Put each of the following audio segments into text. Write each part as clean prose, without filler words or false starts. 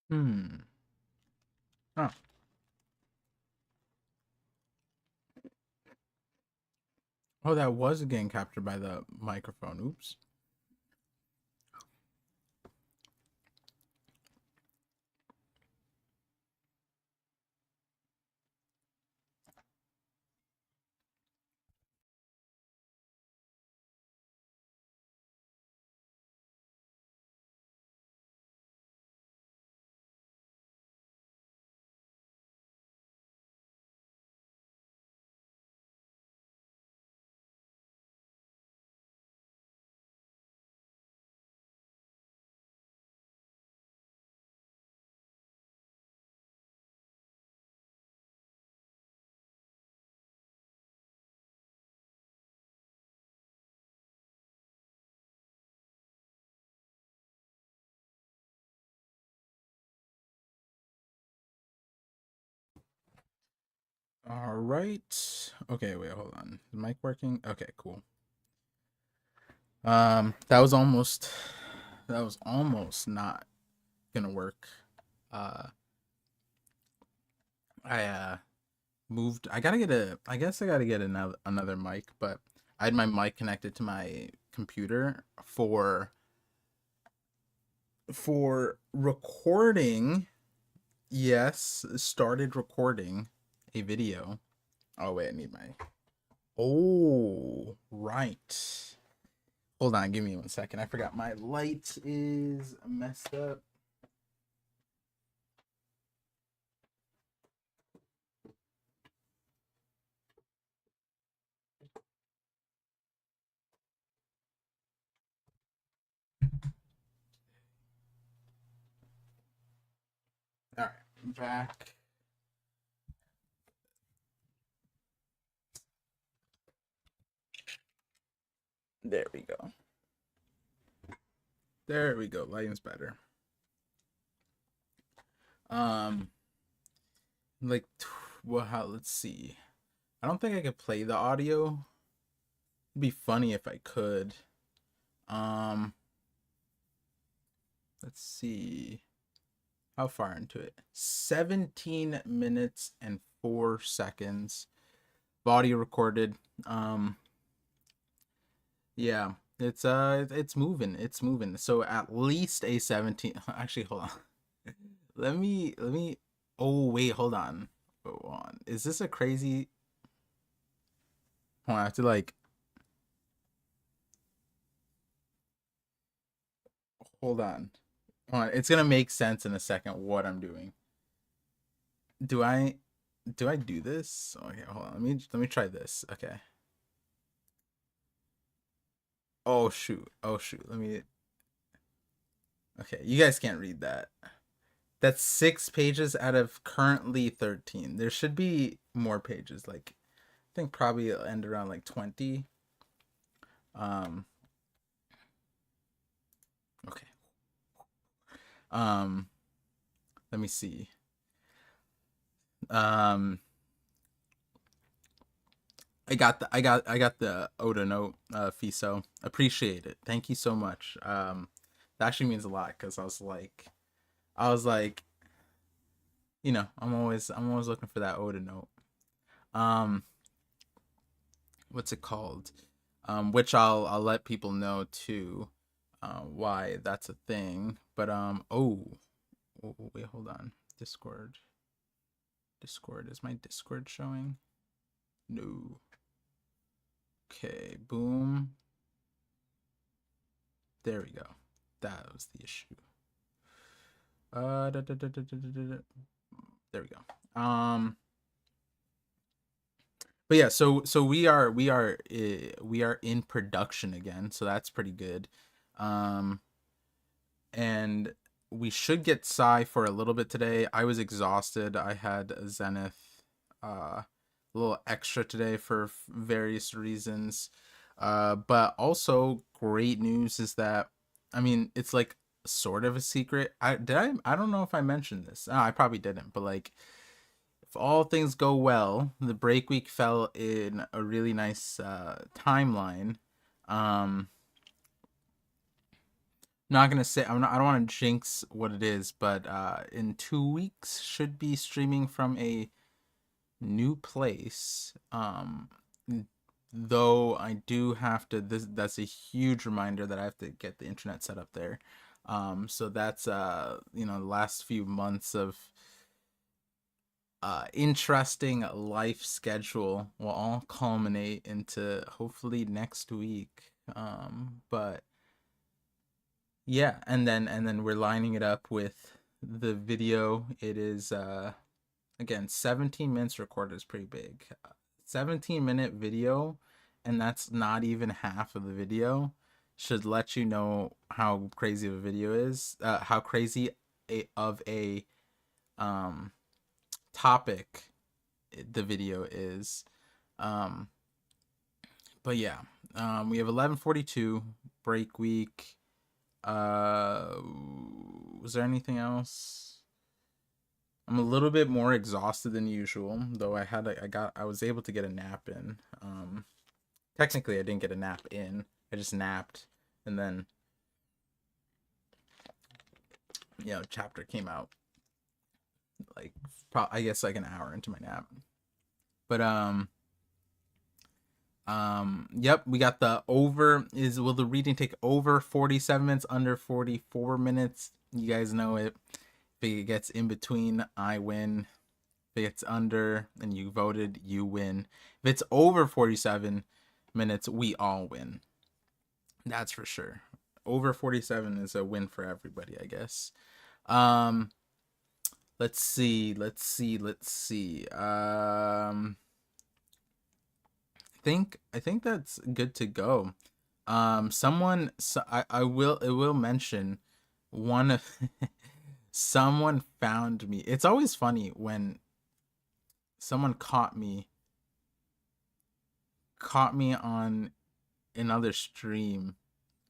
Hmm. Oh. Oh, that was getting captured by the microphone. Oops. All right. Okay, wait, hold on. Is mic working? Okay, cool. That was almost not gonna work. Uh I moved. I guess I gotta get another mic, but I had my mic connected to my computer for recording. Yes, started recording a video. Oh wait, I need my. Oh, right. Hold on, give me 1 second. I forgot my light is messed up. All right, I'm back. There we go. There we go. Lighting's better. Um, like, well, let's see. I don't think I could play the audio. It'd be funny if I could. Um, let's see. How far into it? 17 minutes and 4 seconds. Audio recorded. Um, yeah, it's moving. It's moving. So at least a 17. Actually, hold on. Let me. Oh wait, hold on. Hold on. Is this a crazy? Hold on, I have to like. Hold on. Hold on. It's gonna make sense in a second what I'm doing. Do I? Do I do this? Okay, hold on. Let me try this. Okay. Oh shoot. Oh shoot. Let me. Okay, you guys can't read that. That's 6 pages out of currently 13. There should be more pages. Like, I think probably it'll end around like 20. Um, okay. Um, let me see. Um, I got the Oda note, Fiso. Appreciate it. Thank you so much. That actually means a lot because I was like, I'm always looking for that Oda note. Um, what's it called? Which I'll let people know too, why that's a thing. But wait, hold on. Discord, is my Discord showing? No. Okay, boom. There we go. That was the issue. There we go. But yeah, so we are in production again, so that's pretty good. Um, and we should get Psy for a little bit today. I was exhausted. I had a Zenith, a little extra today for various reasons. But also great news is that, I mean, it's like sort of a secret. I don't know if I mentioned this. I probably didn't, but like, if all things go well, the break week fell in a really nice timeline. Um, Not gonna say I don't want to jinx what it is, but in 2 weeks should be streaming from a new place. Though I do have to. That's a huge reminder that I have to get the internet set up there. So that's the last few months of interesting life schedule will all culminate into hopefully next week. But yeah, and then we're lining it up with the video. It is again 17 minutes recorded is pretty big. 17-minute video, and that's not even half of the video. Should let you know how crazy of a video is. How crazy of a um topic the video is. Um, but yeah, we have 11:42 break week. Was there anything else? I'm a little bit more exhausted than usual, though I was able to get a nap in. Technically I didn't get a nap in. I just napped, and then chapter came out like I guess like an hour into my nap. But yep, we got the will the reading take over 47 minutes, under 44 minutes? You guys know it. If it gets in between, I win. If it's under and you voted, you win. If it's over 47 minutes, we all win. That's for sure. Over 47 is a win for everybody, I guess. Let's see. I think that's good to go. I will mention one of someone found me. It's always funny when someone caught me on another stream.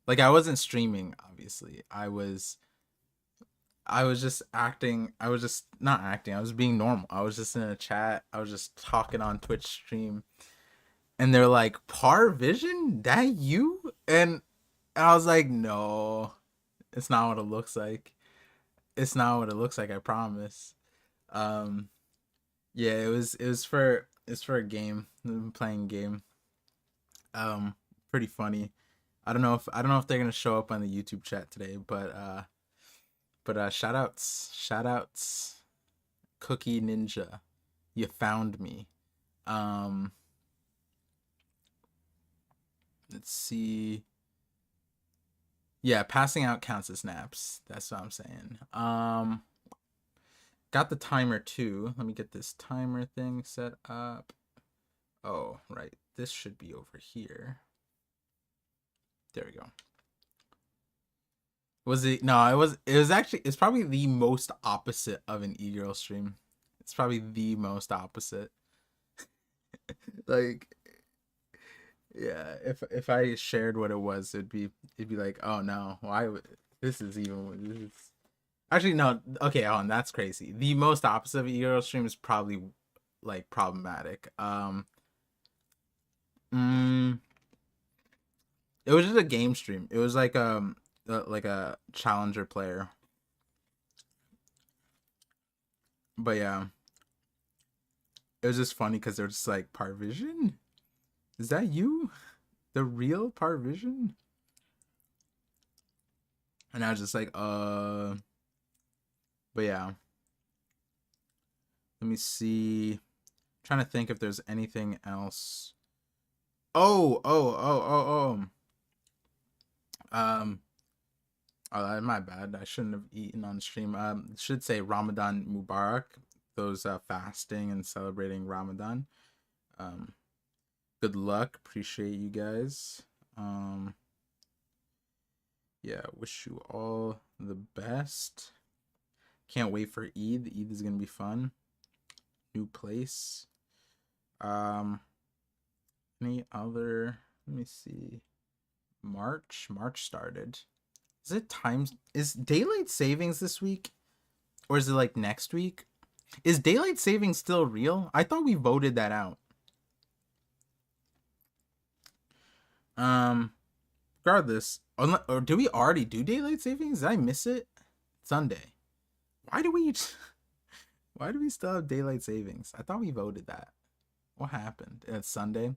Like, I wasn't streaming, obviously. I was just acting. I was just not acting. I was being normal. I was just in a chat. I was just talking on Twitch stream. And they're like, ParVision? That you? And I was like, no, it's not what it looks like. It's not what it looks like, I promise. Yeah, it's for a game. I'm playing a game. Pretty funny. I don't know if they're gonna show up on the YouTube chat today, but shout outs, Cookie Ninja, you found me. Let's see. Yeah, passing out counts as naps. That's what I'm saying. Got the timer too. Let me get this timer thing set up. Oh, right. This should be over here. There we go. Was it? No, it was actually, it's probably the most opposite of an e-girl stream. It's probably the most opposite. Like, yeah, if I shared what it was, it'd be like, oh no, why would this is even this is actually no, okay, hold on, that's crazy. The most opposite of e-girl stream is probably like problematic. It was just a game stream. It was like a challenger player. But yeah, it was just funny because they're just like, ParVision? Is that you? The real ParVision? And I was just like, but yeah. Let me see. I'm trying to think if there's anything else. Oh, my bad. I shouldn't have eaten on stream. Should say Ramadan Mubarak. Those fasting and celebrating Ramadan. Good luck. Appreciate you guys. Yeah, wish you all the best. Can't wait for Eid. Eid is gonna be fun. New place. Any other? Let me see. March started. Is daylight savings this week, or is it like next week? Is daylight savings still real? I thought we voted that out. regardless, or do we already do daylight savings? Did I miss it? Sunday. Why do we? Why do we still have daylight savings? I thought we voted that. What happened? It's Sunday.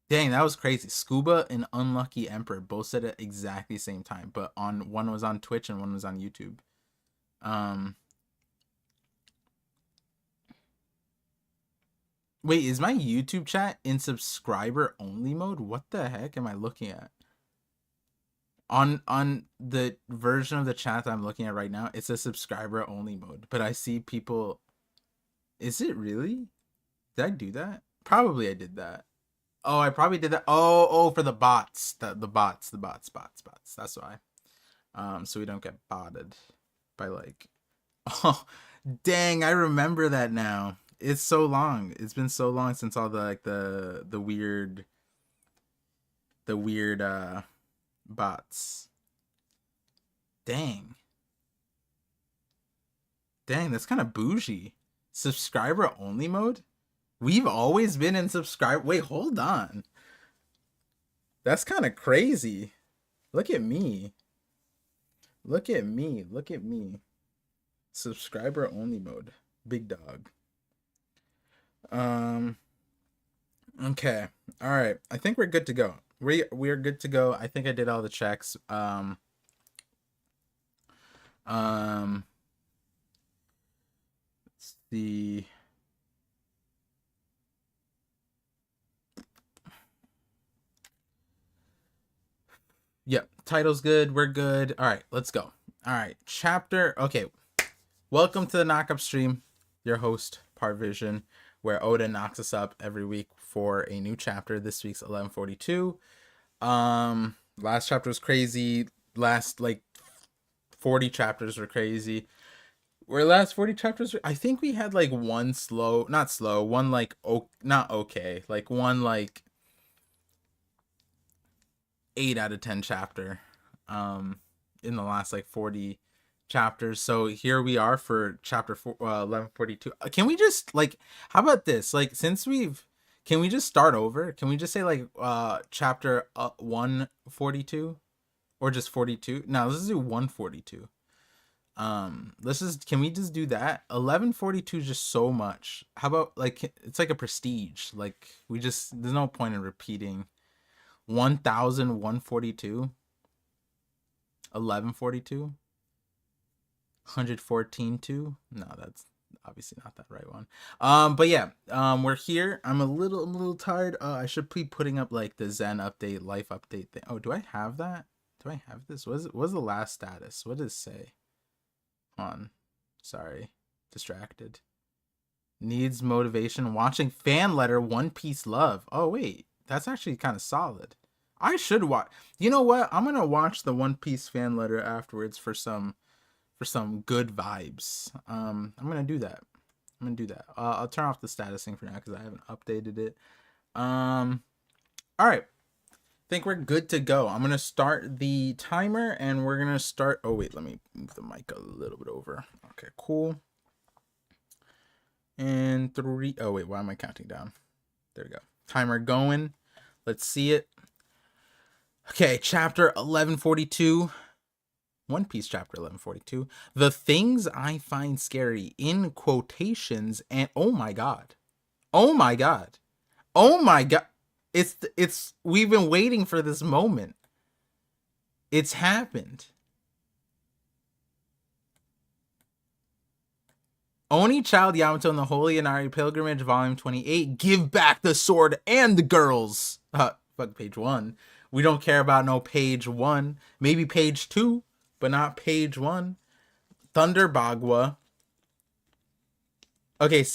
Dang, that was crazy. Scuba and Unlucky Emperor both said it exactly the same time, but on one was on Twitch and one was on YouTube. Wait, is my YouTube chat in subscriber only mode? What the heck am I looking at? On the version of the chat that I'm looking at right now, it's a subscriber only mode. But I see people. Is it really? Did I do that? Probably I did that. Oh, I probably did that. Oh, for the bots. The bots. That's why. So we don't get botted by like. Oh, dang! I remember that now. It's so long. It's been so long since all the like the weird bots. Dang, that's kind of bougie. Subscriber only mode. We've always been in subscribe. Wait, hold on. That's kind of crazy. Look at me. Look at me. Look at me. Subscriber only mode. Big dog. Okay. All right. I think we're good to go. We're good to go. I think I did all the checks. Let's see. Yep. Title's good. We're good. All right. Let's go. All right. Chapter. Okay. Welcome to the Knock Up stream. Your host, ParVision, where Oda knocks us up every week for a new chapter. This week's 1142. Last chapter was crazy. Last like 40 chapters were crazy. Where last 40 chapters, I think we had like one one like not okay, like one like 8 out of 10 chapter in the last like 40 chapters. So here we are for chapter 1142. Can we just like, how about this, like, can we just start over? Can we just say like chapter 142 or just 42? No, let's do 142. Can we just do that? 1142 is just so much. How about like, it's like a prestige, like there's no point in repeating 1142, 1142, 114 no, that's obviously not that right one. But yeah, we're here. I'm a little tired. I should be putting up like the Zen update, life update thing. Oh, do I have that? Do I have this? What's the last status? What does it say? On, sorry, distracted. Needs motivation. Watching fan letter. One Piece love. Oh wait, that's actually kind of solid. I should watch. You know what? I'm gonna watch the One Piece fan letter afterwards for some good vibes. I'm gonna do that. I'll turn off the statusing for now because I haven't updated it. All right. Think we're good to go. I'm gonna start the timer and we're gonna start. Oh wait, let me move the mic a little bit over. Okay, cool. And 3. Oh wait, why am I counting down? There we go. Timer going. Let's see it. Okay, chapter 1142. One Piece chapter 1142. The things I find scary, in quotations, and oh my god. It's we've been waiting for this moment. It's happened. Oni Child Yamato and the Holy Inari Pilgrimage, Volume 28. Give back the sword and the girls. Fuck page 1. We don't care about no page 1. Maybe page 2, but not page 1. Thunder Bagua. Okay.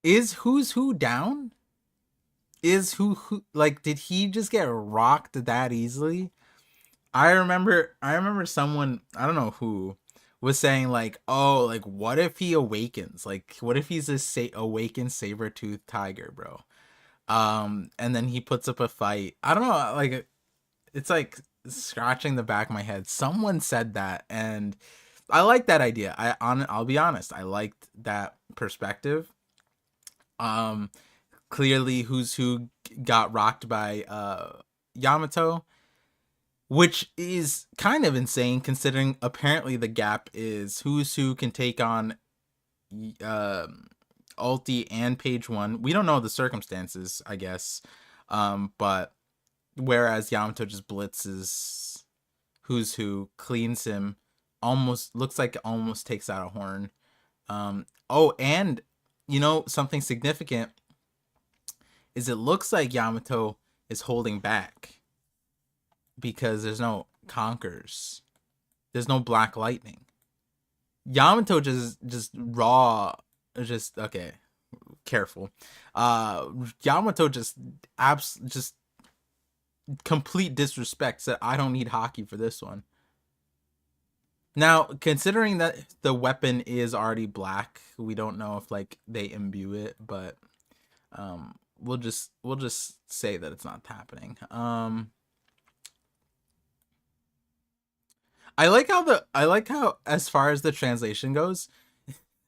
Is Who's Who down? Is who like, did he just get rocked that easily? I remember someone, I don't know who, was saying like, oh, like what if he awakens? Like what if he's a awakened saber-toothed tiger, bro? And then he puts up a fight. I don't know, like it's like scratching the back of my head. Someone said that, and I like that idea. I'll be honest, I liked that perspective. Um, Clearly, Who's Who got rocked by Yamato, which is kind of insane considering apparently the gap is Who's Who can take on uh, Alti and Page One. We don't know the circumstances, I guess, but whereas Yamato just blitzes Who's Who, cleans him, almost looks like it almost takes out a horn. Oh, and something significant is it looks like Yamato is holding back because there's no conquers. There's no black lightning. Yamato just raw just okay, careful. Yamato just complete disrespect said I don't need hockey for this one. Now, considering that the weapon is already black, we don't know if like they imbue it, but we'll just say that it's not happening. I like how as far as the translation goes,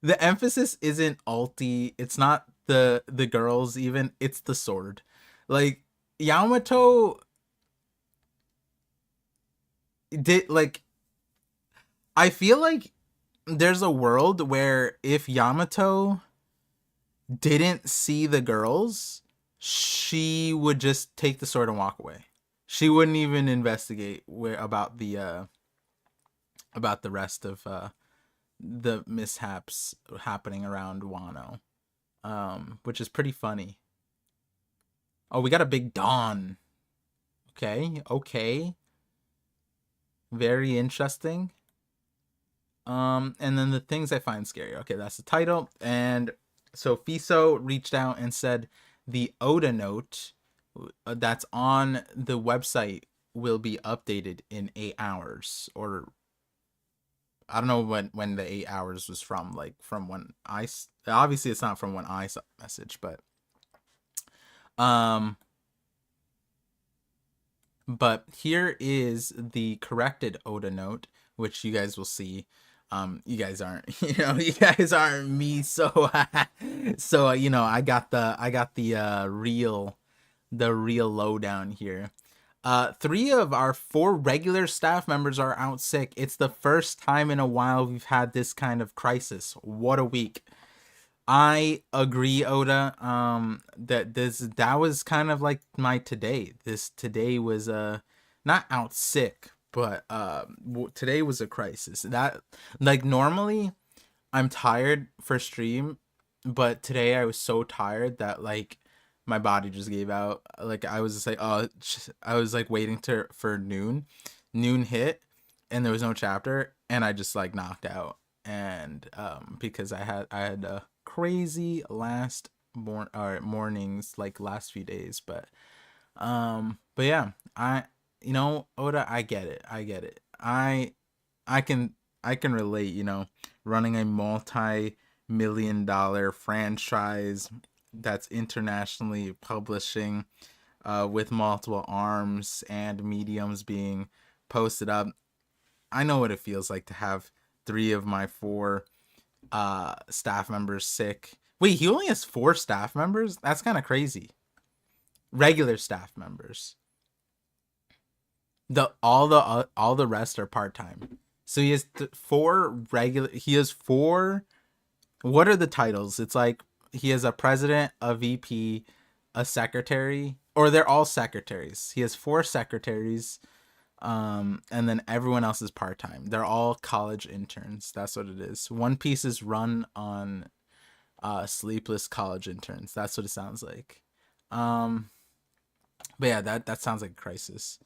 the emphasis isn't alti, it's not the girls even, it's the sword. Like Yamato did like I feel like there's a world where if Yamato didn't see the girls, she would just take the sword and walk away. She wouldn't even investigate about the rest of the mishaps happening around Wano, which is pretty funny. Oh, we got a big dawn. Okay, very interesting. And then the things I find scary. Okay, that's the title. And so Fiso reached out and said the Oda note that's on the website will be updated in 8 hours, or I don't know when the 8 hours was from. Like from when obviously it's not from when I saw the message, but um, but here is the corrected Oda note, which you guys will see. You guys aren't, you guys aren't me, so so I got the real lowdown here. 3 of our 4 regular staff members are out sick. It's the first time in a while we've had this kind of crisis. What a week. I agree, Oda. That was kind of like my today. This today was not out sick, but today was a crisis. That like normally I'm tired for stream, but today I was so tired that like my body just gave out. Like I was just like, oh, I was like waiting to for noon. Noon hit, and there was no chapter, and I just like knocked out. And because I had a crazy mornings like last few days, but yeah, Oda, I get it. I can relate, running a multi-million-dollar franchise that's internationally publishing, with multiple arms and mediums being posted up. I know what it feels like to have 3 of my 4 staff members sick. Wait, he only has 4 staff members? That's kind of crazy. Regular staff members. All the rest are part-time. So he has 4 regular. He has 4. What are the titles? It's like he has a president, a VP, a secretary, or they're all secretaries. He has 4 secretaries, and then everyone else is part-time. They're all college interns. That's what it is. One Piece is run on sleepless college interns. That's what it sounds like. But yeah, that sounds like a crisis.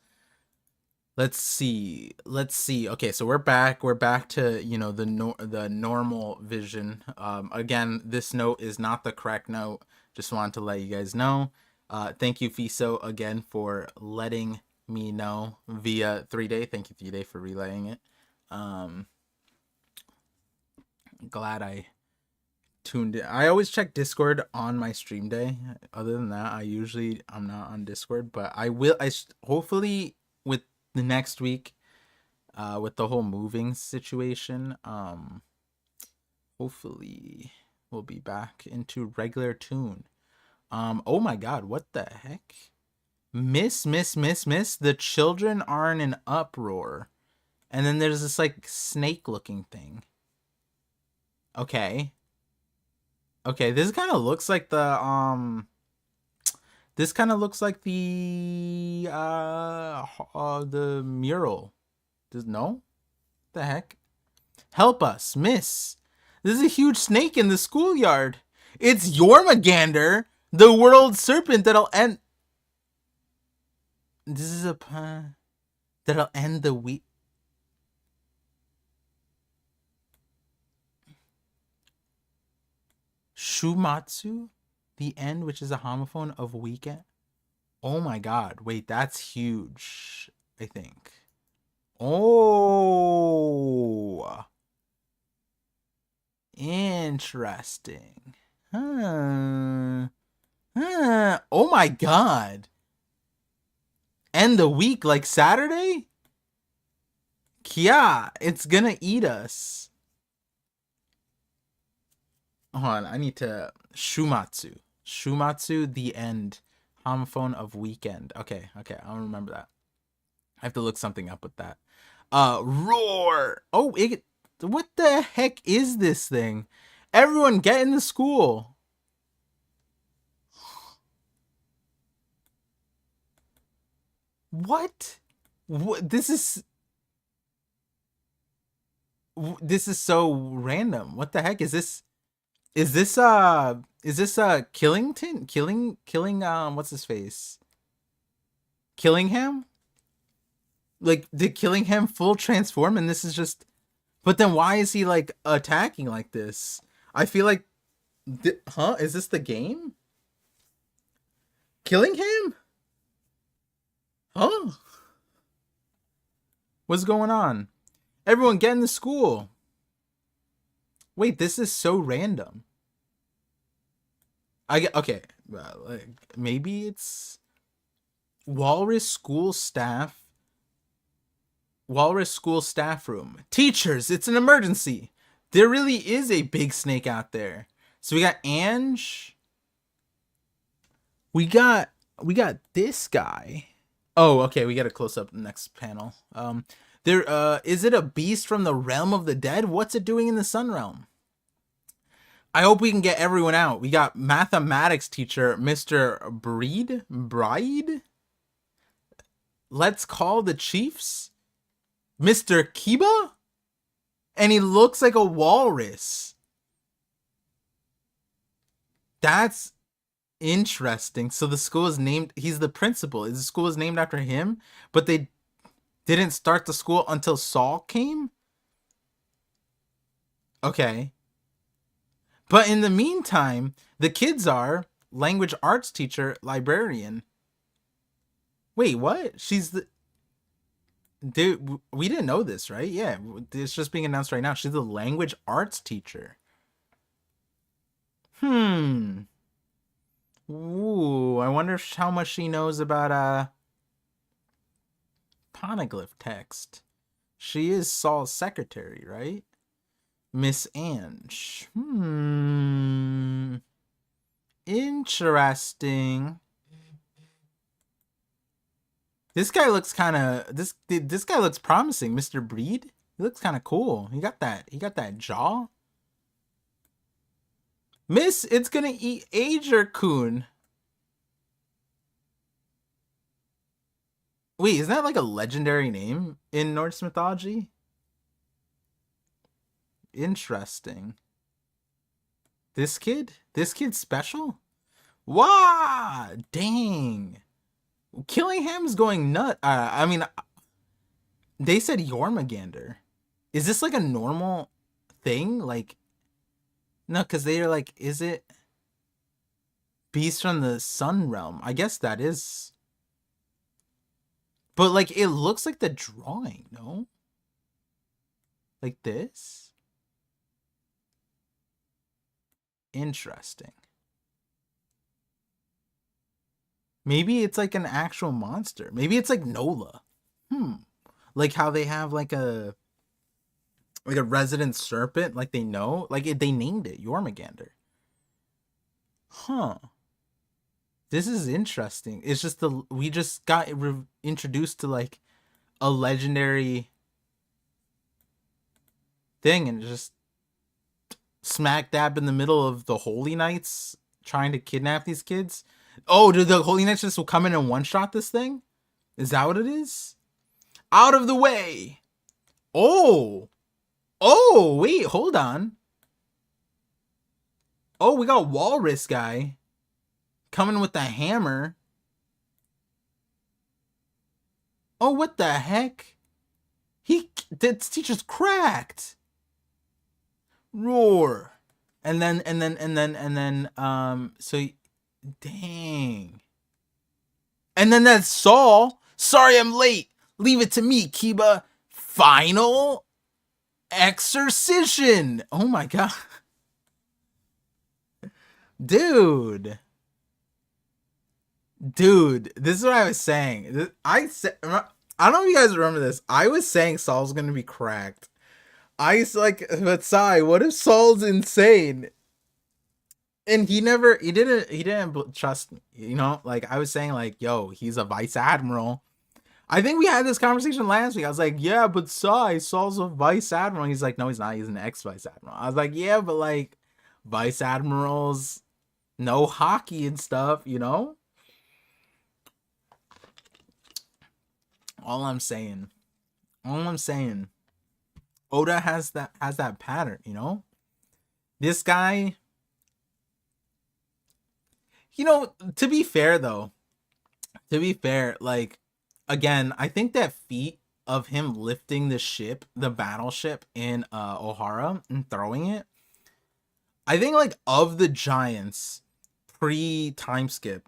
Let's see. Okay, so we're back. We're back to the normal vision. Again, this note is not the correct note. Just wanted to let you guys know. Thank you, Fiso, again for letting me know via 3-Day. Thank you, 3-Day, for relaying it. Glad I tuned in. I always check Discord on my stream day. Other than that, I'm not on Discord, but I will. Hopefully with the next week, with the whole moving situation, hopefully we'll be back into regular tune. Oh my God, what the heck? Miss. The children are in an uproar. And then there's this like snake looking thing. Okay. Okay, this kind of looks like the the mural. No? The heck? Help us, miss. There's a huge snake in the schoolyard. It's Jormungandr, the world serpent that'll end. This is a pun that'll end the week. Shumatsu, the end, which is a homophone of weekend. Oh my God! Wait, that's huge. I think. Oh, interesting. Oh my God. End the week like Saturday? Kia, it's gonna eat us. Hold on, I need to... Shumatsu. Shumatsu, the end. Homophone of weekend. Okay, I'll remember that. I have to look something up with that. Roar! Oh, what the heck is this thing? Everyone get in the school. What? This is so random. What the heck is this? Is this Killington? Killing what's his face? Killingham? Like, did Killingham full transform and this is just... But then why is he like attacking like this? I feel like is this the game? Killingham? Huh? What's going on? Everyone get in the school. Wait, this is so random. Okay. Well, like, maybe it's Walrus school staff room. Teachers, it's an emergency. There really is a big snake out there. So we got Ange. We got this guy. Oh, okay, we got a close up next panel. Is it a beast from the realm of the dead? What's it doing in the sun realm? I hope we can get everyone out. We got mathematics teacher, Mr. Bride. Let's call the chiefs. Mr. Kiba? And he looks like a walrus. That's interesting. So the school is named... He's the principal. The school is named after him, but they didn't start the school until Saul came? Okay. But in the meantime, the kids are language arts teacher, librarian. Wait, what? She's the... Dude, we didn't know this, right? Yeah, it's just being announced right now. She's the language arts teacher. Ooh, I wonder how much she knows about poneglyph text. She is Saul's secretary, right? Miss Ange. Interesting. This guy looks kind of... This guy looks promising, Mr. Breed. He looks kind of cool. He got that jaw. Miss, it's gonna eat Ager-kun. Wait, isn't that like a legendary name in Norse mythology? Interesting. This kid's special? Wow, dang. Killingham's going nut. I mean, they said Jormungandr. Is this like a normal thing? Like, no, because they're like, is it beast from the sun realm? I guess that is. But like, it looks like the drawing, no? Like this? Interesting. Maybe it's like an actual monster. Maybe it's like Nola. Like how they have like a resident serpent, like they know, like they named it Jormungandr. Huh. This is interesting. It's just we just got introduced to like a legendary thing, and just smack dab in the middle of the Holy Knights trying to kidnap these kids. Oh, did the Holy Knights just come in and one shot this thing? Is that what it is? Out of the way. Oh. Oh, wait, hold on. Oh, we got Walrus guy coming with the hammer. Oh, what the heck? This teacher's cracked. Roar. And then, so, dang. And then that's Saul. Sorry I'm late. Leave it to me, Kiba. Final exorcism. Oh my god. Dude, this is what I was saying. I don't know if you guys remember this. I was saying Saul's gonna be cracked. I was like, but Sai, what if Saul's insane? And he didn't trust me. You know, like I was saying, like, yo, he's a vice admiral. I think we had this conversation last week. I was like, yeah, but Saul's a vice admiral. He's like, no, he's not. He's an ex-vice admiral. I was like, yeah, but like, vice admirals, no hockey and stuff, you know? All I'm saying, Oda has that pattern, you know? This guy, you know, to be fair, like, again, I think that feat of him lifting the battleship in Ohara and throwing it, I think, like, of the giants pre-time skip,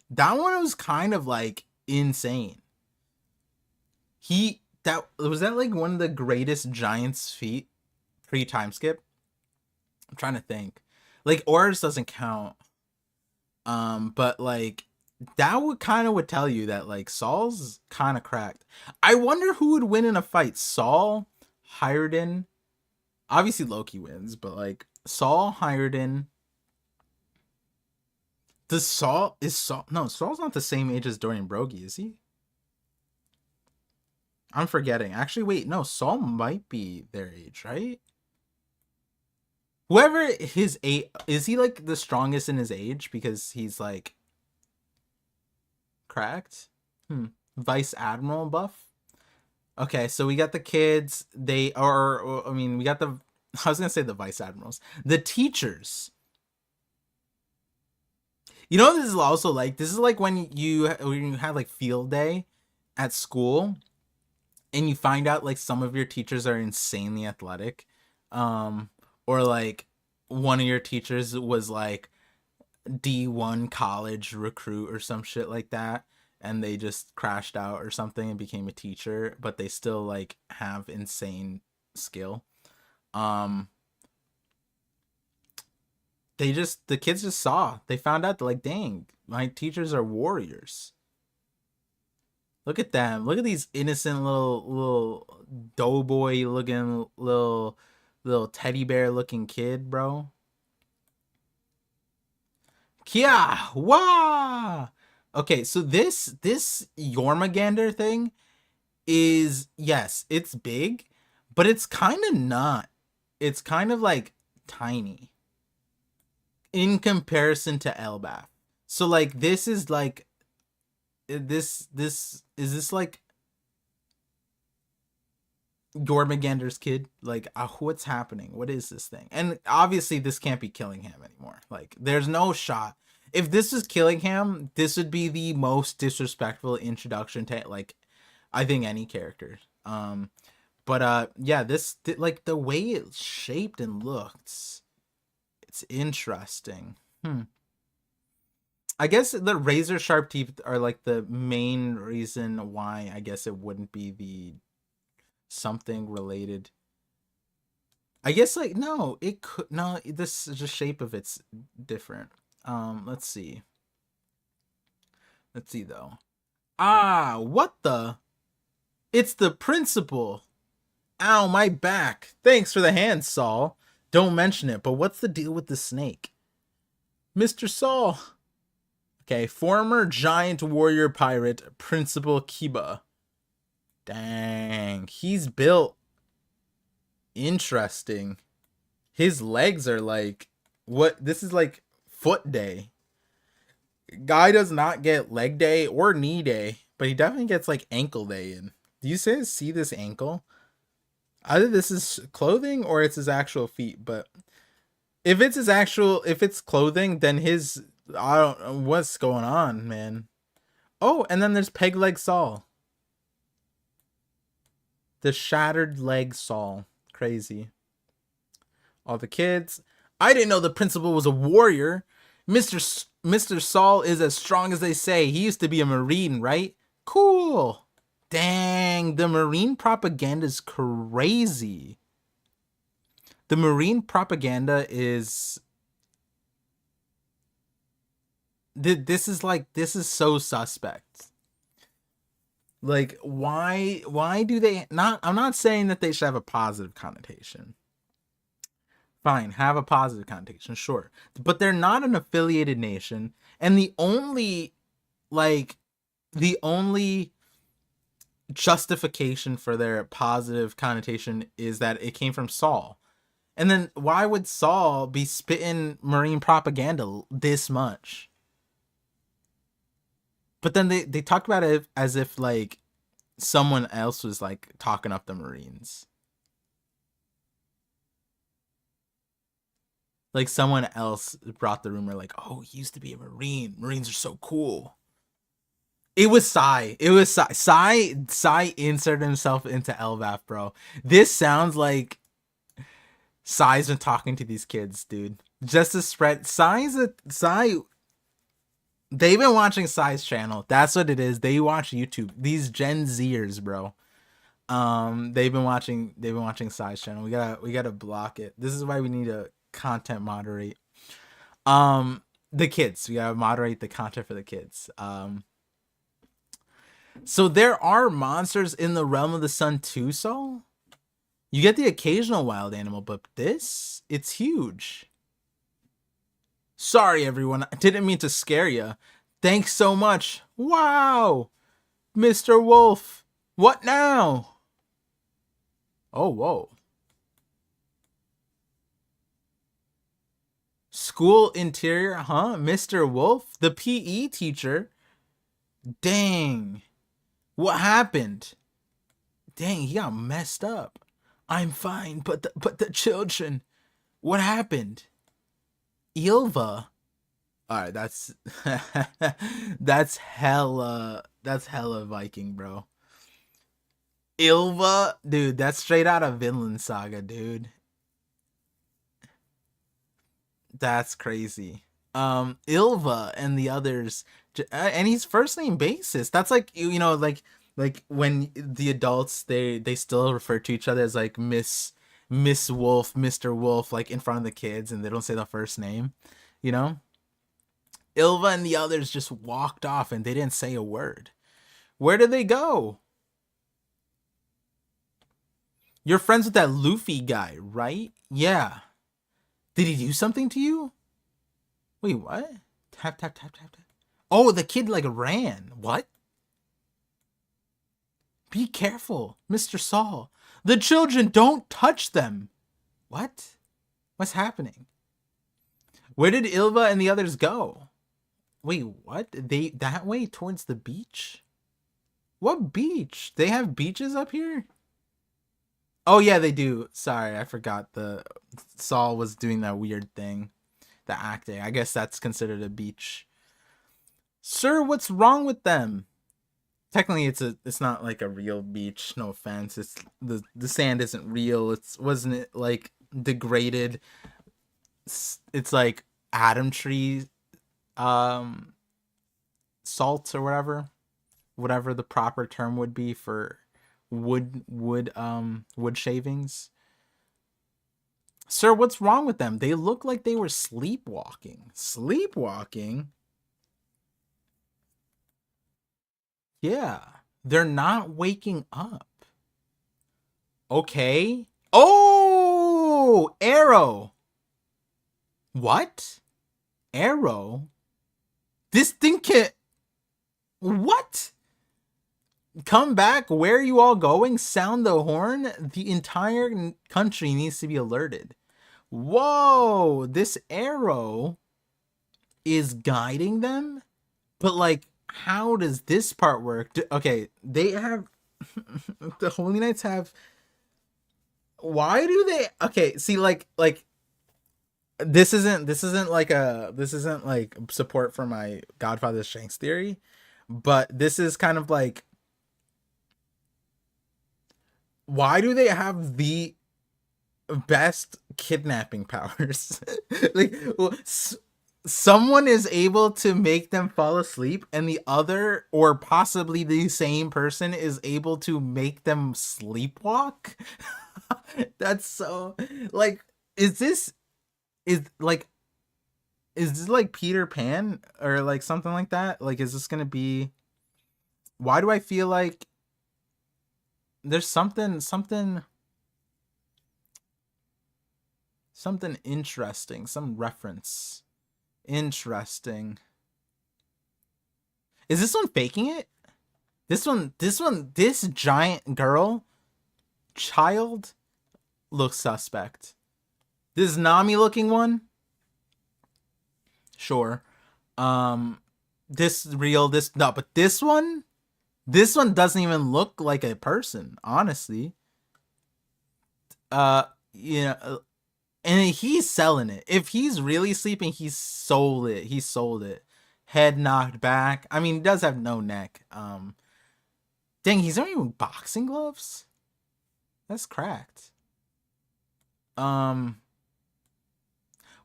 that one was kind of like insane. That like one of the greatest giants feat pre-time skip. I'm trying to think. Like, Oars doesn't count. But like that would tell you that like Saul's kind of cracked. I wonder who would win in a fight. Saul, Hiredin. Obviously Loki wins, but like Saul, Hiredin. No, Saul's not the same age as Dorian Broggie, is he? I'm forgetting. Actually, wait, no, Saul might be their age, right? Whoever his age, is he like the strongest in his age because he's like cracked? Vice Admiral buff? Okay, so we got the kids. They are, I mean, we got the, I was gonna say the Vice Admirals. The teachers. You know, this is also like, this is like when you have like field day at school and you find out like some of your teachers are insanely athletic. Or like one of your teachers was like D1 college recruit or some shit like that, and they just crashed out or something and became a teacher, but they still like have insane skill. The kids just they found out, they're like, dang, my teachers are warriors. Look at them. Look at these innocent little doughboy looking little teddy bear looking kid, bro. Kia! Wah! Okay, so this Jormungandr thing is, yes, it's big, but it's kind of not. It's kind of like tiny in comparison to Elbaf. So like this is like this is this like Jormungandr's kid? Like, what's happening? What is this thing? And obviously this can't be Killingham anymore. Like, there's no shot. If this was Killingham, this would be the most disrespectful introduction to like, I think, any character. But yeah, like the way it's shaped and looks, it's interesting. I guess the razor sharp teeth are like the main reason why I guess it wouldn't be the something related. I guess like no, it could no. This is just shape of it's different. Let's see. Let's see though. Ah, what the? It's the principal. Ow, my back. Thanks for the hand, Saul. Don't mention it, but what's the deal with the snake? Mr. Saul. Okay, former giant warrior pirate, Principal Kiba. Dang, he's built interesting. His legs are like, what? This is like foot day. Guy does not get leg day or knee day, but he definitely gets like ankle day in. Do you see this ankle? Either this is clothing or it's his actual feet, but if it's clothing, then his, I don't know what's going on, man. Oh, and then there's Peg Leg Saul. The shattered leg Saul. Crazy. All the kids. I didn't know the principal was a warrior. Mr. Saul is as strong as they say. He used to be a Marine, right? Cool. Dang, the Marine propaganda is crazy. The Marine propaganda is this is so suspect. Like why do they not, I'm not saying that they should have a positive connotation. Fine, have a positive connotation, sure. But they're not an affiliated nation, and like the only justification for their positive connotation is that it came from Saul. And then why would Saul be spitting Marine propaganda this much? But then they talk about it as if like someone else was like talking up the Marines. Like someone else brought the rumor like, oh, he used to be a Marine. Marines are so cool. It was Psy. It was Psy. Psy inserted himself into LVAP, bro. This sounds like Psy's been talking to these kids, dude. Just to spread Psy. They've been watching Psy's channel. That's what it is. They watch YouTube. These Gen Zers, bro. They've been watching Psy's channel. We gotta block it. This is why we need to content moderate. The kids. We gotta moderate the content for the kids. So there are monsters in the realm of the sun too, Saul? You get the occasional wild animal, but this, it's huge. Sorry, everyone. I didn't mean to scare you. Thanks so much. Wow. Mr. Wolf. What now? Oh, whoa. School interior, huh? Mr. Wolf? The PE teacher? Dang. What happened? Dang, he got messed up. I'm fine, but the children. What happened? Ilva. All right, that's hella Viking, bro. Ilva, dude, that's straight out of Vinland Saga, dude. That's crazy. Ilva and the others, and he's first name basis. That's like you know like when the adults they still refer to each other as like Miss Wolf, Mr. Wolf, like in front of the kids, and they don't say the first name, you know. Ilva and the others just walked off and they didn't say a word. Where did they go? You're friends with that Luffy guy, right? Yeah. Did he do something to you? Wait, what? Tap, tap, tap, tap, tap. Oh, the kid like ran. What? Be careful, Mr. Saul. The children, don't touch them. What? What's happening? Where did Ilva and the others go? Wait, what? They that way towards the beach? What beach? They have beaches up here? Oh yeah, they do. Sorry, I forgot the Saul was doing that weird thing. The acting. I guess that's considered a beach. Sir, what's wrong with them? Technically it's not like a real beach, no offense. It's the sand isn't real. Wasn't it like degraded? It's like Adam tree um salt or whatever the proper term would be for wood shavings. Sir, what's wrong with them? They look like they were sleepwalking. Sleepwalking? Yeah. They're not waking up. Okay. Oh! Arrow. What? Arrow? This thing can... What? Come back. Where are you all going? Sound the horn. The entire country needs to be alerted. Whoa! This arrow is guiding them? But, like, how does this part work? Okay, they have... the Holy Knights have... Why do they... Okay, see, like... This isn't like support for my Godfather Shanks theory, but this is kind of like, why do they have the best kidnapping powers? Like, well, someone is able to make them fall asleep, and the other, or possibly the same person, is able to make them sleepwalk. That's so, like, is this like Peter Pan or like something like that? Like, is this gonna be... Why do I feel like there's something interesting, some reference interesting? Is this one faking it? This giant child looks suspect. This Nami looking one? Sure. This real, no, but this one doesn't even look like a person, honestly. You know, and he's selling it. If he's really sleeping, he sold it. Head knocked back. I mean, he does have no neck. Dang, he's not even boxing gloves? That's cracked.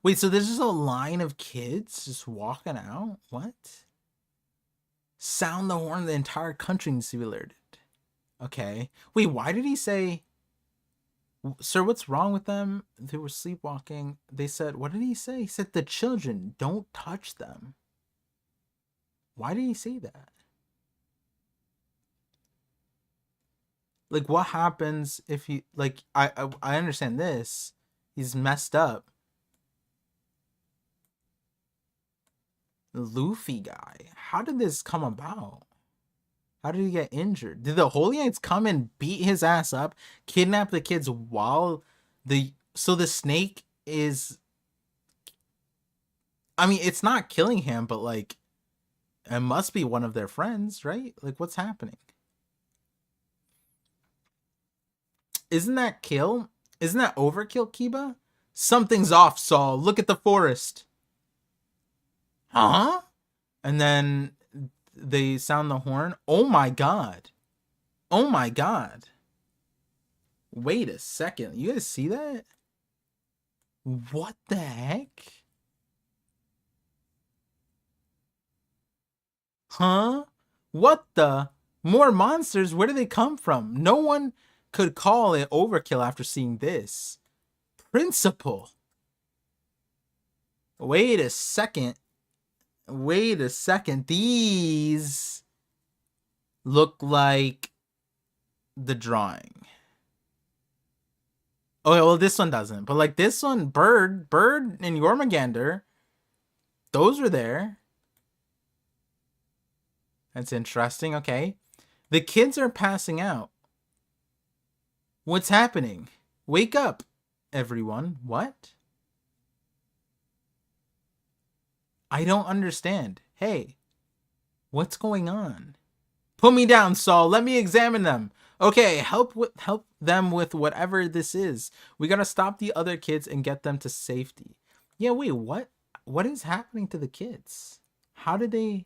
Wait, so there's just a line of kids just walking out? What? Sound the horn, the entire country needs to be alerted. Okay. Wait, why did he say... Sir, what's wrong with them? They were sleepwalking. They said... What did he say? He said, the children, don't touch them. Why did he say that? Like, what happens if he... Like, I understand this. He's messed up. Luffy guy. How did this come about? How did he get injured? Did the Holy Knights come and beat his ass up, kidnap the kids while so the snake is... I mean, it's not killing him, but like, it must be one of their friends, right? Like, what's happening? Isn't that kill? Isn't that overkill, Kiba? Something's off, Saul. Look at the forest. Huh? And then they sound the horn. Oh my god. Oh my god. Wait a second. You guys see that? What the heck? Huh? What the? More monsters? Where do they come from? No one could call it overkill after seeing this. Principal. Wait a second. Wait a second. These look like the drawing. Oh, well, this one doesn't. But like this one, Bird and Jormungandr, those were there. That's interesting. Okay. The kids are passing out. What's happening? Wake up, everyone. What? I don't understand. Hey, what's going on? Put me down, Saul. Let me examine them. Okay, help them with whatever this is. We gotta stop the other kids and get them to safety. Yeah, wait, what? What is happening to the kids? How did they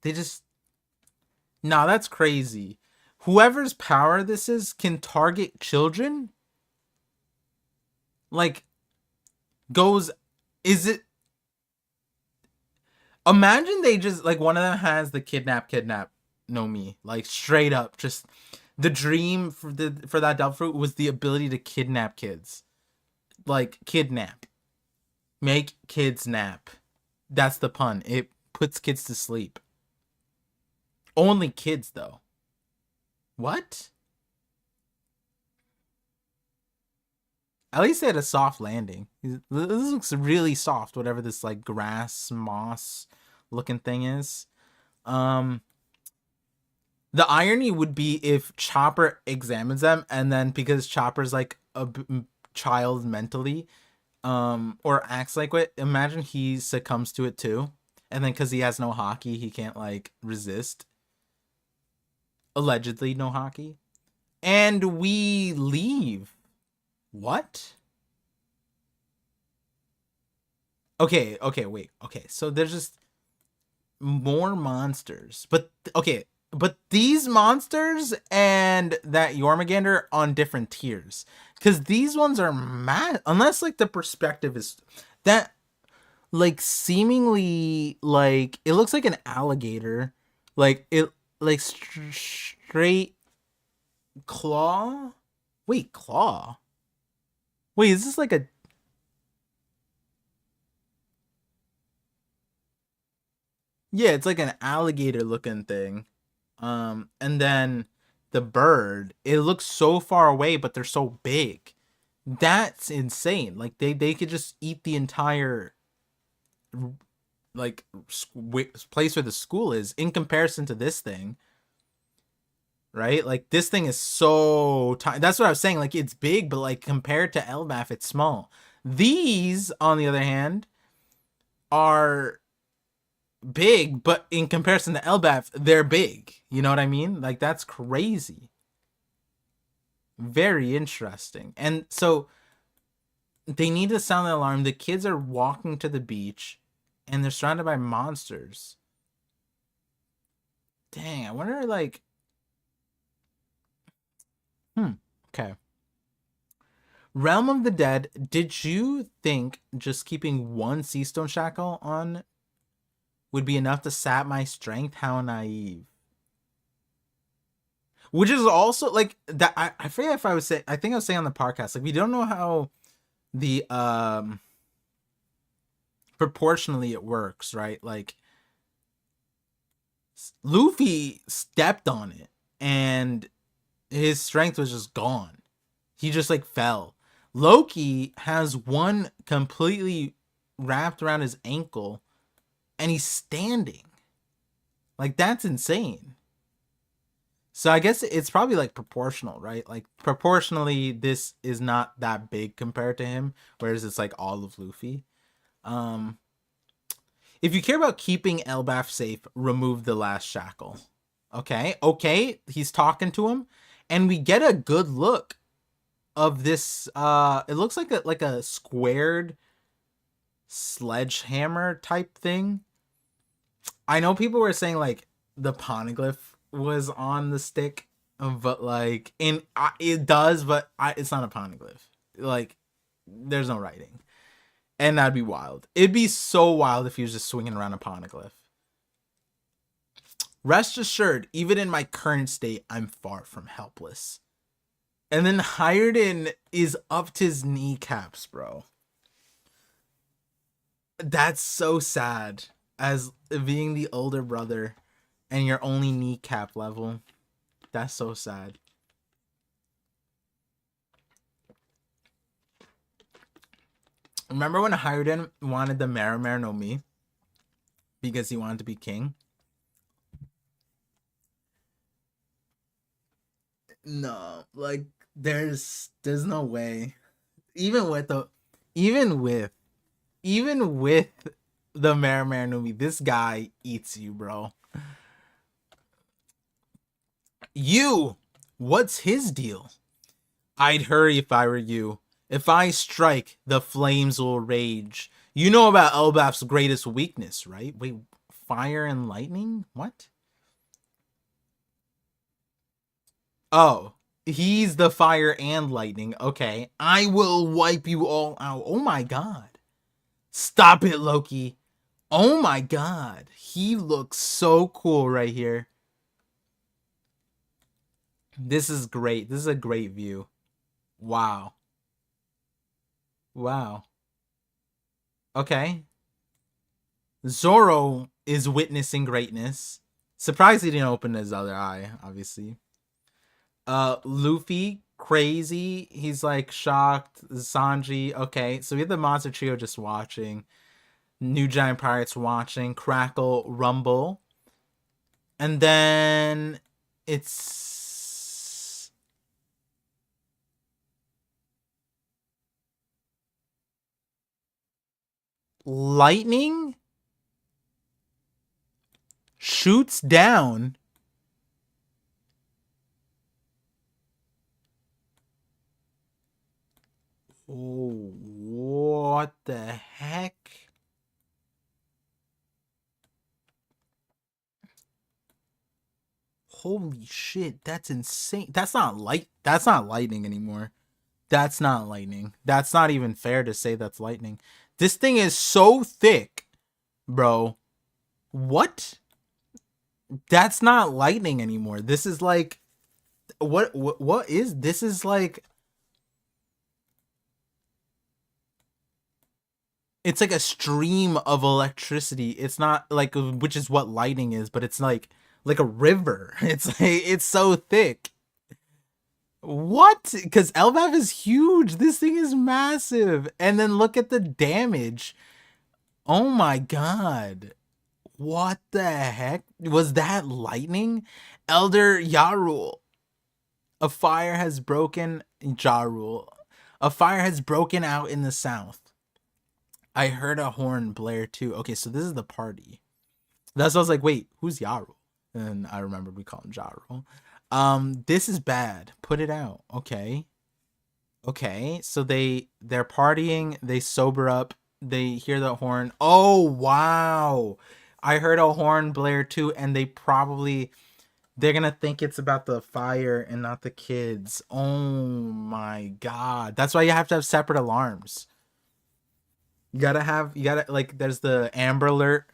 just... Nah, that's crazy. Whoever's power this is can target children? Like, goes... Is it... Imagine they just, like, one of them has the kidnap, no me. Like, straight up, just... The dream for that Devil Fruit was the ability to kidnap kids. like kidnap. Make kids nap. That's the pun. It puts kids to sleep. Only kids though. What? At least they had a soft landing. This looks really soft, whatever this like grass moss looking thing is. Um the irony would be if Chopper examines them and then because Chopper's like a child mentally, or acts like it, imagine he succumbs to it too. And then because he has no hockey, he can't like resist. Allegedly no hockey. And we leave. What? Okay, wait. Okay, so there's just more monsters. But okay, but these monsters and that Jormungandr on different tiers. Cause these ones are mad unless like the perspective is that like seemingly like it looks like an alligator. Like it like straight claw. Wait, claw. Wait, is this like a yeah, it's like an alligator looking thing. And then the bird, it looks so far away, but they're so big. That's insane. Like they could just eat the entire like place where the school is in comparison to this thing, right? Like this thing is so tiny. That's what I was saying. Like it's big, but like compared to Elbaf, it's small. These, on the other hand, are big, but in comparison to Elbaf, they're big. You know what I mean? Like that's crazy. Very interesting. And so they need to sound the alarm. The kids are walking to the beach and they're surrounded by monsters. Dang, I wonder like okay. Realm of the Dead, did you think just keeping one sea stone shackle on would be enough to sap my strength? How naive. Which is also like that. I forget if I was saying. I think I was saying on the podcast. Like we don't know how the proportionally it works, right? Like Luffy stepped on it and his strength was just gone. He just like fell. Loki has one completely wrapped around his ankle and he's standing. Like that's insane. So I guess it's probably like proportional, right? Like proportionally, this is not that big compared to him, whereas it's like all of Luffy. Um, if you care about keeping Elbaf safe, remove the last shackle. Okay, he's talking to him, and we get a good look of this. It looks like a squared sledgehammer type thing. I know people were saying like the poneglyph was on the stick, but like it does, but it's not a poneglyph. Like there's no writing, and that'd be wild. It'd be so wild if he was just swinging around a poneglyph. Rest assured, even in my current state, I'm far from helpless. And then Hiredin is up to his kneecaps, bro. That's so sad. As being the older brother and you're only kneecap level. That's so sad. Remember when Hiredin wanted the Marimar no Mi? Because he wanted to be king? No, like there's no way. Even with the even with even with the Marimar no Mi, this guy eats you, bro. You! What's his deal? I'd hurry if I were you. If I strike, the flames will rage. You know about Elbaf's greatest weakness, right? Wait, fire and lightning? What? Oh, he's the fire and lightning. Okay, I will wipe you all out. Oh my god. Stop it, Loki. Oh my god. He looks so cool right here. This is great. This is a great view. Wow. Wow. Okay. Zoro is witnessing greatness. Surprised he didn't open his other eye, obviously. Luffy, crazy. He's like shocked. Sanji, okay. So we have the monster trio just watching. New Giant Pirates watching. Crackle, Rumble. And then it's lightning shoots down. Oh, what the heck? Holy shit, that's insane. That's not lightning anymore. That's not lightning. That's not even fair to say that's lightning. This thing is so thick, bro. What? That's not lightning anymore. This is like what is this is like it's like a stream of electricity. It's not like which is what lightning is, but it's like a river. It's so thick. What? Because Elbaf is huge. This thing is massive. And then look at the damage. Oh my god. What the heck? Was that lightning? Elder Yarul. A fire has broken Jarul. A fire has broken out in the south. I heard a horn blare too. Okay, so this is the party. That's why I was like, wait, who's Yarul? And I remembered we call him Jarul. This is bad. Put it out. Okay. Okay. So they're partying, they sober up, they hear the horn. Oh wow. I heard a horn blare too, and they're gonna think it's about the fire and not the kids. Oh my god. That's why you have to have separate alarms. You gotta like there's the Amber Alert,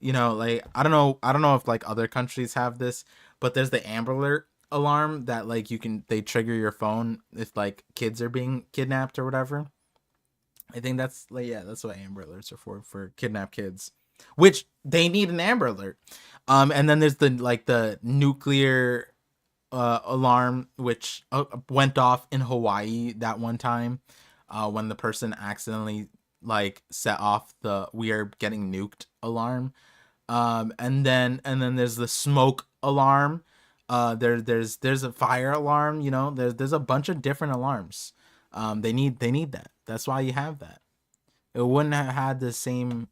like I don't know if like other countries have this, but there's the Amber Alert alarm that like they trigger your phone if like kids are being kidnapped or whatever. I think that's like, yeah, that's what Amber Alerts are for kidnapped kids, which they need an Amber Alert. And then there's the nuclear alarm, which went off in Hawaii that one time, when the person accidentally like set off the "we are getting nuked" alarm. And then there's the smoke alarm. There's a fire alarm. There's a bunch of different alarms. They need that. That's why you have that. It wouldn't have had the same.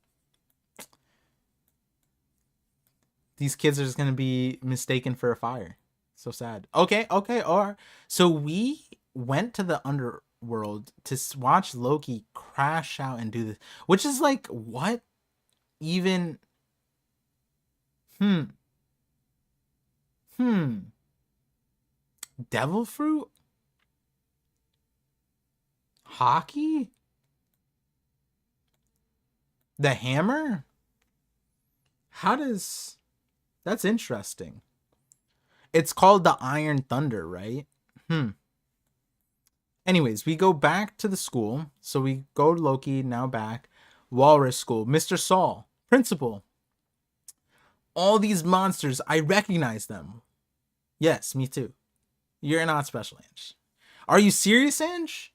These kids are just gonna be mistaken for a fire. So sad. Okay, okay. Or so we went to the underworld to watch Loki crash out and do this, which is like what even. Hmm. Hmm. Devil fruit? Hockey? The hammer? How does That's interesting. It's called the Iron Thunder, right? Hmm. Anyways, we go back to the school. So we go to Loki, now back. Walrus School. Mr. Saul, principal. All these monsters, I recognize them. Yes, me too. You're not special, Ange. Are you serious, Ange?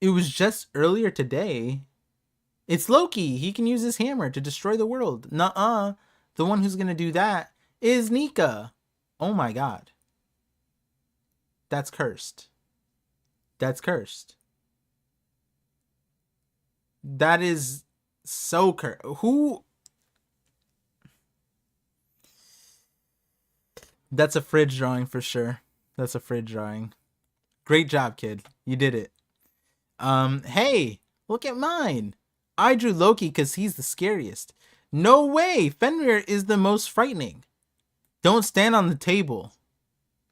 It was just earlier today. It's Loki. He can use his hammer to destroy the world. Nuh-uh. The one who's gonna do that is Nika. Oh my god. That's cursed. That's cursed. That is so cursed. Who? That's a fridge drawing for sure. That's a fridge drawing. Great job, kid. You did it. Hey, look at mine. I drew Loki because he's the scariest. No way! Fenrir is the most frightening. Don't stand on the table.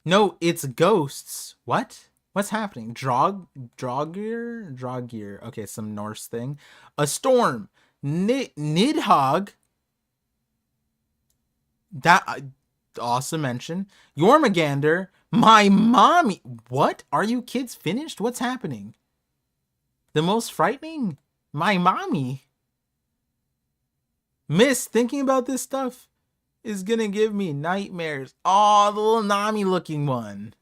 No, it's ghosts. What? What's happening? Drogir? Okay, some Norse thing. A storm. Nidhogg. That awesome mention. Jormungandr. My mommy. What? Are you kids finished? What's happening? The most frightening? My mommy. Miss, thinking about this stuff is gonna give me nightmares. Oh, the little Nami looking one.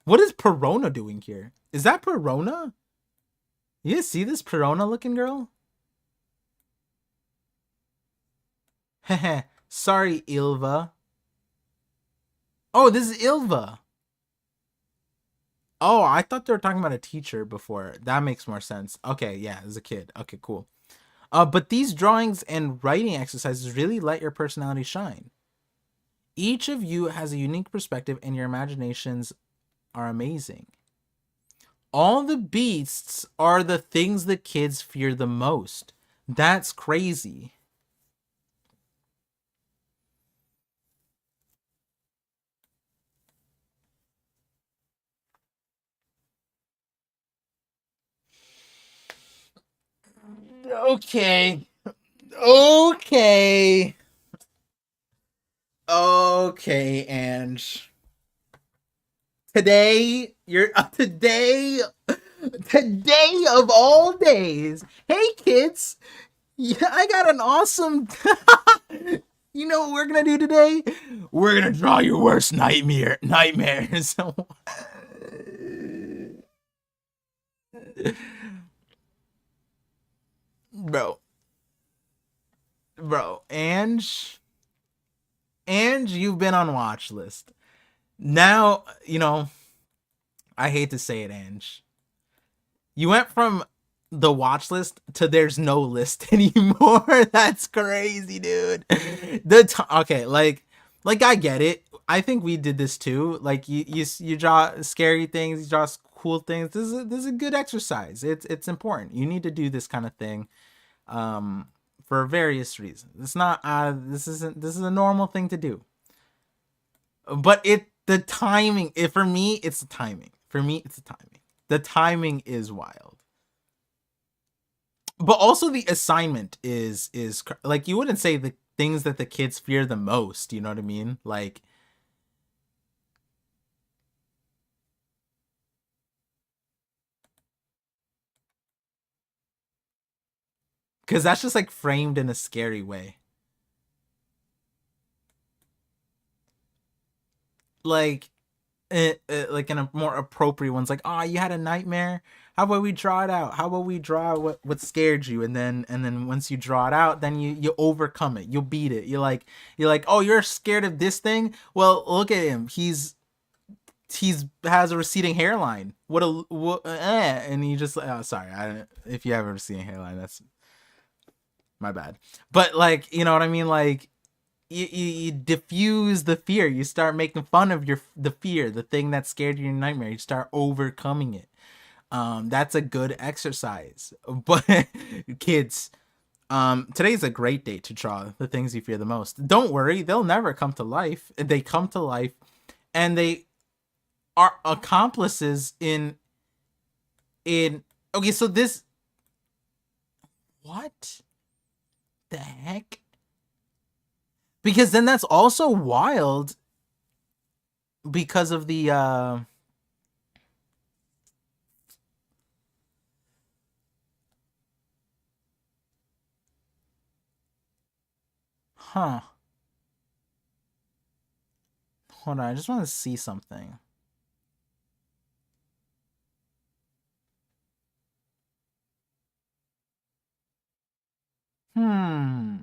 What is Perona doing here? Is that Perona? You see this Perona looking girl? Heh. Sorry, Ilva. Oh, this is Ilva. Oh, I thought they were talking about a teacher before. That makes more sense. Okay, yeah, as a kid. Okay, cool. But these drawings and writing exercises really let your personality shine. Each of you has a unique perspective, and your imaginations are amazing. All the beasts are the things the kids fear the most. That's crazy. Okay. Okay. Okay, Ange. Today of all days. Hey kids, yeah, I got an awesome You know what we're gonna do today? We're gonna draw your worst nightmares. bro, bro, Ange, you've been on watch list. Now, I hate to say it, Ange. You went from the watch list to there's no list anymore. That's crazy, dude. Okay, like I get it. I think we did this too. Like you draw scary things, you draw cool things. This is a good exercise. It's important. You need to do this kind of thing, for various reasons. It's not this is a normal thing to do. But the timing. For me, it's the timing. For me, it's the timing. The timing is wild. But also the assignment is like, you wouldn't say the things that the kids fear the most, you know what I mean? Like, because that's just like framed in a scary way. Like, like in a more appropriate one's like, oh, you had a nightmare, how about we draw it out, how about we draw what scared you, and then once you draw it out, then you overcome it, you'll beat it. You're like, oh, you're scared of this thing, well, look at him, he's has a receding hairline. And you just, oh, sorry, I don't, if you have a receding hairline, that's my bad. But like, you know what I mean? Like, you diffuse the fear. You start making fun of the fear, the thing that scared you in your nightmare. You start overcoming it. That's a good exercise. But kids, today's a great day to draw the things you fear the most. Don't worry, they'll never come to life. They come to life, and they are accomplices in okay, so this, what the heck? Because then that's also wild, because of the huh. Hold on, I just want to see something. Hmm.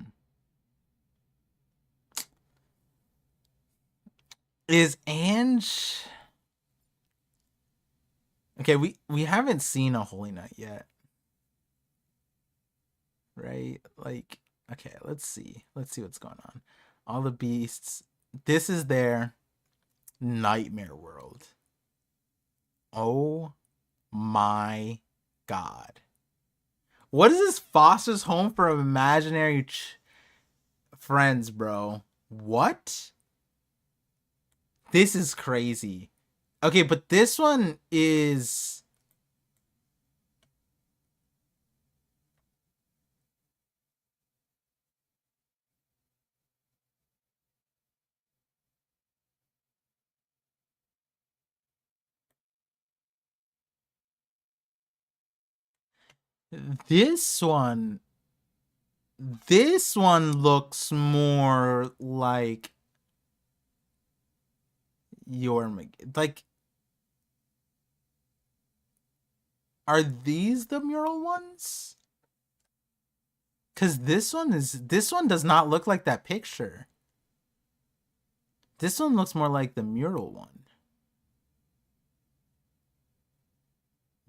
Is Ange okay? We haven't seen a Holy Night yet, right? Like, okay, let's see. Let's see what's going on. All the beasts. This is their nightmare world. Oh my god. What is this Foster's home for imaginary friends, bro? What? This is crazy. Okay, but this one is This one, this one looks more like your, like, are these the mural ones? Cause this one does not look like that picture. This one looks more like the mural one.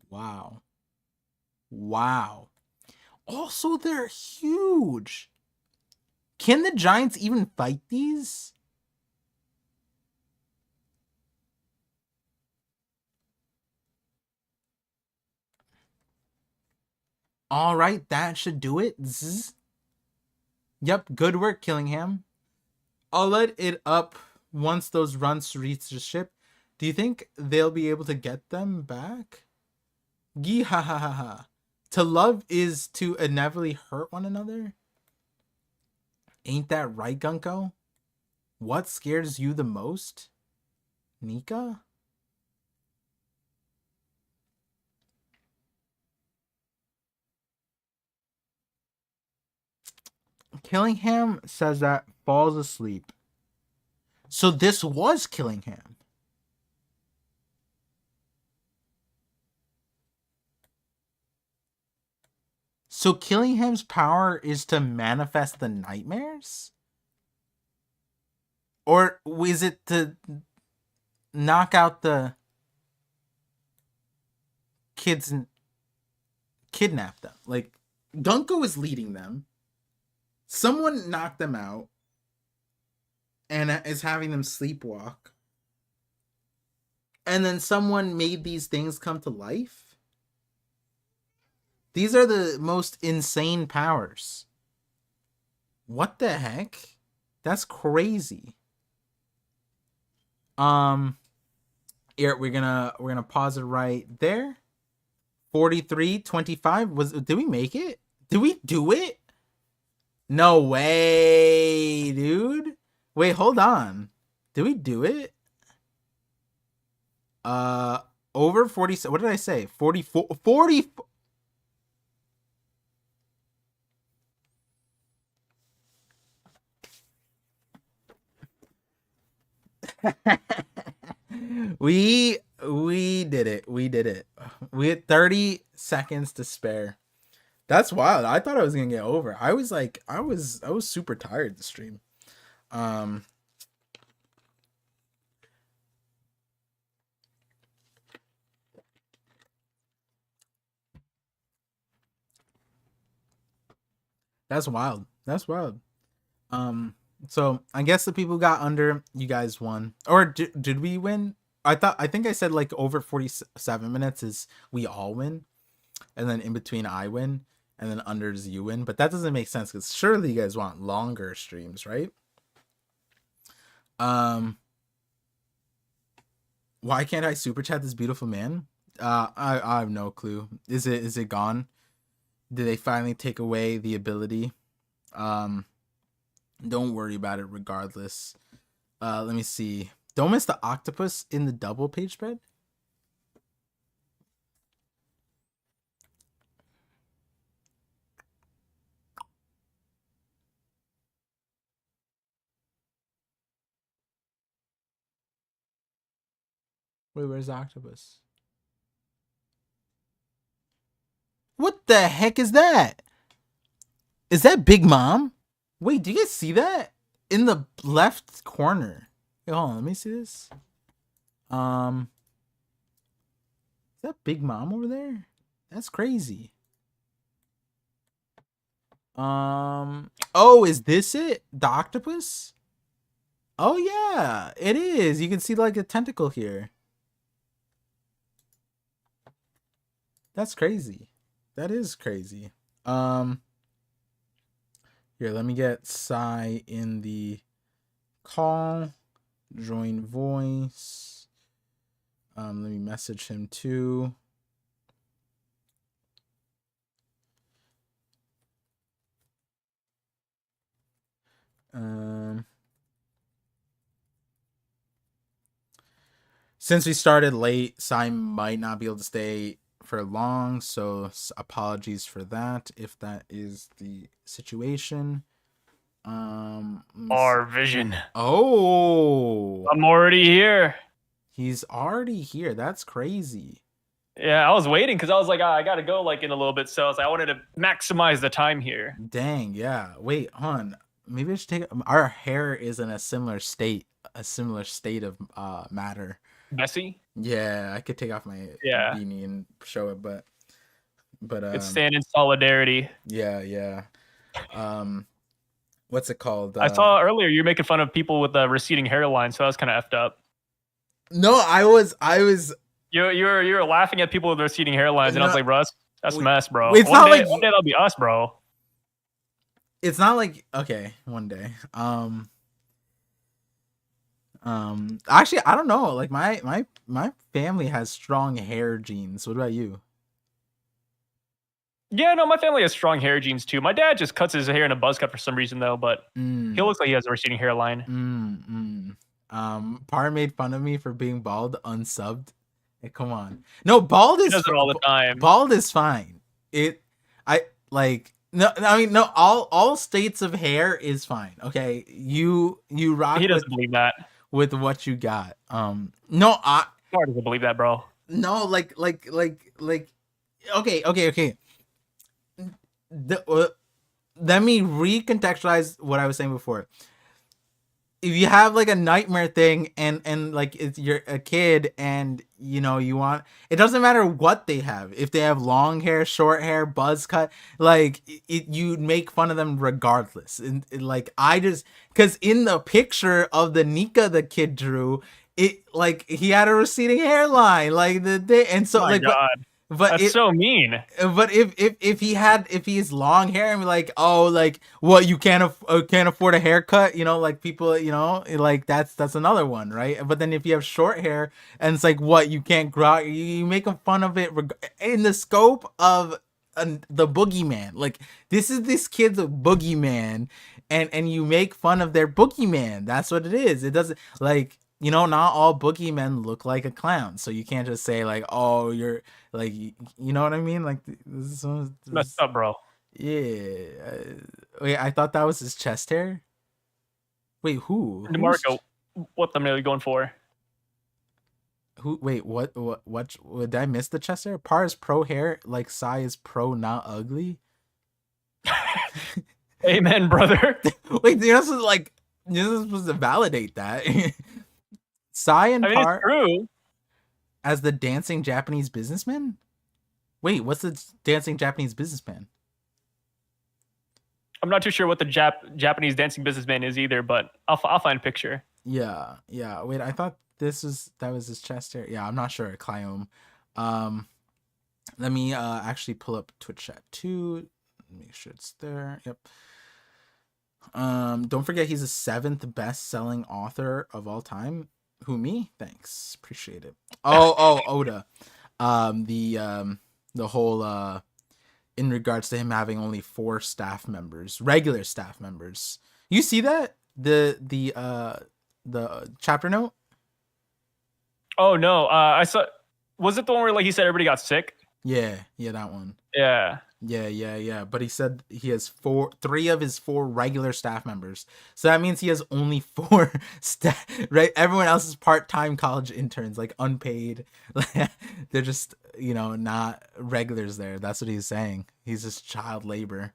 Wow. Wow. Also, they're huge. Can the Giants even fight these? All right, that should do it. Zzz. Yep, good work, Killingham. I'll let it up once those runs reach the ship. Do you think they'll be able to get them back? Gee ha ha ha ha. To love is to inevitably hurt one another? Ain't that right, Gunko? What scares you the most? Nika? Killingham says that falls asleep. So this was Killingham. So Killingham's power is to manifest the nightmares? Or is it to knock out the kids and kidnap them? Like, Gunko is leading them. Someone knocked them out and is having them sleepwalk. And then someone made these things come to life? These are the most insane powers. What the heck? That's crazy. Here, we're gonna pause it right there. 43-25. Did we make it? Did we do it? No way, dude. Wait, hold on. Did we do it? Over 40. What did I say? 44. 40. we did it. We did it. We had 30 seconds to spare. That's wild. I thought I was gonna get over. I was like, I was super tired to stream. That's wild. That's wild. So I guess the people got under, you guys won. Or did we win? I think I said like over 47 minutes is we all win. And then in between I win. And then unders you win. But that doesn't make sense because surely you guys want longer streams, right? Why can't I super chat this beautiful man? I have no clue. Is it gone? Did they finally take away the ability? Don't worry about it regardless. Let me see. Don't miss the octopus in the double page spread. Wait, where's the octopus? What the heck is that? Is that Big Mom? Wait, do you guys see that? In the left corner. Wait, hold on, let me see this. Is that Big Mom over there? That's crazy. Oh, is this it? The octopus? Oh yeah, it is. You can see like a tentacle here. That's crazy. That is crazy. Here, let me get Sai in the call. Join voice. Let me message him too. Since we started late, Sai might not be able to stay for long, so apologies for that if that is the situation. ParVision. Oh, I'm already here. he's already here. That's crazy. Yeah, I was waiting because I was like, I gotta go like in a little bit, so I was like, I wanted to maximize the time here. Dang, yeah. Wait, hon. Maybe I should take our hair is in a similar state of matter. Messy. Yeah, I could take off my Yeah, beanie and show it, but it's stand in solidarity. yeah, yeah. Um, what's it called? I saw earlier you're making fun of people with a receding hairline, so that was kind of effed up. No, I was. You were laughing at people with receding hairlines, and I was No, like, Russ, that's we- mess, bro. it's not like One day that'll be us, bro. it's not like okay, one day. Actually, I don't know. Like my family has strong hair genes. What about you? Yeah, no, my family has strong hair genes too. My dad just cuts his hair in a buzz cut for some reason though, but he looks like he has a receding hairline. Par made fun of me for being bald, unsubbed. Hey, come on. No, bald He is does it all the time. bald is fine. I like no. I mean, no. All states of hair is fine. Okay, you rock. He doesn't believe that. With what you got. No, Mar doesn't believe that, bro. no, okay. Let me recontextualize what I was saying before. If you have like a nightmare thing and like you're a kid and you know you want, it doesn't matter what they have. If they have long hair, short hair, buzz cut, like you make fun of them regardless. And like I just because in the picture of the Nika the kid drew, it like he had a receding hairline, like and so Oh my like God. but That's so mean. But if he has long hair and be like, oh, like what, you can't afford a haircut, you know, like people, you know, like that's another one, right? But then if you have short hair and it's like, what, you can't grow out, you making fun of it in the scope of the boogeyman. Like this kid's a boogeyman, and you make fun of their boogeyman. That's what it is. It doesn't like. You know, not all boogeymen look like a clown, so you can't just say like, "Oh, you're like," you know what I mean? Like, this Messed up, bro. yeah. Wait, I thought that was his chest hair. Wait, who? DeMarco, what thumbnail are you going for? Who? Wait, what? Did I miss the chest hair? Par is pro hair, like Psy is pro not ugly. Amen, brother. Wait, you're not supposed to, like, you're not supposed to validate that. Psy and Par, it's true. as the dancing Japanese businessman? Wait, what's the dancing Japanese businessman? I'm not too sure what the Japanese dancing businessman is either, but I'll find a picture. Yeah. Wait, I thought that was his chest hair. Yeah, I'm not sure. Cliome. Let me actually pull up Twitch chat too. Make sure it's there. Yep. Don't forget he's the 7th best-selling author of all time. Who, me? Thanks. Appreciate it. Oh, Oda. The whole in regards to him having only 4 staff members, regular staff members. You see that? The chapter note? Oh no, I saw. Was it the one where like he said everybody got sick? Yeah, that one. Yeah. But he said he has 3 of his 4 regular staff members. So that means he has only 4 staff, right? Everyone else is part-time college interns, like unpaid. They're just, you know, not regulars there. That's what he's saying. He's just child labor.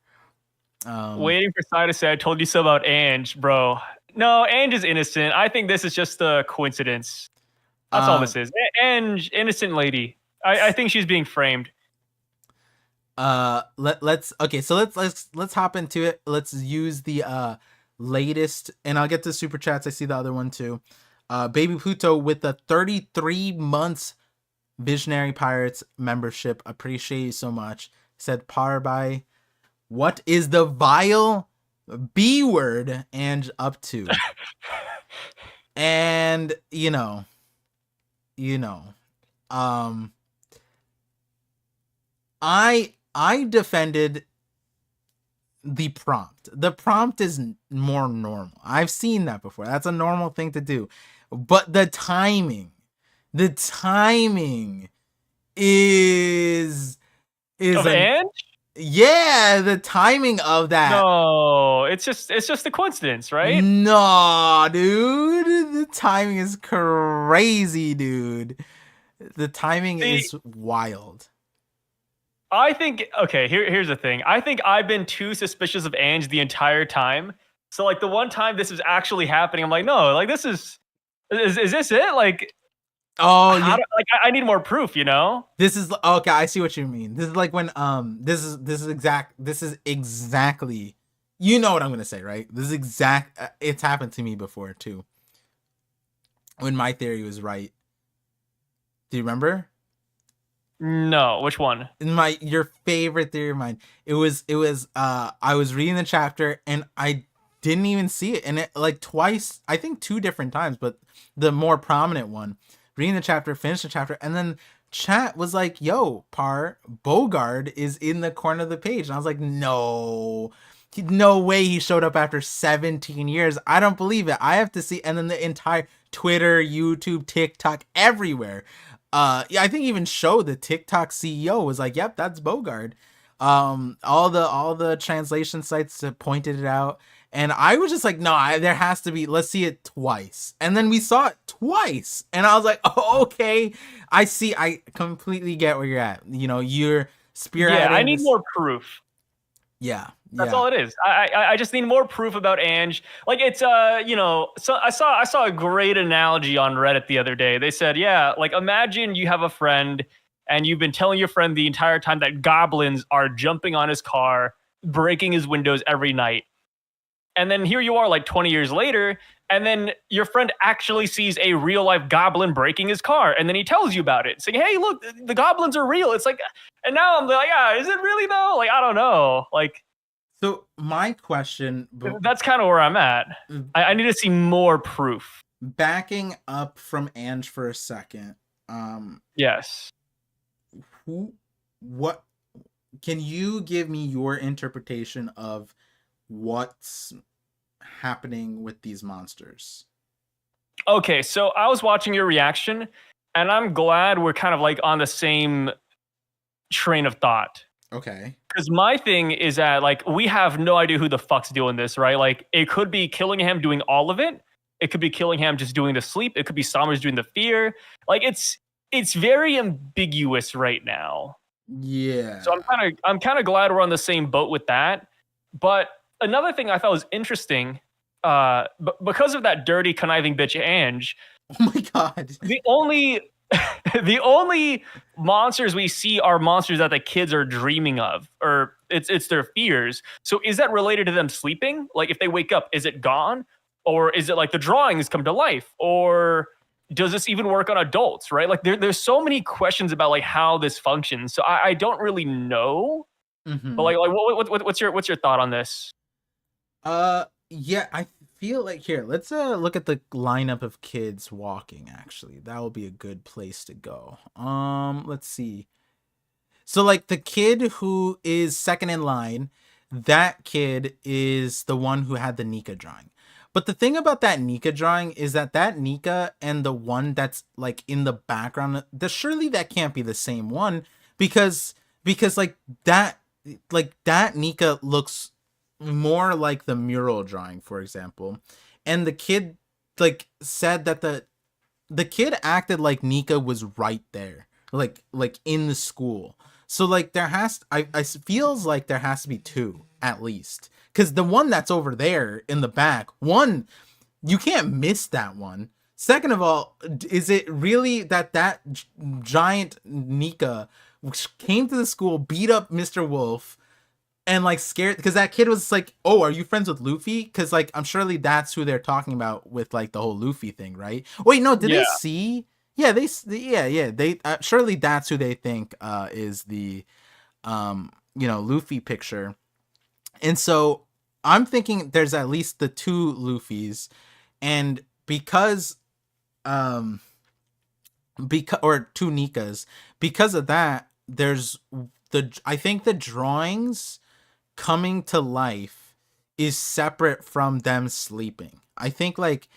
Waiting for Sai to say, I told you so about Ange, bro. No, Ange is innocent. I think this is just a coincidence. That's all this is. Ange, innocent lady. I think she's being framed. Let's hop into it. Let's use the latest, and I'll get to super chats. I see the other one too. Baby Pluto with the 33 months Visionary Pirates membership. Appreciate you so much. Said Parby, what is the vile B word and up to? And you know, I defended the prompt. The prompt is more normal. I've seen that before. That's a normal thing to do. But the timing is Of an Ange? yeah, the timing of that. No, it's just a coincidence, right? No, dude. The timing is crazy, dude. The timing See, is wild. I think okay, here's the thing. I think I've been too suspicious of Ange the entire time. So like the one time this is actually happening, I'm like, no, like this is this it? Like Oh, how do like I need more proof, you know? this is okay. I see what you mean. This is like when this is exactly. You know what I'm gonna say, right? This is exact. It's happened to me before too. When my theory was right. Do you remember? No, which one? In my your favorite theory of mine, it was I was reading the chapter and I didn't even see it, and it like twice, I think two different times, but the more prominent one, reading the chapter, finished the chapter, and then chat was like, yo, Bogard is in the corner of the page, and I was like, no way he showed up after 17 years. I don't believe it. I have to see. And then the entire Twitter, YouTube, TikTok, everywhere, yeah, I think even the TikTok CEO was like, yep, that's Bogard. All the translation sites pointed it out, and I was just like, no, there has to be. Let's see it twice, and then we saw it twice, and I was like, oh, okay, I see. I completely get where you're at. You're Yeah, I spearheading need this. more proof. Yeah, That's yeah. all it is. I just need more proof about Ange. Like it's so I saw a great analogy on Reddit the other day. They said, yeah, like imagine you have a friend and you've been telling your friend the entire time that goblins are jumping on his car, breaking his windows every night. And then here you are like 20 years later, and then your friend actually sees a real life goblin breaking his car, and then he tells you about it, saying, "Hey, look, the goblins are real." It's like, and now I'm like, yeah, is it really though? Like, I don't know. Like, So my question, that's kind of where I'm at. I need to see more proof. backing up from Ange for a second, Yes. who, what, can you give me your interpretation of what's happening with these monsters? Okay, so I was watching your reaction, and I'm glad we're kind of like on the same train of thought. Okay. Because my thing is that like we have no idea who the fuck's doing this, right? Like it could be Killingham doing all of it. It could be Killingham just doing the sleep. It could be Sommers doing the fear. Like it's very ambiguous right now. Yeah. So I'm kind of glad we're on the same boat with that. But another thing I thought was interesting, because of that dirty conniving bitch Ange, Oh my god. the only the only monsters we see are monsters that the kids are dreaming of, or it's their fears. So is that related to them sleeping? Like if they wake up, is it gone? Or is it like the drawings come to life? Or does this even work on adults, right? Like there's so many questions about like how this functions. So I don't really know. But Mm-hmm. like what's your thought on this? Yeah, I feel like here, let's look at the lineup of kids walking actually. That will be a good place to go. Let's see. So like the kid who is second in line, that kid is the one who had the Nika drawing. But the thing about that Nika drawing is that Nika and the one that's like in the background, surely that can't be the same one, because like that that Nika looks more like the mural drawing, for example. And the kid like said that the kid acted like Nika was right there, like in the school. So like I feels like there has to be two at least, because the one that's over there in the back, one, you can't miss that one. Second of all, is it really that giant Nika came to the school, beat up Mr. Wolf, and like scared, because that kid was like, oh, are you friends with Luffy? Because like I'm surely that's who they're talking about with like the whole Luffy thing, right? Wait, no, did Yeah. they see? Yeah, yeah, they surely that's who they think is the Luffy picture. And so I'm thinking there's at least the two Luffys, and um or two Nikas, because of that, there's I think the drawings coming to life is separate from them sleeping. I think like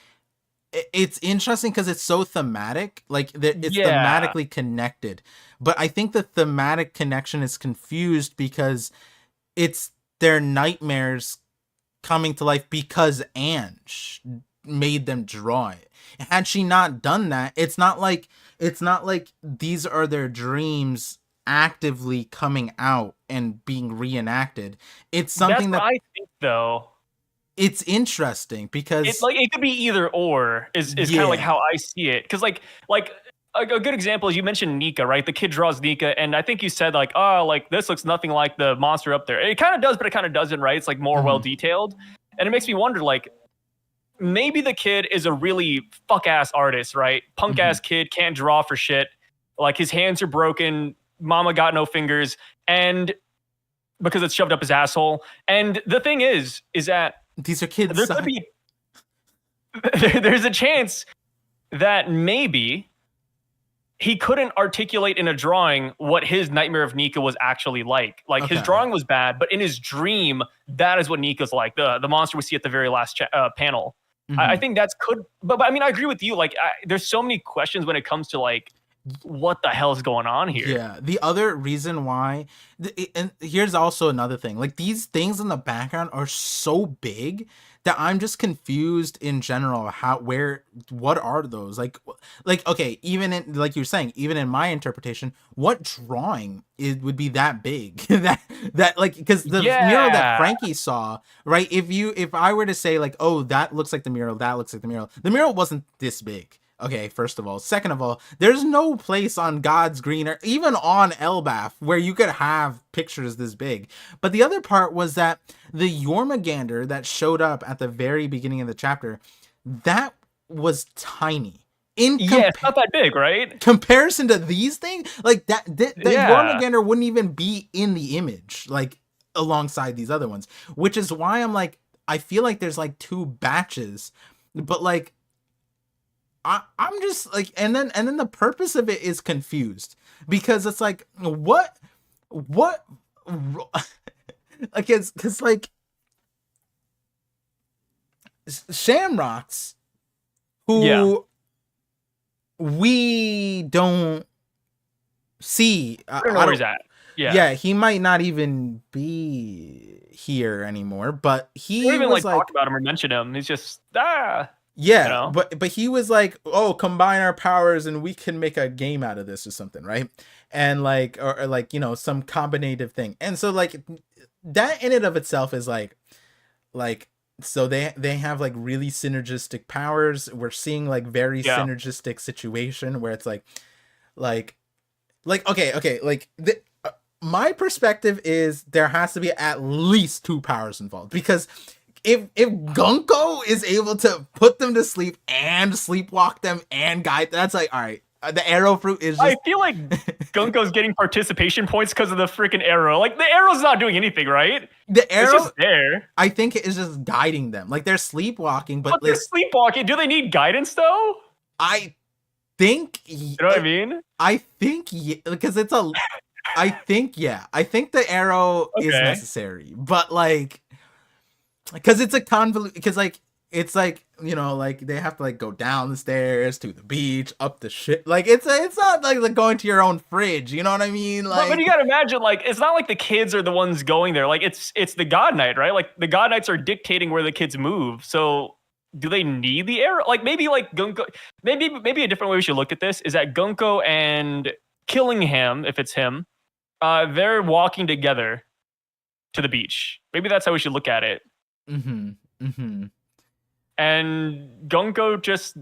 it's interesting because it's so thematic, like it's Yeah, thematically connected, but I think the thematic connection is confused because it's their nightmares coming to life because Ange made them draw it. Had she not done that, it's not like these are their dreams actively coming out and being reenacted. It's that's something what that I think though. it's interesting It because like it could be either or is kind of like yeah. how I see it. Because like a good example is you mentioned Nika, right? The kid draws Nika, and I think you said like, oh, like this looks nothing like the monster up there. It kind of does, but it kind of doesn't, right? It's like more well Mhm. detailed, and it makes me wonder like maybe the kid is a really fuck ass artist, right? Punk Mhm. ass kid can't draw for shit. Like his hands are broken. Mama got no fingers, and because it's shoved up his asshole. And the thing is that These are kids. there could be there's a chance that maybe he couldn't articulate in a drawing what his nightmare of Nika was actually like. Like his Okay. drawing was bad, but in his dream, that is what Nika's like. The monster we see at the very last panel. I Mhm. think that's could, but I mean, I agree with you. Like, there's so many questions when it comes to like, what the hell is going on here? Yeah, the other reason why, and here's also another thing. Like these things in the background are so big that I'm just confused in general. What are those? Like okay, even in like you're saying, even in my interpretation, what drawing would be that big? that like because the mural that Yeah, Frankie saw, right? If I were to say like, oh, that looks like the mural, that looks like the mural wasn't this big. Okay, first of all. Second of all, there's no place on God's green or even on Elbaf where you could have pictures this big. But the other part was that the Jormungandr that showed up at the very beginning of the chapter, that was tiny. In yeah, it's not that big, right? comparison to these things, like that Yeah, Jormungandr wouldn't even be in the image, like alongside these other ones. Which is why I'm like, I feel like there's like two batches, but like I'm just like, and then the purpose of it is confused because it's like what like it's because like Shamrocks yeah. who we don't see. I don't know I where don't. he's at. Yeah, Yeah, he might not even be here anymore, but we don't he even was like talk like, about him or mention him. He's just you yeah, know. but he was like, oh, combine our powers and we can make a game out of this or something, right? And like, or like, some combinative thing. And so like that in and of itself is like so they have like really synergistic powers. We're seeing like very Yeah. synergistic situation where it's like okay, like my perspective is there has to be at least two powers involved because if Gunko is able to put them to sleep and sleepwalk them and guide, that's like all right. The arrow fruit is I just feel like Gunko's getting participation points because of the freaking arrow. Like the arrow's not doing anything, right? the It's arrow. just there. I think it is just guiding them. Like they're sleepwalking, but But they're like sleepwalking. Do they need guidance though? I think You know what I mean? I think because it's a I think the arrow is Okay. necessary, but like because it's a convolute because like it's like like they have to like go down the stairs to the beach up the shit like it's not like going to your own fridge, you know what I mean, But you like gotta imagine, like, it's not like the kids are the ones going there. Like it's the God Knight, right? Like the God Knights are dictating where the kids move. So do they need the arrow? Like maybe like Gunko maybe a different way we should look at this is that Gunko and Killingham, if it's him, they're walking together to the beach. Maybe that's how we should look at it. mm-hmm mm-hmm And Gunko just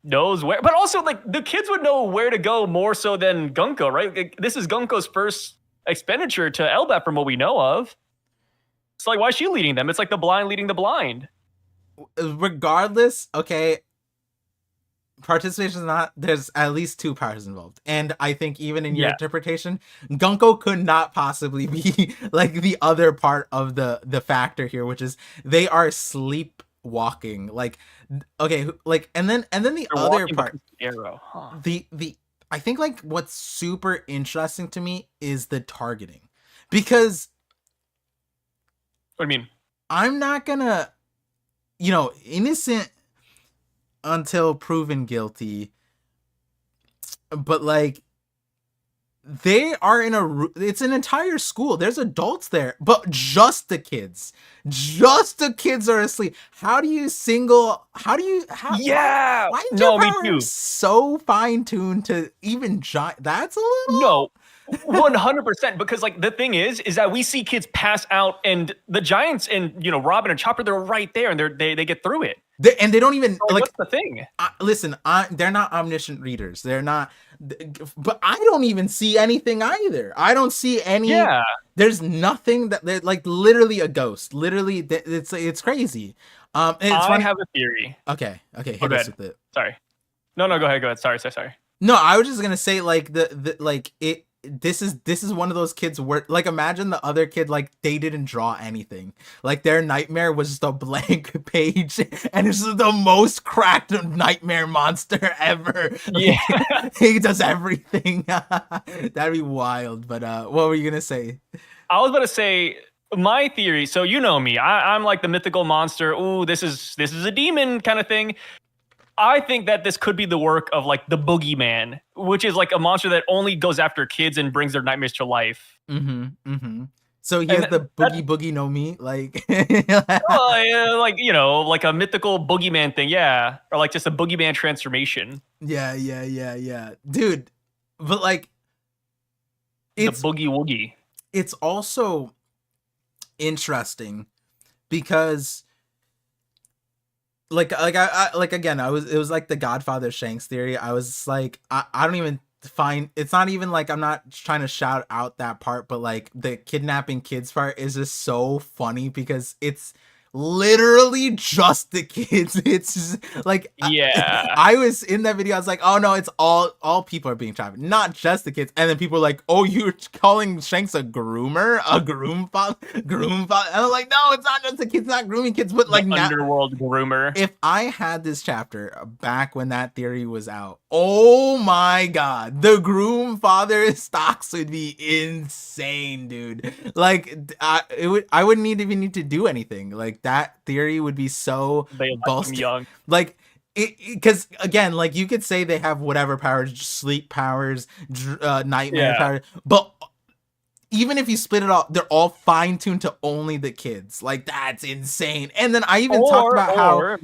knows where, but also like the kids would know where to go more so than Gunko, right? Like, this is Gunko's first expenditure to Elbap from what we know of. So like, why is she leading them? It's like the blind leading the blind. regardless, okay, participation is not, there's at least two powers involved, and I think even in your Yeah, interpretation Gunko could not possibly be like the other part of the factor here, which is they are sleepwalking, like okay, like and then the they're other walking because part, of the arrow. Huh. the I think like what's super interesting to me is the targeting, because What do you mean? I'm not gonna, innocent until proven guilty. But like, they are in it's an entire school. There's adults there, but just the kids are asleep. How do you Yeah. why is your No, me power too. so fine-tuned to even giant? That's a No, little 100%. Because like the thing is that we see kids pass out, and the Giants and Robin and Chopper, they're right there, and they get through it. and they don't even So, like, what's the thing? listen. They're not omniscient readers. They're not. But I don't even see anything either. I don't see any. Yeah, There's nothing that they're like literally a ghost. Literally, it's crazy. And it's I funny. have a theory. Okay, Oh, hit go us ahead. with it. Sorry. No, go ahead. Sorry. No, I was just gonna say like the like it. This is one of those kids where like imagine the other kid like they didn't draw anything, like their nightmare was just a blank page and it's the most cracked nightmare monster ever. Yeah. Like, he does everything. That'd be wild. But what were you gonna say? I was about to say my theory. So you know me, I'm like the mythical monster. Ooh, this is a demon kind of thing. I think that this could be the work of like the boogeyman, which is like a monster that only goes after kids and brings their nightmares to life. So he has the boogie no me, like like like a mythical boogeyman thing, yeah, or like just a boogeyman transformation. Yeah, dude. But like, it's the boogie woogie. It's also interesting because it was like the Godfather Shanks theory. I was like, I don't even find, it's not even like I'm not trying to shout out that part, but like the kidnapping kids part is just so funny because it's literally just the kids. It's just like, yeah, I was in that video, I was like, oh no, it's all people are being trafficked, not just the kids. And then people were like, oh, you're calling Shanks a groomer, a groom father. And I'm like, no, it's not just the kids, not grooming kids, but like the underworld groomer. If I had this chapter back when that theory was out, oh my god, the groom father stocks would be insane, dude. Like I wouldn't even need to do anything. Like that theory would be so young. Like because again, like you could say they have whatever powers, sleep powers, nightmare powers, but even if you split it all, they're all fine-tuned to only the kids. Like that's insane. And then I even talked about how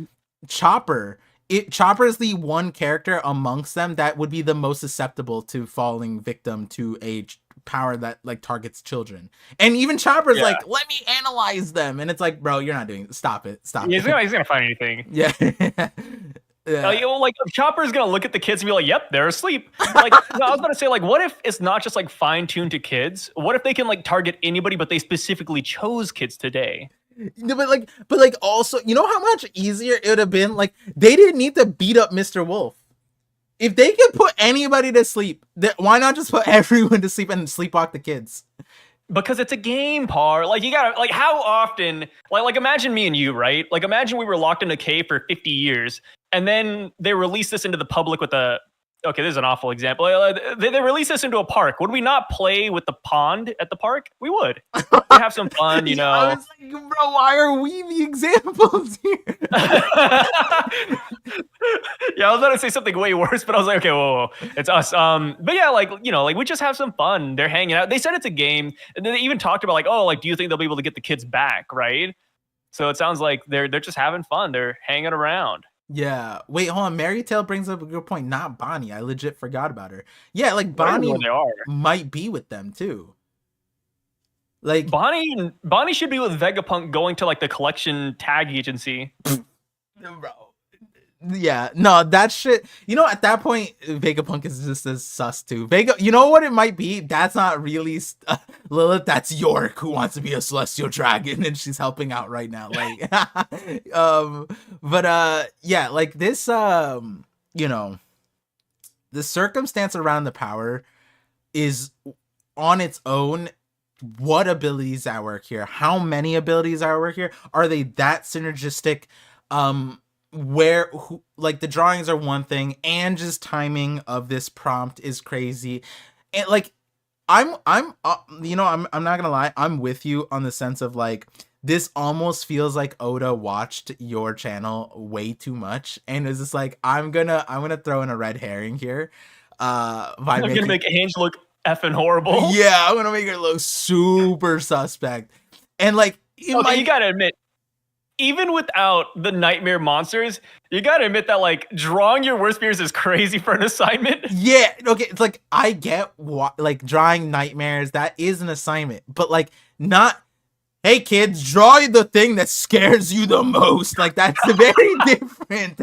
Chopper is the one character amongst them that would be the most susceptible to falling victim to a power that like targets children. And even Chopper's like, let me analyze them. And it's like, bro, you're not doing it. Stop it. He's gonna find anything. Yeah. Like Chopper's gonna look at the kids and be like, "Yep, they're asleep." Like, no, I was gonna say, like, what if it's not just like fine tuned to kids? What if they can like target anybody, but they specifically chose kids today? No, but like, also, you know how much easier it would have been? Like, they didn't need to beat up Mr. Wolf. If they could put anybody to sleep, why not just put everyone to sleep and sleepwalk the kids? Because it's a game, Par. Like, you gotta, like, how often, like imagine me and you, right? Like, imagine we were locked in a cave for 50 years, and then they release this into the public with okay, this is an awful example. They release this into a park. Would we not play with the pond at the park? We would. We'd have some fun, you know. I was like, bro, why are we the examples here? Yeah, I was about to say something way worse, but I was like, okay, whoa, it's us. But yeah, like, you know, like we just have some fun. They're hanging out. They said it's a game, and then they even talked about like, oh, like, do you think they'll be able to get the kids back, right? So it sounds like they're just having fun. They're hanging around. Yeah. Wait, hold on. Mary Tail brings up a good point. Not Bonnie. I legit forgot about her. Yeah, like Bonnie might be with them too. Like Bonnie should be with Vegapunk going to like the collection tag agency. Bro. Yeah, no, that shit. You know, at that point, Vegapunk is just as sus too. You know what it might be? That's not really Lilith. That's York, who wants to be a celestial dragon, and she's helping out right now. Like, yeah, like this. You know, the circumstance around the power is on its own. What abilities at work here? How many abilities are at work here? Are they that synergistic? Like the drawings are one thing, and just timing of this prompt is crazy. And like I'm you know, I'm not gonna lie, I'm with you on the sense of like this almost feels like Oda watched your channel way too much and is just like, I'm gonna throw in a red herring here, by I'm gonna making make Ange look effing horrible. yeah, I'm gonna make her look super suspect, and like in Okay, you my gotta admit, even without the nightmare monsters, you gotta admit that like drawing your worst fears is crazy for an assignment. yeah, okay, it's like I get what like drawing nightmares, that is an assignment, but like not, hey kids, draw the thing that scares you the most. Like that's very different.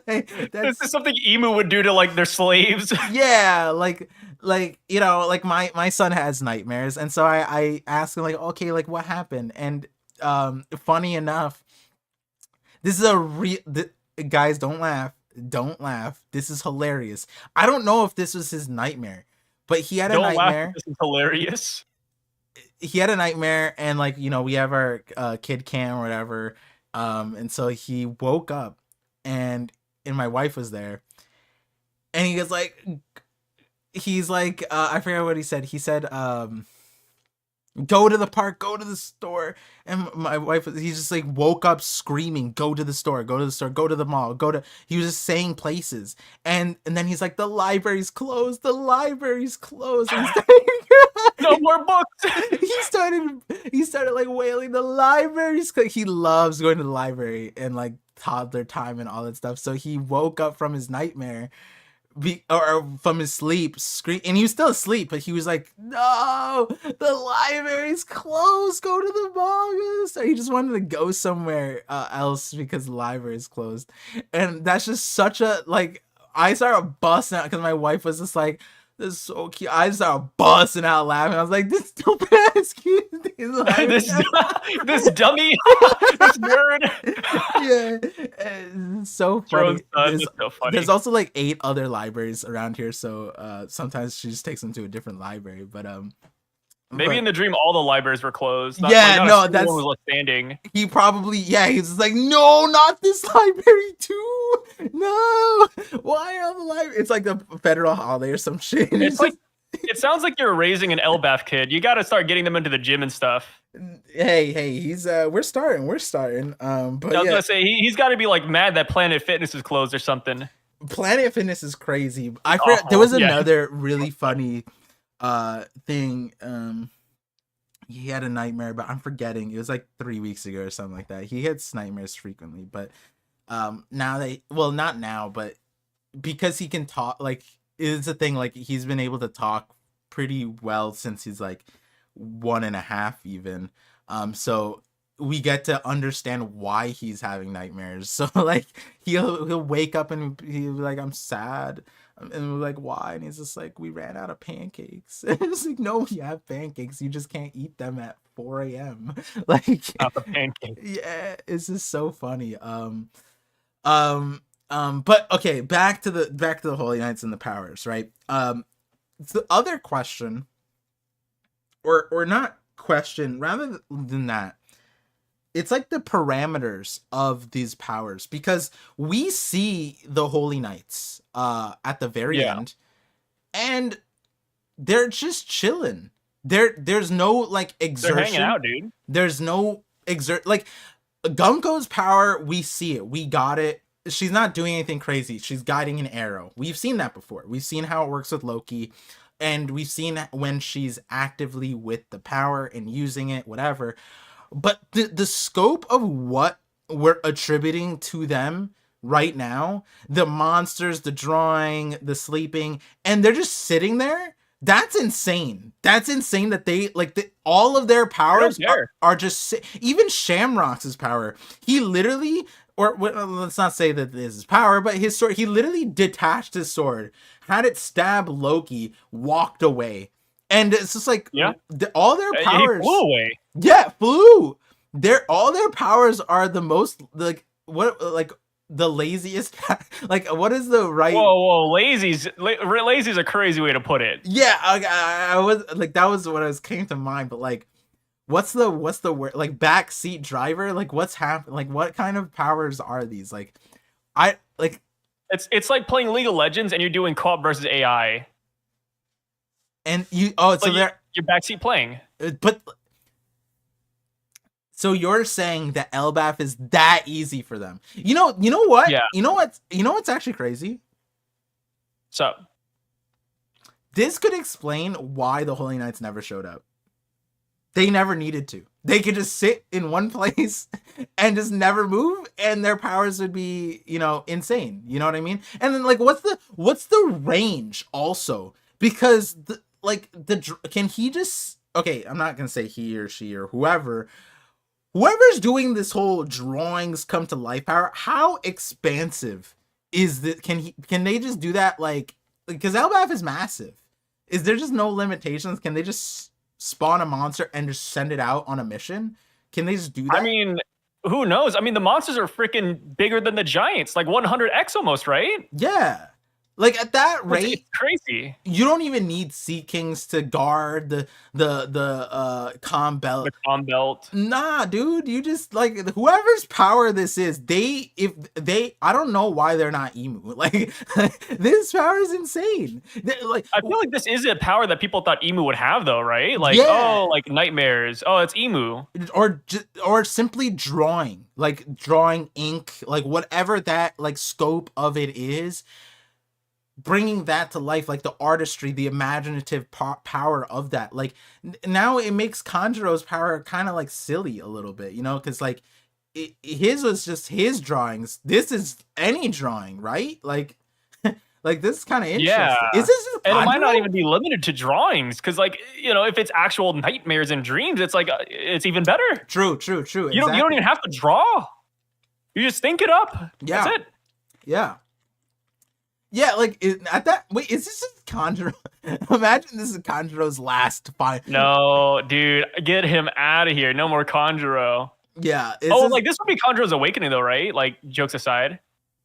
Like, This that's is something Emu would do to like their slaves. yeah, like you know, like my son has nightmares, and so I ask him like, okay, like what happened? And funny enough, this is a real guys, don't laugh. Don't laugh. This is hilarious. I don't know if this was his nightmare, but he had a Don't laugh. nightmare. This is hilarious. He had a nightmare, and like, you know, we have our kid cam or whatever, and so he woke up, and my wife was there, and he's like I forget what he said. He said go to the park, go to the store. And my wife, he just like woke up screaming, go to the store, go to the store, go to the mall, go to, he was just saying places. And then he's like, the library's closed, the library's closed. And he started, No more books. he started like wailing, the library's closed. He loves going to the library and like toddler time and all that stuff. So he woke up from his nightmare, or from his sleep, scream, and he was still asleep, but he was like, no, the library's closed, go to the mall. So he just wanted to go somewhere else because the library is closed. And that's just such a, like, I started busting out because my wife was just like, this is so cute. I just started busting out laughing. I was like, this stupid ass kid. this dummy, this nerd. Yeah, it's so funny. There's also like 8 other libraries around here, so sometimes she just takes them to a different library. But maybe in the dream all the libraries were closed. Yeah, no, that's one was standing. He probably, yeah, he's just like, no, not this library too. No, why on the library? It's like a federal holiday or some shit. It's like, it sounds like you're raising an LBAF kid. You got to start getting them into the gym and stuff. Hey, he's we're starting. But I was gonna say he's got to be like mad that Planet Fitness is closed or something. Planet Fitness is crazy. I forgot, there was another really funny thing. He had a nightmare, but I'm forgetting. It was like 3 weeks ago or something like that. He hits nightmares frequently, but not now, but because he can talk, like, it's a thing, like he's been able to talk pretty well since he's like 1.5 even. So we get to understand why he's having nightmares. So like he'll wake up and he'll be like, I'm sad. And we're like, why? And he's just like, we ran out of pancakes. And it's like, no, we have pancakes. You just can't eat them at 4 a.m. Like, not the pancakes. Yeah, it's just so funny. But okay, back to the Holy Knights and the powers, right? The other question, or not question, rather than that, it's like the parameters of these powers, because we see the Holy Knights at the very end, and they're just chilling. There's no like exertion. They're hanging out, dude. There's no like Gunko's power. We see it. We got it. She's not doing anything crazy. She's guiding an arrow. We've seen that before. We've seen how it works with Loki, and we've seen when she's actively with the power and using it, whatever. But the scope of what we're attributing to them right now, the monsters, the drawing, the sleeping, and they're just sitting there. That's insane. That's insane that they like all of their powers are just even Shamrock's power. He literally, or let's not say that this is his power, but his sword, he literally detached his sword, had it stab Loki, walked away. And it's just like, all their powers he flew away. Yeah, flew. All their powers are the most like the laziest. Like, what is the right? Whoa, lazy's a crazy way to put it. Yeah, I was like, that was what came to mind. But like, what's the word? Like backseat driver? Like, what's happening? Like, what kind of powers are these? Like, it's like playing League of Legends and you're doing co-op versus AI. And you're backseat playing. But So you're saying that Elbaf is that easy for them? You know what? Yeah. You know what's actually crazy? So This could explain why the Holy Knights never showed up. They never needed to. They could just sit in one place and just never move, and their powers would be, insane. You know what I mean? And then, like, what's the range also? Because can he just, okay, I'm not gonna say he or she or whoever's doing this whole drawings come to life power, how expansive is that? Can they just do that? Like, because Elbaf is massive. Is there just no limitations? Can they just spawn a monster and just send it out on a mission? Can they just do that? I mean, who knows? I mean, the monsters are freaking bigger than the giants, like 100x almost, right? Yeah. Like, at that rate, it's crazy. You don't even need Sea Kings to guard the comm belt. The comm belt. Nah, dude, you just, like, whoever's power this is, I don't know why they're not Emu. Like, this power is insane. Like, I feel like this is a power that people thought Emu would have, though, right? Like, oh, like nightmares. Oh, it's Emu. Or simply drawing, like drawing ink, like whatever that like scope of it is. Bringing that to life, like the artistry, the imaginative power of that, like now it makes Kanjuro's power kind of like silly a little bit, because like his was just his drawings. This is any drawing, right? Like like this is kind of interesting. Yeah, is this just and it might not even be limited to drawings, because like if it's actual nightmares and dreams, it's like it's even better. True. You don't even have to draw. You just think it up. Yeah, that's it. Yeah, like at that. Wait, is this just Kanjuro? Imagine this is Kanjuro's last fight. No, dude, get him out of here. No more Kanjuro. Yeah. Like this would be Kanjuro's awakening, though, right? Like, jokes aside,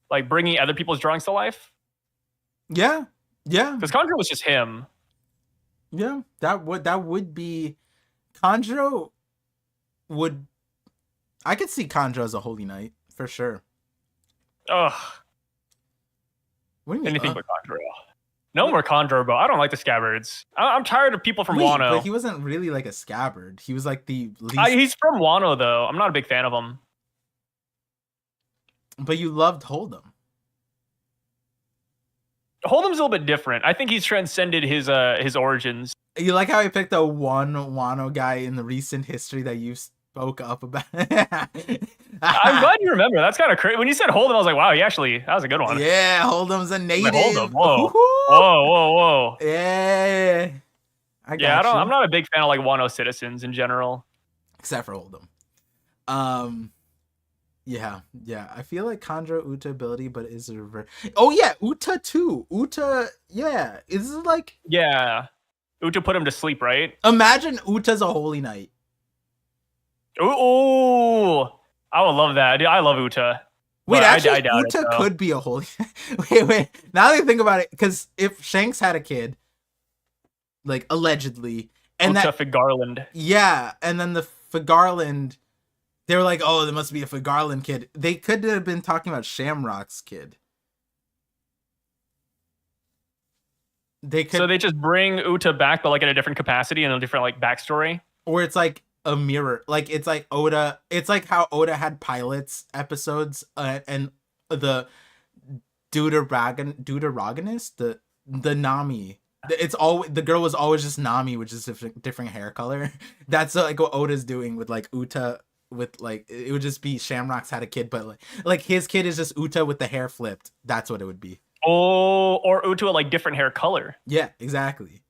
like bringing other people's drawings to life. Yeah. Because Kanjuro was just him. Yeah, that would be Kanjuro. I could see Kanjuro as a Holy Knight for sure. Ugh. What do you mean? Anything but Kanjuro. No more Kanjuro, bro. I don't like the scabbards. I'm tired of people from Wano. But he wasn't really like a scabbard. He was like the least. He's from Wano, though. I'm not a big fan of him. But you loved Hold'em. Hold'em's a little bit different. I think he's transcended his origins. You like how I picked a one Wano guy in the recent history that you spoke up about? I'm glad you remember. That's kind of crazy. When you said Hold'em, I was like, wow, that was a good one. Yeah, Hold'em's a native. Hold'em. Whoa. Yeah. I'm not a big fan of like Wano citizens in general. Except for Hold'em. Yeah. I feel like Kanjuro Uta ability, but is a reverse. Oh yeah, Uta too. Uta, yeah. Is it like? Yeah. Uta put him to sleep, right? Imagine Uta's a Holy Knight. Ooh, I would love that. I love Uta. Wait, actually, Uta could be a Holy. Wait. Now that I think about it, because if Shanks had a kid, like allegedly, and Uta Figarland. Yeah, and then the Figarland, they were like, oh, there must be a Figarland kid. They could have been talking about Shamrock's kid. So they just bring Uta back, but like in a different capacity and a different like backstory. Or it's like a mirror, like it's like Oda. It's like how Oda had pilots episodes, and the Deuteragonist, the Nami. It's always the girl was always just Nami, which is different hair color. That's like what Oda's doing with like Uta. With like it would just be Shamrock's had a kid, but like his kid is just Uta with the hair flipped. That's what it would be. Oh, or Uta with like different hair color. Yeah, exactly.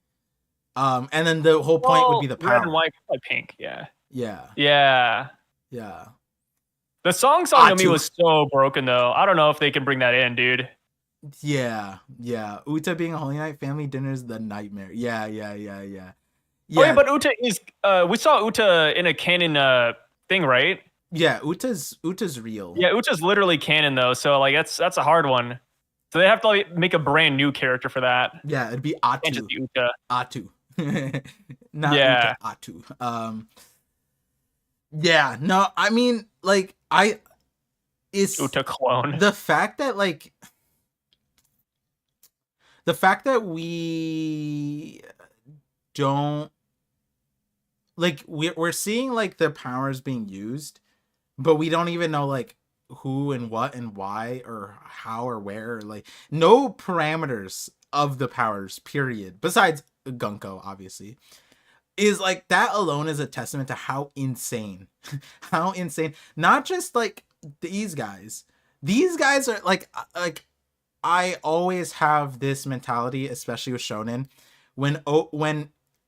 And then the whole point would be the power. Red and white, like pink. Yeah. Yeah. The song no Mi was so broken though. I don't know if they can bring that in, dude. Yeah. Uta being a Holy Knight, family dinner is the nightmare. Yeah. Oh yeah, but Uta is. We saw Uta in a canon thing, right? Yeah, Uta's real. Yeah, Uta's literally canon though, so like that's a hard one. So they have to like make a brand new character for that. Yeah, it'd be Atu. Can't just be Uta. Atu. Not Uta, Atu. Yeah, no, I mean, like, it's Uta clone. The fact that we don't like we're seeing like the powers being used, but we don't even know like who and what and why or how or where, like no parameters of the powers, period, besides Gunko obviously. Is like that alone is a testament to how insane how insane, not just like these guys are like I always have this mentality, especially with shonen, when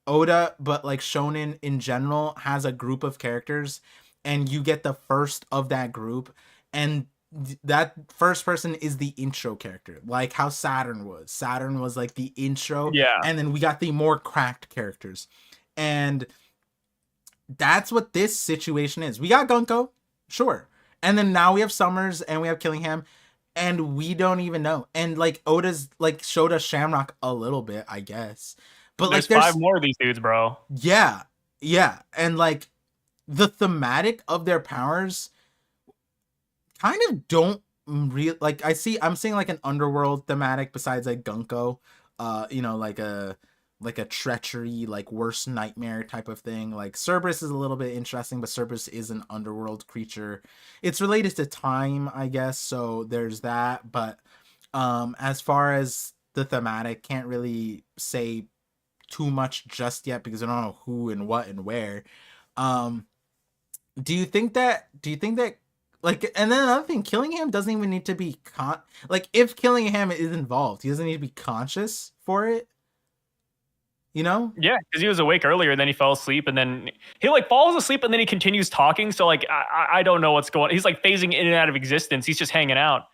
Oda, but like shonen in general has a group of characters, and you get the first of that group, and that first person is the intro character, like how Saturn was. Saturn was like the intro, Yeah. and then we got the more cracked characters, and that's what this situation is. We got Gunko, sure, and then now we have Summers and we have Killingham, and we don't even know. And like Oda's like showed us Shamrock a little bit, I guess, but like There's five there's more of these dudes, bro. yeah, yeah, and like the thematic of their powers kind of don't real like I'm seeing like an underworld thematic besides like Gunko, you know, like a treachery, like worst nightmare type of thing. Like Cerberus is a little bit interesting, but Cerberus is an underworld creature. It's related to time, I guess, so there's that. But as far as the thematic, can't really say too much just yet because I don't know who and what and where. Um do you think that like, and then another thing, Killingham doesn't even need to be like if Killingham is involved, he doesn't need to be conscious for it, you know? Yeah, because he was awake earlier, and then he fell asleep, and then he like falls asleep, and then he continues talking. So like I don't know what's going. He's like phasing in and out of existence. He's just hanging out.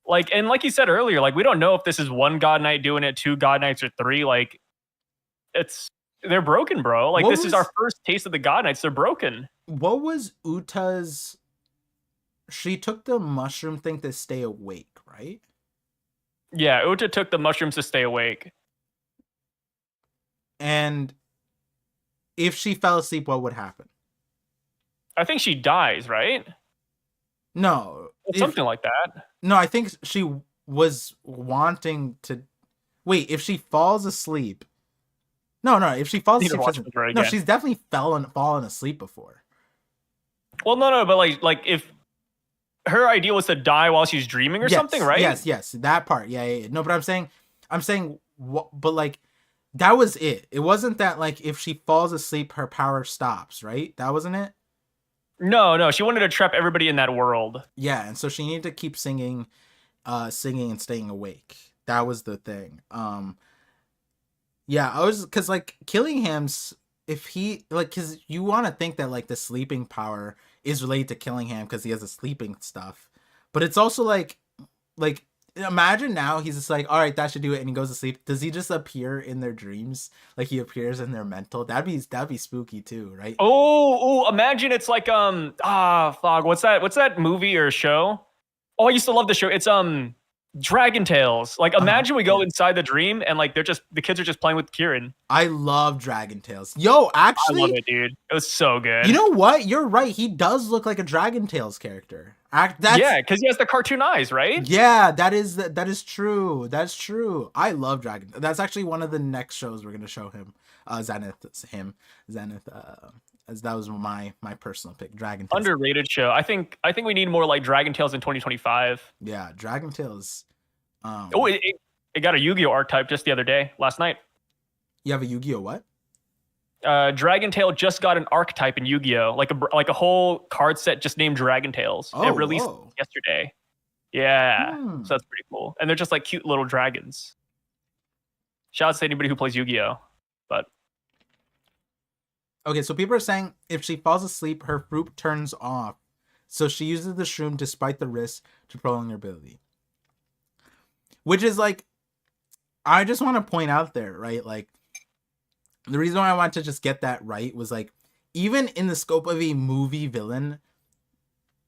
Like, and like you said earlier, like we don't know if this is one God Knight doing it, two God Knights, or three. Like it's they're broken, bro. Like What this is our was first taste of the God Knights. They're broken. what was Uta's, she took the mushroom thing to stay awake, right? Yeah, Uta took the mushrooms to stay awake. And if she fell asleep, what would happen? I think she dies, right? No. If Something like that. no, I think she was wanting to wait, if she falls asleep. No, if she falls Need to asleep, she watch doesn't. her No, again. she's definitely fallen asleep before. Well, no, but like if her idea was to die while she's dreaming or something, Yes, right? yes, that part. Yeah. No, but I'm saying, but like, that was it. It wasn't that like if she falls asleep, her power stops, right? That wasn't it. No, she wanted to trap everybody in that world. Yeah, and so she needed to keep singing and staying awake. That was the thing. Yeah, I was because like Killingham's, if he like, because you want to think that like the sleeping power is related to Killingham because he has the sleeping stuff, but it's also like imagine now he's just like, all right, that should do it, and he goes to sleep. Does he just appear in their dreams? Like he appears in their mental? That'd be spooky too, right? Imagine it's like fuck, what's that movie or show? Oh, I used to love the show. It's Dragon Tales. Like imagine we go Yeah. inside the dream and like the kids are just playing with Kieran. I love Dragon Tales. Yo, I love actually, it, dude. It was so good. you know what? You're right. He does look like a Dragon Tales character. That's Yeah, because he has the cartoon eyes, right? yeah. That is true. That's true. I love Dragon. That's actually one of the next shows we're gonna show him. Zenith. As that was my personal pick. Dragon Tales. Underrated show. I think we need more like Dragon Tales in 2025. Yeah, Dragon Tales. Oh, it got a Yu-Gi-Oh archetype just the other day, last night. You have a Yu-Gi-Oh what? Dragon Tail just got an archetype in Yu-Gi-Oh, like a whole card set just named Dragon Tales. Oh, It released whoa. yesterday. Yeah, Hmm. so that's pretty cool, and they're just like cute little dragons. Shout out to anybody who plays Yu-Gi-Oh, but Okay, so people are saying if she falls asleep, her fruit turns off, so she uses the shroom despite the risk to prolong her ability. Which is like, I just want to point out there, right? Like, the reason why I want to just get that right was like, even in the scope of a movie villain,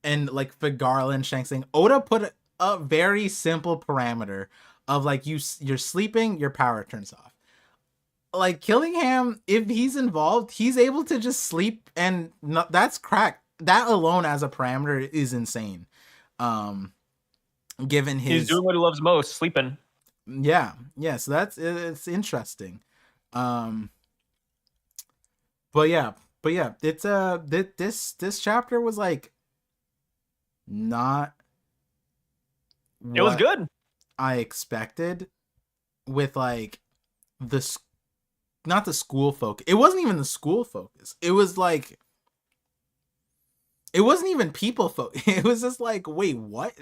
and like for Garland Shanks thing, Oda put a very simple parameter of like you're sleeping, your power turns off. Like Killingham, if he's involved, he's able to just sleep, and that's crack. That alone as a parameter is insane. Given his, he's doing what he loves most, sleeping. yeah, so it's interesting. Um but yeah, it's this chapter was like not It was what good. I expected with like the not the school focus. It wasn't even the school focus. It was like it wasn't even people focus. It was just like, wait, what?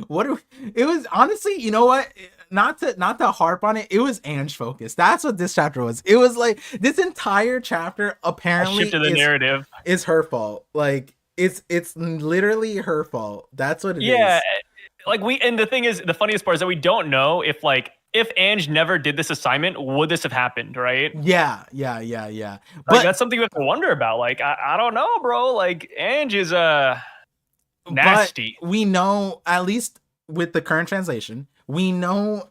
What? It was honestly, you know what? Not to harp on it. It was Ange focus. That's what this chapter was. It was like this entire chapter A shift apparently to the narrative. is her fault. Like it's literally her fault. That's what it Yeah, is. like and the thing is, the funniest part is that we don't know if Ange never did this assignment, would this have happened, right? Yeah. Like But that's something we have to wonder about. Like I don't know, bro. Like Ange is but nasty. we know, at least with the current translation, we know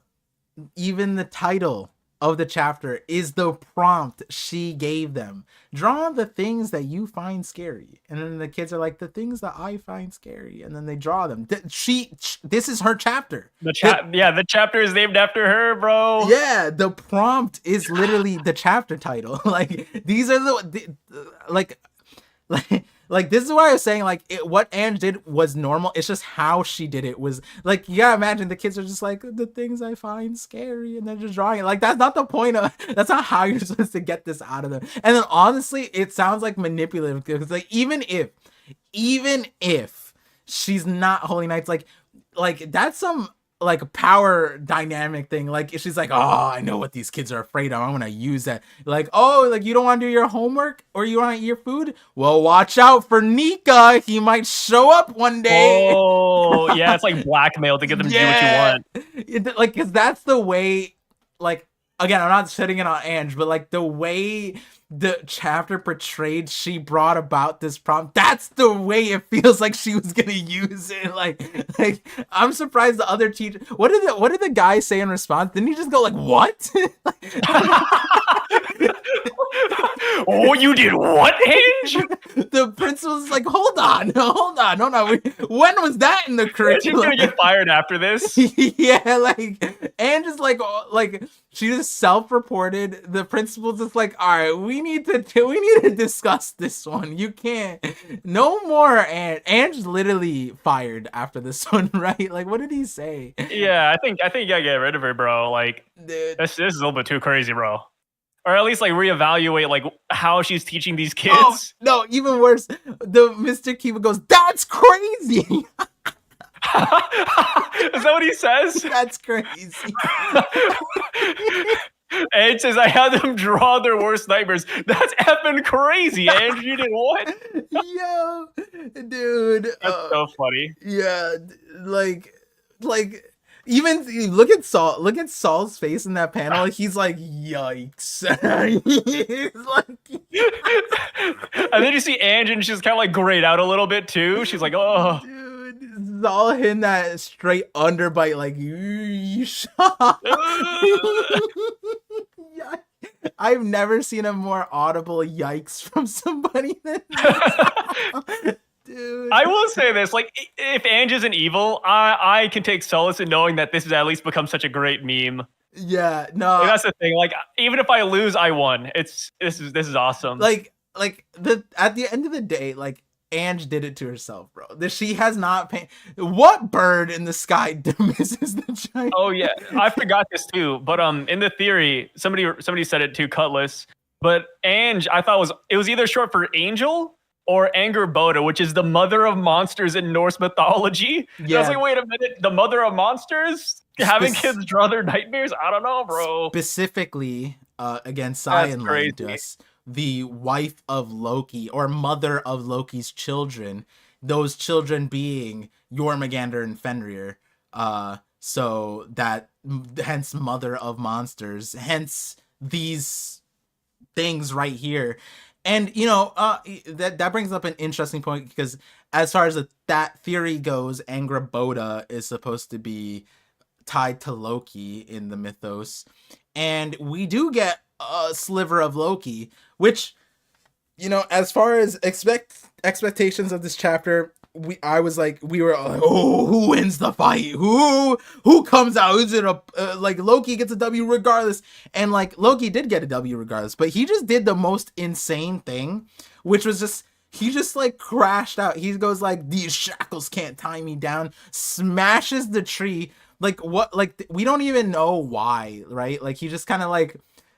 even the title of the chapter is the prompt she gave them. Draw the things that you find scary. And then the kids are like, the things that I find scary. And then they draw them. This is her chapter. The chapter is named after her, bro. Yeah, the prompt is literally the chapter title. Like these are like like this is why I was saying like what Ange did was normal. It's just how she did it was like, yeah, imagine the kids are just like, the things I find scary, and they're just drawing it. Like that's not the point of, that's not how you're supposed to get this out of them. And then honestly, it sounds like manipulative because like even if she's not Holy Knights, like that's some like power dynamic thing. Like if she's like, oh, I know what these kids are afraid of, I'm gonna use that. Like, oh, like you don't want to do your homework or you want to eat your food, well, watch out for Nika, he might show up one day. Oh yeah, it's like blackmail to get them to do what you Yeah, want. like because that's the way, like, again, I'm not setting it on Ange, but like the way the chapter portrayed she brought about this problem, that's the way it feels like she was gonna use it. Like I'm surprised the other teacher, what did the guy say in response? Didn't he just go like, what? Oh, you did what, Ange? The principal's like, hold on. When was that in the She's curriculum? gonna get fired after this. Yeah, like, and just like she just self-reported. The principal's just like, all right, we need to discuss this one. You can't, no more. And Ange's literally fired after this one, right? Like, what did he say? Yeah, I think you gotta get rid of her, bro. Like, Dude. this is a little bit too crazy, bro. Or at least like reevaluate like how she's teaching these Oh kids. no, even worse. The Mr. Kiva goes, that's crazy. Is that what he says? That's crazy. Ange says, I had them draw their worst nightmares. That's effing crazy, Ange. You did what? Yo, dude. That's so funny. Yeah, like even look at Saul. Look at Saul's face in that panel. He's like, yikes. He's like, and then you see Ange, and she's kind of like grayed out a little bit too. She's like, oh, dude, Saul hitting that straight underbite, like, yeah. I've never seen a more audible yikes from somebody than this. Dude. I will say this: like, if Ange isn't evil, I can take solace in knowing that this has at least become such a great meme. Yeah, no, Like, that's the thing. Like, even if I lose, I won. This is awesome. Like at the end of the day, like Ange did it to herself, bro. She has not paid. What bird in the sky dismisses the giant? Oh yeah, I forgot this too. But in the theory, somebody said it too, Cutlass. But Ange, I thought it was either short for angel or Angerboda, which is the mother of monsters in Norse mythology. Yeah. I was like, wait a minute, the mother of monsters having kids draw their nightmares? I don't know, bro. Specifically, again, Cyan lied to us. The wife of Loki, or mother of Loki's children, those children being Jormungandr and Fenrir. So that, hence mother of monsters, hence these things right here. And you know, that brings up an interesting point, because as far as that theory goes, Angerboda is supposed to be tied to Loki in the mythos, and we do get a sliver of Loki, which, you know, as far as expectations of this chapter, I was like, we were like, oh, who wins the fight? Who comes out? Is it a like Loki gets a W regardless? And like Loki did get a W regardless, but he just did the most insane thing, which was just he just like crashed out. He goes like, these shackles can't tie me down. Smashes the tree. Like what? Like we don't even know why, right? Like he just kind of like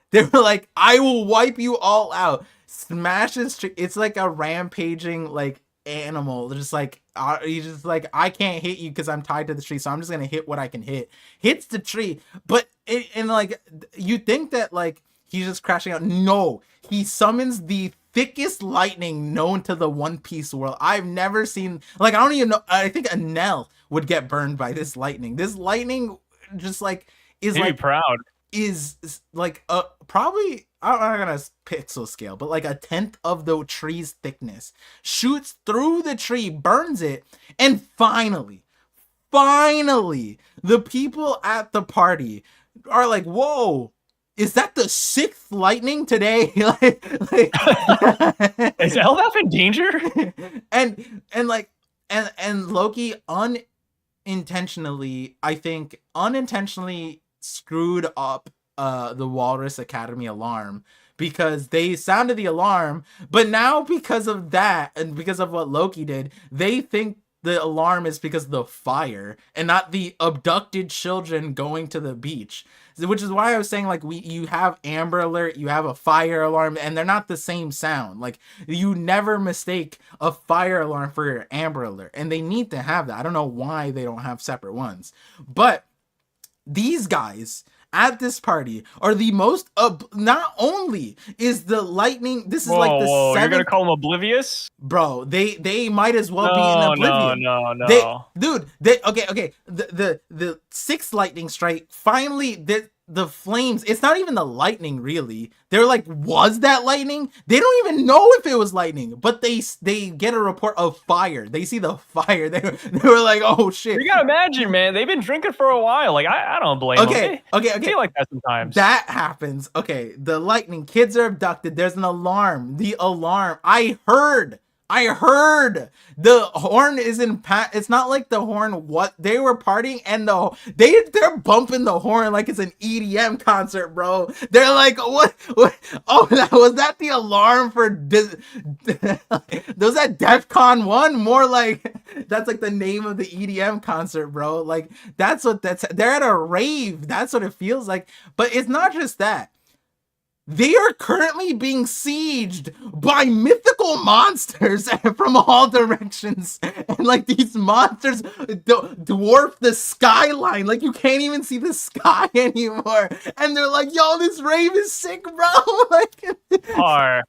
they were like, I will wipe you all out. Smashes tree. It's like a rampaging like animal. Just like he's just like, I can't hit you because I'm tied to the tree, so I'm just gonna hit what I can hit. Hits the tree, but and like you think that like he's just crashing out. No, he summons the thickest lightning known to the One Piece world. I've never seen like I don't even know. I think Anel would get burned by this lightning. This lightning just like is He'd like be proud. is like probably I'm not gonna pixel scale, but like a tenth of the tree's thickness, shoots through the tree, burns it, and finally, the people at the party are like, "Whoa, is that the sixth lightning today?" like Is Elbaf in danger? and like and Loki unintentionally, I think, unintentionally screwed up the Walrus Academy alarm because they sounded the alarm, but now because of that and because of what Loki did, they think the alarm is because of the fire and not the abducted children going to the beach. Which is why I was saying like you have Amber Alert, you have a fire alarm, and they're not the same sound. Like you never mistake a fire alarm for Amber Alert, and they need to have that. I don't know why they don't have separate ones, but these guys at this party are the most not only is the lightning, this is Whoa, like the whoa, you're gonna seventh, call him oblivious? bro, they might as well be in No, oblivion. They no. dude, they okay, the sixth lightning strike finally, the flames, it's not even the lightning really. They're like, was that lightning? They don't even know if it was lightning, but they get a report of fire. They see the fire. They were like, oh shit. You gotta imagine, man, they've been drinking for a while. Like I don't blame them. Okay. They like that sometimes. That happens. Okay, the lightning, kids are abducted. There's an alarm. The alarm. I heard the horn is in it's not like the horn what they were partying and they're bumping the horn like it's an EDM concert, bro. They're like, what? Oh, was that the alarm for was that DEFCON 1? More like that's like the name of the EDM concert, bro. Like they're at a rave. That's what it feels like. But it's not just that. They are currently being sieged by mythical monsters from all directions. And like these monsters dwarf the skyline. Like you can't even see the sky anymore. And they're like, yo, this rave is sick, bro. Like Par.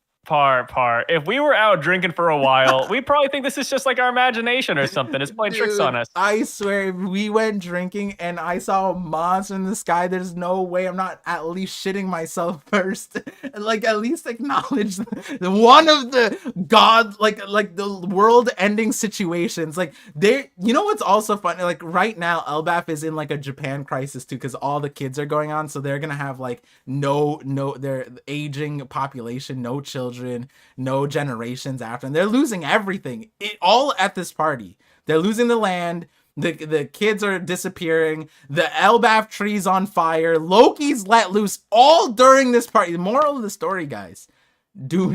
If we were out drinking for a while, we'd probably think this is just like our imagination or something. It's playing tricks on us. I swear, if we went drinking and I saw a monster in the sky, there's no way I'm not at least shitting myself first. And like at least acknowledge one of the like the world-ending situations. Like you know what's also funny? Like right now, Elbaf is in like a Japan crisis too, because all the kids are going on, so they're gonna have like their aging population, no children, no generations after, and they're losing everything all at this party. They're losing the land, the kids are disappearing, the Elbaf tree's on fire, Loki's let loose all during this party. The moral of the story, guys, don't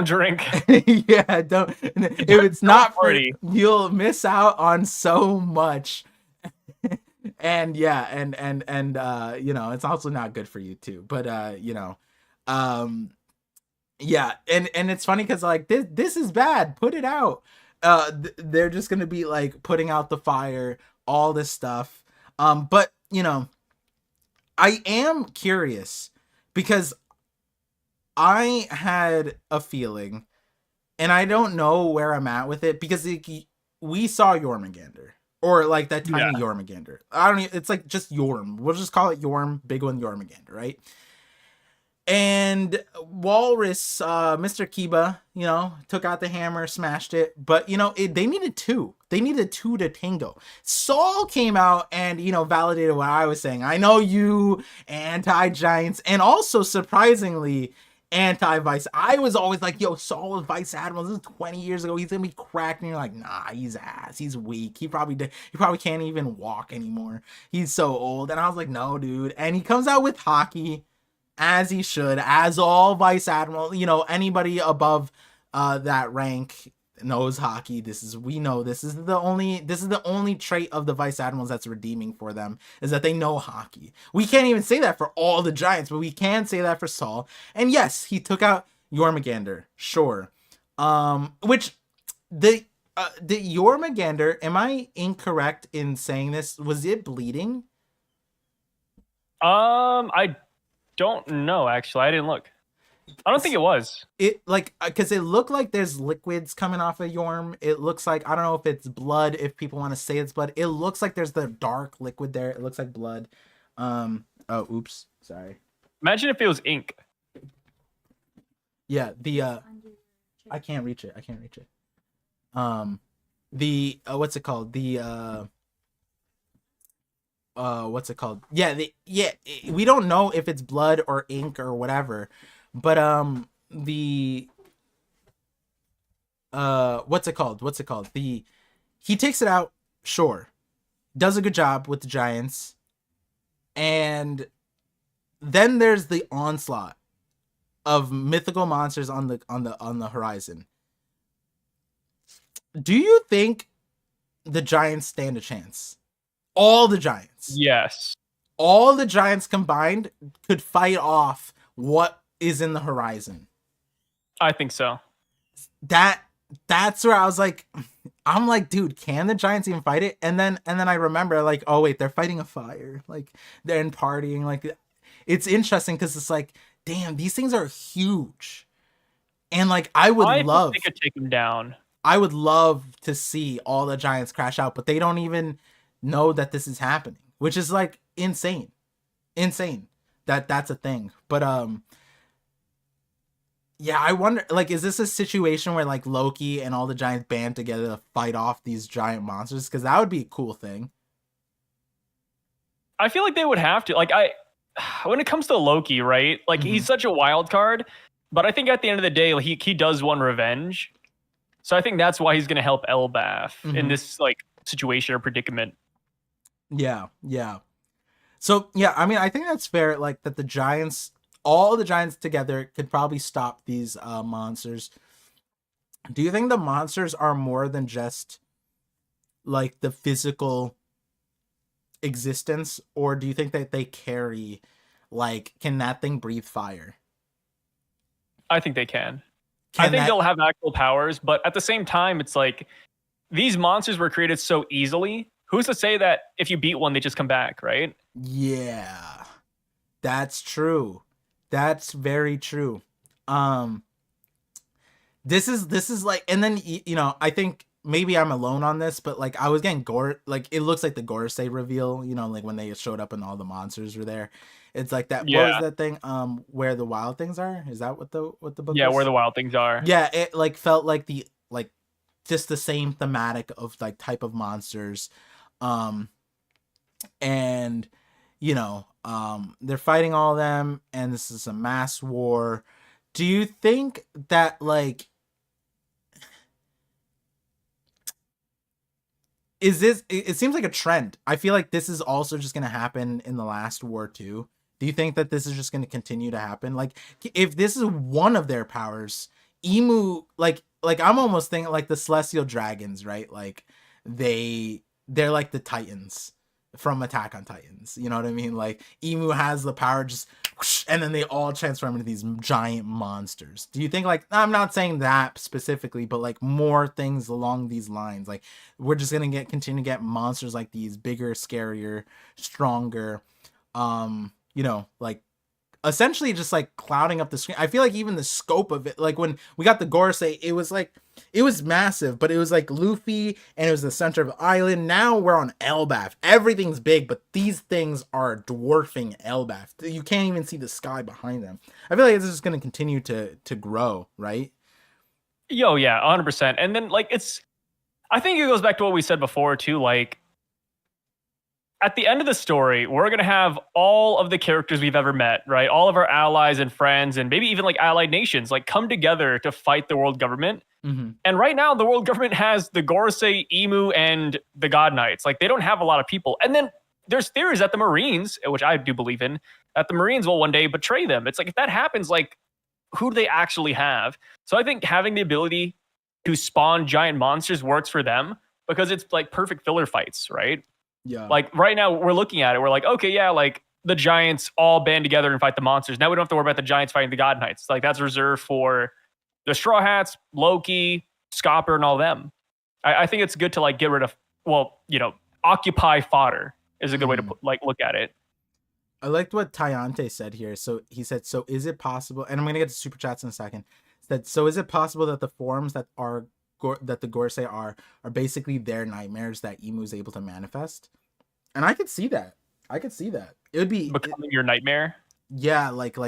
drink. Yeah, don't. If it's not party, you'll miss out on so much. And yeah, and you know, it's also not good for you too, but you know, yeah, and it's funny because like this is bad, put it out. They're just gonna be like putting out the fire, all this stuff. But you know, I am curious because I had a feeling, and I don't know where I'm at with it, because we saw Jormungandr, or like that tiny Jormungandr. I don't even, it's like just Yorm. We'll just call it Yorm, big one Jormungandr, right? And Walrus, Mr. Kiba, you know, took out the hammer, smashed it. But, you know, they needed two. They needed two to tango. Saul came out and, you know, validated what I was saying. I know you, anti-giants. And also, surprisingly, anti-vice. I was always like, yo, Saul was vice admiral. This is 20 years ago. He's gonna be cracked. And you're like, nah, he's ass. He's weak. He probably can't even walk anymore. He's so old. And I was like, no, dude. And he comes out with hockey, as he should, as all vice admiral. You know, anybody above that rank knows hockey. We know this is the only trait of the vice admirals that's redeeming for them, is that they know hockey. We can't even say that for all the giants, but we can say that for Saul. And yes, he took out Jormungandr, sure. Which the Jormungandr, am I incorrect in saying this? Was it bleeding? I don't know, actually. I didn't look. I don't think it was. It like, because it looked like there's liquids coming off of Yorm. It looks like, I don't know if it's blood, if people want to say it's blood. It looks like there's the dark liquid there. It looks like blood. Oh, oops, sorry. Imagine if it was ink. Yeah, I can't reach it. The what's it called? What's it called? Yeah, we don't know if it's blood or ink or whatever. But what's it called? He takes it out, sure. Does a good job with the giants. And then there's the onslaught of mythical monsters on the horizon. Do you think the giants stand a chance? All the giants. Yes. All the giants combined could fight off what is in the horizon. I think so. That's where I was like, I'm like, dude, can the giants even fight it? And then I remember, like, oh wait, they're fighting a fire. Like, they're in partying. Like, it's interesting because it's like, damn, these things are huge. And like, I think they could take them down. I would love to see all the giants crash out, but they don't even know that this is happening, which is like insane that that's a thing. But yeah, I wonder, like, is this a situation where like Loki and all the giants band together to fight off these giant monsters? Because that would be a cool thing. I feel like they would have to. Like, when it comes to Loki, right? Like, he's such a wild card, but I think at the end of the day, he does want revenge. So I think that's why he's going to help Elbaf in this like situation or predicament. Yeah. So yeah, I mean, I think that's fair. Like, that the giants, all the giants together, could probably stop these monsters. Do you think the monsters are more than just like the physical existence, or do you think that they carry, like, can that thing breathe fire? I think they can. I think they'll have actual powers, but at the same time, it's like these monsters were created so easily. Who's to say that if you beat one, they just come back, right? Yeah, that's true. That's very true. This is like, and then you know, I think maybe I'm alone on this, but like, I was getting gore. Like, it looks like the Gorsei reveal. You know, like when they showed up and all the monsters were there. It's like that. Yeah. What was that thing? Where the wild things are? Is that what the book? Yeah, was? Where the wild things are. Yeah, it like felt like just the same thematic of like type of monsters, and you know, they're fighting all of them, and this is a mass war. Do you think that like, is this? It seems like a trend. I feel like this is also just gonna happen in the last war too. Do you think that this is just going to continue to happen? Like, if this is one of their powers, Emu, like I'm almost thinking like the Celestial Dragons, right? Like, they're like the Titans from Attack on Titans. You know what I mean? Like, Emu has the power just whoosh, and then they all transform into these giant monsters. Do you think, like, I'm not saying that specifically, but like more things along these lines? Like, we're just going to continue to get monsters like these, bigger, scarier, stronger, you know, like essentially just like clouding up the screen. I feel like even the scope of it, like when we got the Gorsei, it was like, it was massive, but it was like Luffy and it was the center of the island. Now we're on Elbaf. Everything's big, but these things are dwarfing Elbaf. You can't even see the sky behind them. I feel like this is going to continue to grow, right? Yo, yeah, 100%. And then like, I think it goes back to what we said before too. Like, at the end of the story, we're going to have all of the characters we've ever met, right? All of our allies and friends, and maybe even like allied nations, like come together to fight the world government. Mm-hmm. And right now, the world government has the Gorosei, Emu, and the God Knights. Like, they don't have a lot of people. And then there's theories that the Marines, which I do believe in, that the Marines will one day betray them. It's like, if that happens, like, who do they actually have? So I think having the ability to spawn giant monsters works for them because it's like perfect filler fights, right? Yeah. Like right now, we're looking at it. We're like, okay, yeah, like the Giants all band together and fight the monsters. Now we don't have to worry about the Giants fighting the God Knights. Like that's reserved for the Straw Hats, Loki, Scopper, and all them. I think it's good to like get rid of, well, you know, occupy fodder is a good way to put, like look at it. I liked what Tayante said here. So he said, "So is it possible?" And I'm gonna get to super chats in a second. That so is it possible that the forms that are that the Gorsei are basically their nightmares that Emu is able to manifest? And I could see that. I could see that. It would be becoming your nightmare. Yeah, like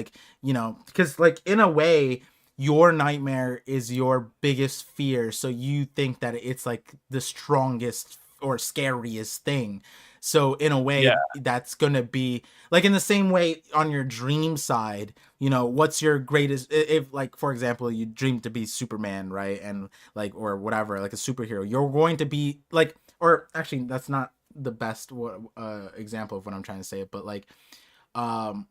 you know, because like in a way, your nightmare is your biggest fear. So you think that it's like the strongest or scariest thing. So in a way, Yeah. that's gonna be like in the same way on your dream side. You know, what's your greatest? If like for example, you dream to be Superman, right? And like or whatever, like a superhero, you're going to be like, or actually, that's not the best example of what I'm trying to say. But um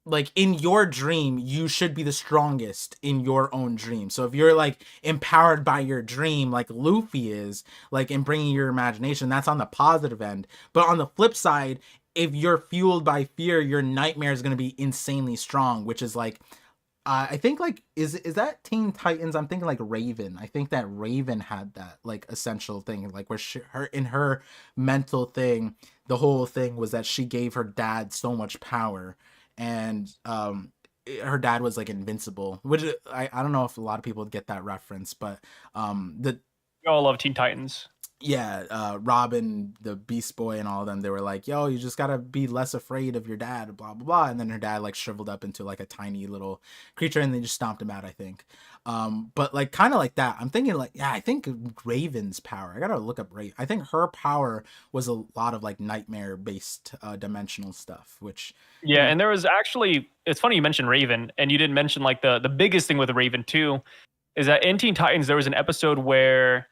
like in your dream you should be the strongest in your own dream. So if you're like empowered by your dream like Luffy is, like in bringing your imagination, that's on the positive end. But on the flip side, if you're fueled by fear, your nightmare is going to be insanely strong, which is like I think like is that Teen Titans? I'm thinking like Raven. I think that Raven had that like essential thing, like where her in her mental thing, the whole thing was that she gave her dad so much power, and her dad was like invincible, which I don't know if a lot of people get that reference, but the We all love Teen Titans. yeah, Robin, the Beast Boy, and all of them, they were like, "Yo, you just gotta be less afraid of your dad," blah blah blah. And then her dad like shriveled up into like a tiny little creature, and they just stomped him out, I think. But like kind of like that. I'm thinking like, yeah, I think Raven's power. I gotta look up Raven. I think her power was a lot of like nightmare based dimensional stuff, which Yeah, and there was actually, it's funny you mentioned Raven, and you didn't mention like the biggest thing with Raven too, is that in Teen Titans there was an episode where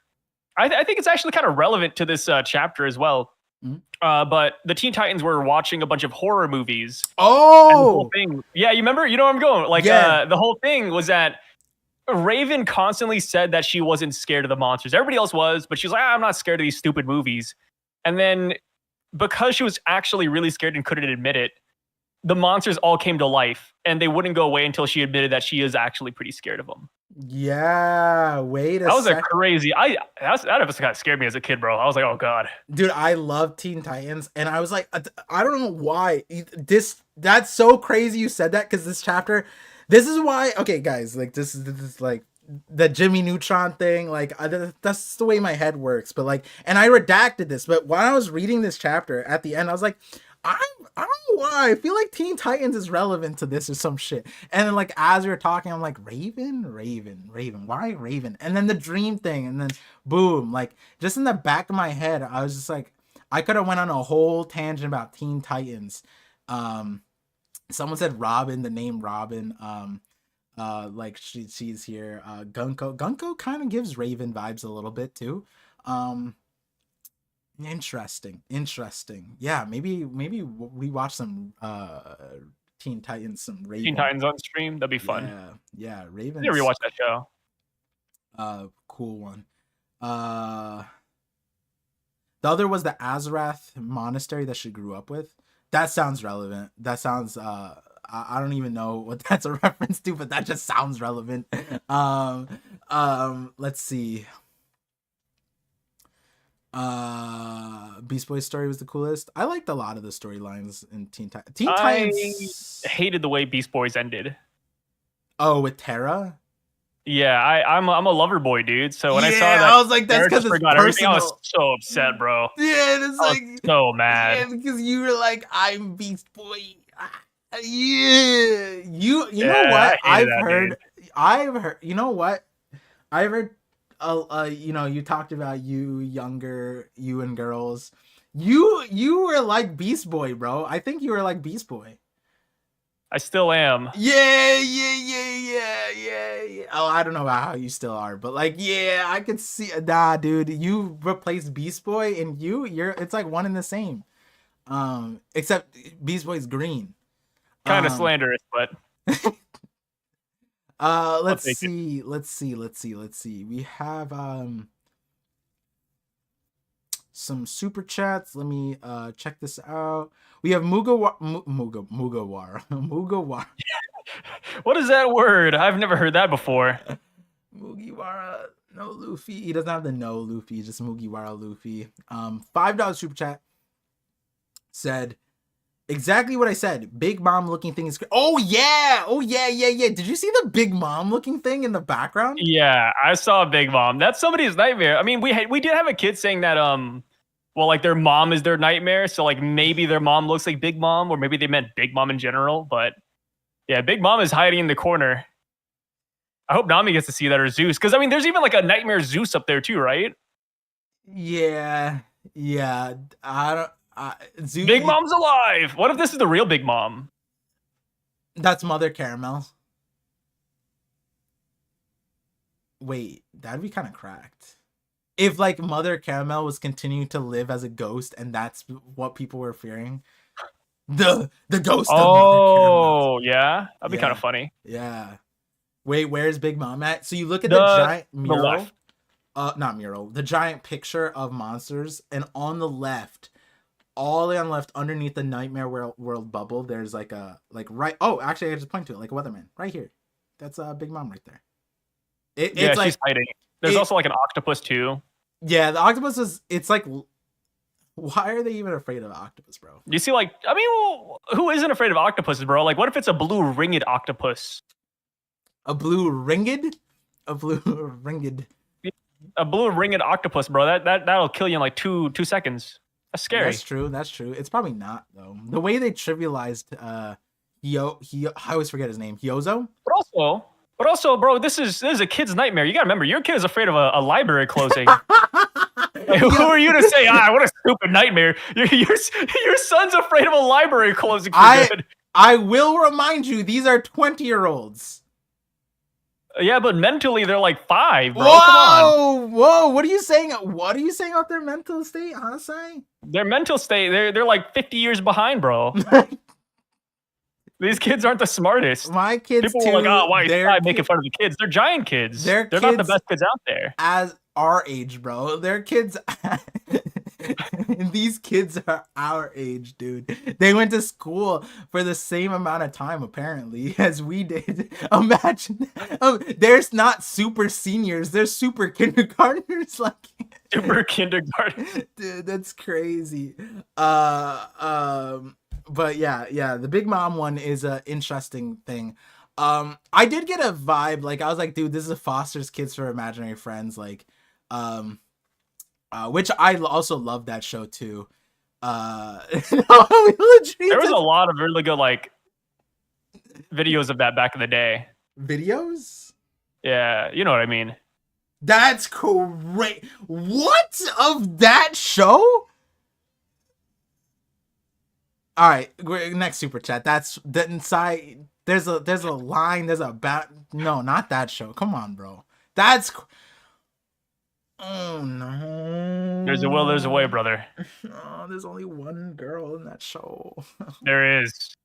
I think it's actually kind of relevant to this chapter as well. Mhm. But the Teen Titans were watching a bunch of horror movies. And the whole Oh, thing, yeah, you remember? You know where I'm going? Like, yeah. the whole thing was that Raven constantly said that she wasn't scared of the monsters. Everybody else was, but she's like, I'm not scared of these stupid movies. And then because she was actually really scared and couldn't admit it, the monsters all came to life, and they wouldn't go away until she admitted that she is actually pretty scared of them. Yeah, wait a That was a sec. crazy. That episode kind of scared me as a kid, bro. I was like, oh god. Dude, I love Teen Titans, and I was like, I don't know why that's so crazy you said that, because this chapter, this is why. Okay, guys, like this is like the Jimmy Neutron thing, like that's the way my head works. But like, and I redacted this, but while I was reading this chapter at the end, I was like, I don't know why I feel like Teen Titans is relevant to this or some shit. And then like as we were talking, I'm like, Raven, why Raven? And then the dream thing, and then boom, like just in the back of my head, I was just like, I could have went on a whole tangent about Teen Titans. Someone said Robin, the name Robin. Like she's here. Gunko kind of gives Raven vibes a little bit too. Interesting. Yeah, maybe we watch some Teen Titans, some Raven. Teen Titans on stream, that'd be fun. Yeah, Raven. I never rewatched that show. Cool one. The other was the Azarath monastery that she grew up with. That sounds relevant. That sounds I don't even know what that's a reference to, but that just sounds relevant. Let's see. Beast Boy's story was the coolest. I liked a lot of the storylines in Teen Titans. I hated the way Beast Boys ended. Oh, with Terra? Yeah, I'm a lover boy, dude. So when I saw that, I was like, that's because it's personal. I was so upset, bro. Yeah, it's like so mad. Yeah, because you were like, I'm Beast Boy. Yeah, you know what? I've heard. You know what? I've heard. You know, you talked about you and girls. You were like Beast Boy, bro. I think you were like Beast Boy. I still am. Yeah. Oh, I don't know about how you still are, but like, yeah, I could see. Nah, dude, you replaced Beast Boy, and you're. It's like one and the same. Except Beast Boy's green. Kind of Um, slanderous, but I'll let's take it. see. Let's see. We have some super chats. Let me check this out. We have Mugawara. Mugawara. What is that word? I've never heard that before. Mugiwara no Luffy. He doesn't have the no Luffy, just Mugiwara Luffy. $5 super chat said exactly what I said. Big Mom looking thing is. Oh yeah. Did you see the Big Mom looking thing in the background? Yeah, I saw Big Mom. That's somebody's nightmare. I mean, we did have a kid saying that well, like their mom is their nightmare, so like maybe their mom looks like Big Mom, or maybe they meant Big Mom in general. But yeah, Big Mom is hiding in the corner. I hope Nami gets to see that, or Zeus, because I mean, there's even like a nightmare Zeus up there too, right? Yeah. I don't. Big Mom's alive. What if this is the real Big Mom? That's Mother Caramel. Wait, that'd be kind of cracked. If like Mother Caramel was continuing to live as a ghost, and that's what people were fearing. The ghost of Mother Caramel. Oh, yeah, that'd be kind of Yeah. funny. Yeah. Wait, where's Big Mom at? So you look at the The giant the mural. left. Not mural. The giant picture of monsters, and on the left, all the way on the left, underneath the Nightmare World bubble, there's like a right. Oh, actually, I just point to it like a weatherman right here. That's Big Mom right there. Yeah, It's like she's hiding. There's also like an octopus too. yeah, the octopus is. It's like, why are they even afraid of octopus, bro? You see, like, I mean, well, who isn't afraid of octopuses, bro? Like, what if it's a blue ringed octopus? A blue ringed, a blue ringed. A blue ringed octopus, bro. That'll kill you in like two seconds. That's scary. That's true. That's true. It's probably not though. The way they trivialized I always forget his name. Hyozo. But also, bro, this is a kid's nightmare. You gotta remember, your kid is afraid of a library closing. Like, who are you to say, what a stupid nightmare? Your son's afraid of a library closing for good. I will remind you, these are 20-year-olds. Yeah, but mentally they're like 5, bro. Whoa, Come on. Whoa, what are you saying? What are you saying about their mental state, huh, Sai? Their mental state, they're like 50 years behind, bro. These kids aren't the smartest. My kids People too. are like, why is Sai making fun of the kids? They're giant kids. They're not the best kids out there. As our age, bro. They're kids. These kids are our age, dude. They went to school for the same amount of time, apparently, as we did. Imagine. They're not super seniors. They're super kindergartners. Like super kindergarten. Dude, that's crazy. But yeah, the Big Mom one is an interesting thing. I did get a vibe, like I was like, dude, this is a Foster's Kids for Imaginary Friends, like, which I also love that show too. There was a lot of really good like videos of that back in the day. Videos? Yeah, you know what I mean. That's great. What of that show? All right, next super chat. That's the inside. There's a line. There's a no, not that show. Come on, bro. That's. Oh no. There's a will, there's a way, brother. Oh, there's only one girl in that show. There is.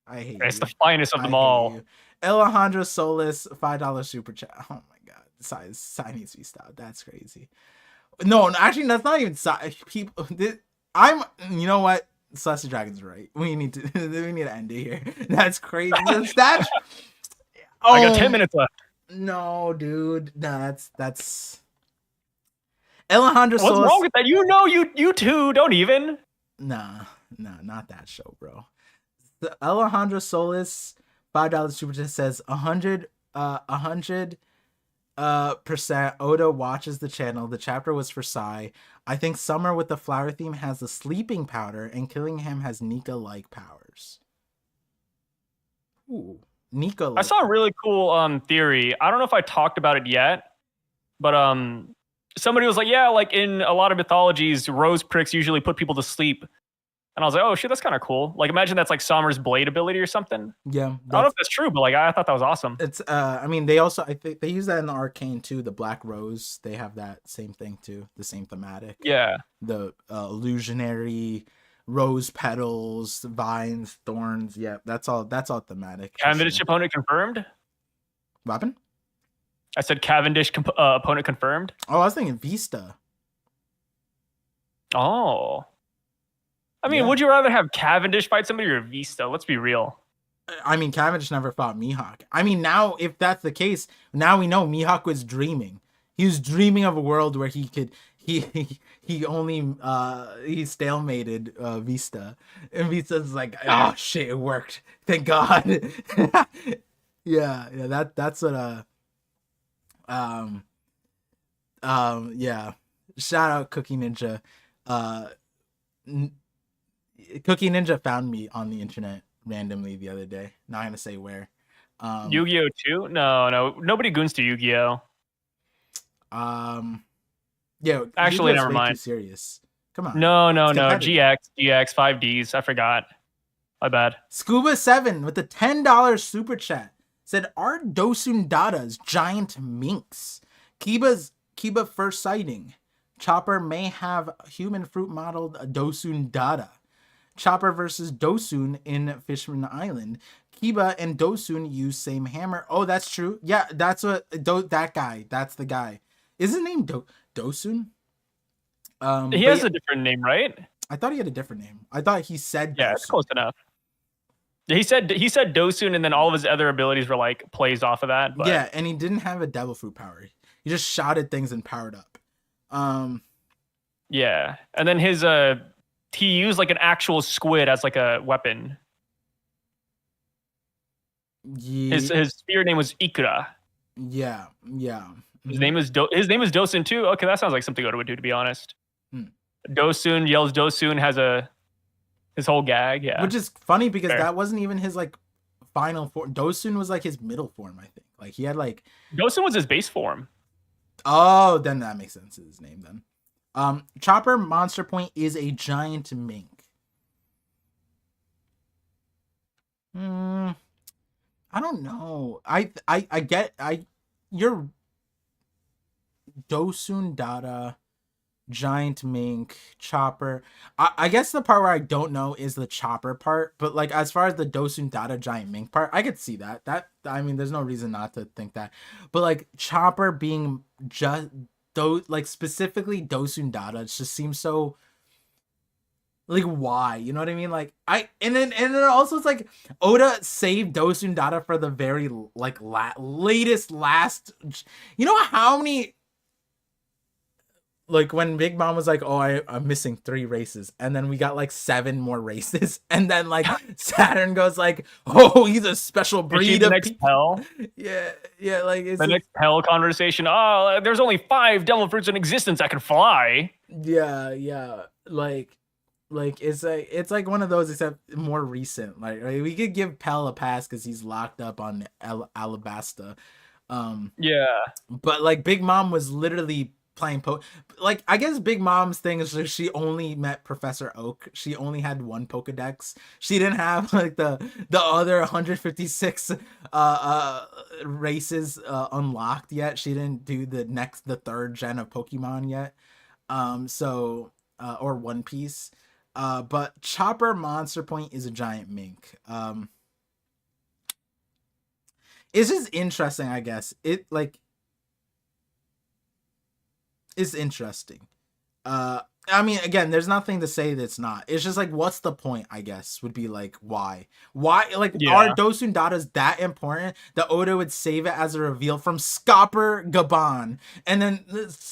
I hate it's you. The finest of them all. Alejandro Solis, $5 super chat. Oh my god, Sai needs to be stopped. That's crazy. No, actually, that's not even Sai. People, I'm. You know what? Celestial Dragon's right. We need to end it here. That's crazy. That's I got 10 minutes left. No, dude. No, that's Alejandro What's Solis. wrong with that? You know, you two don't even. Nah, not that show, bro. The Alejandro Solis $5 super chat says 100% Oda watches the channel. The chapter was for Sai. I think Summer with the flower theme has the sleeping powder, and Killingham has Nika-like powers. Ooh, Nika. I saw a really cool theory. I don't know if I talked about it yet, but somebody was like, yeah, like in a lot of mythologies, rose pricks usually put people to sleep. And I was like, oh shit, that's kind of cool. Like imagine that's like Sommer's blade ability or something. Yeah, I don't know if that's true, but like I thought that was awesome. it's I mean they also, I think they use that in the Arcane too. The Black Rose, they have that same thing too, the same thematic. Yeah. The illusionary rose petals, vines, thorns. Yeah, that's all thematic. Cavendish opponent confirmed. Weapon? I said Cavendish opponent confirmed. Oh, I was thinking Vista. Oh. I mean, would you rather have Cavendish fight somebody or Vista? Let's be real. I mean, Cavendish never fought Mihawk. I mean, now if that's the case, now we know Mihawk was dreaming. He was dreaming of a world where he could he only he stalemated Vista, and Vista's like, oh shit, it worked, thank God. yeah, that's what yeah. Shout out Cookie Ninja. Cookie Ninja found me on the internet randomly the other day. Not gonna say where. Yu-Gi-Oh 2? No, nobody goons to Yu-Gi-Oh. Yeah. Actually, never mind. Too serious. Come on. No. GX 5Ds. I forgot. My bad. Scuba7 with the $10 super chat said, "Are Dosun Dada's giant minks Kiba first sighting? Chopper may have human fruit modeled Dosun Dada. Chopper versus Dosun in Fishman Island. Kiba and Dosun use same hammer." Oh, that's true. Yeah, that's what that guy. That's the guy. Is his name Dosun? He has a different name, right? I thought he had a different name. I thought he said yeah, Dosun. it's close enough. He said Dosun, and then all of his other abilities were like plays off of that. But... yeah, and he didn't have a devil fruit power. He just shouted things and powered up. Yeah, and then his he used like an actual squid as like a weapon. Yeah. His spear name was Ikura. Yeah. His name is Dosun too. Okay, that sounds like something Oda would do, to be honest. Dosun yells Dosun, has his whole gag. Yeah, which is funny because that wasn't even his like final form. Dosun was like his middle form, I think. Like he had like Dosun was his base form. Oh, then that makes sense. His name then. Chopper Monster Point is a giant mink. I don't know. You're Dosun Dada, giant mink, Chopper. I guess the part where I don't know is the Chopper part, but like as far as the Dosun Dada giant mink part, I could see that. I mean, there's no reason not to think that. But like Chopper being just like specifically Dosun Dada, it just seems so like why, you know what I mean? Like and then also it's like Oda saved Dosun Dada for the very like last. You know how many, like when Big Mom was like, oh, I'm missing 3 races, and then we got like 7 more races, and then like Saturn goes like, oh, he's a special breed of next Pell. Yeah, like it's the next Pell conversation. Oh, there's only 5 devil fruits in existence that can fly. Yeah, like it's like one of those, except more recent. Like we could give Pell a pass because he's locked up on Alabasta. Yeah, but like Big Mom was literally playing like I guess Big Mom's thing is like she only met Professor Oak. She only had 1 Pokedex. She didn't have like the other 156 races unlocked yet. She didn't do the 3rd gen of Pokemon yet. Or One Piece. But Chopper Monster Point is a giant mink. It's just interesting, I guess. It's interesting. I mean, again, there's nothing to say that's not. It's just like, what's the point, I guess, would be like, why? Like, are Dosun Dadas that important that Oda would save it as a reveal from Scopper Gaban? And then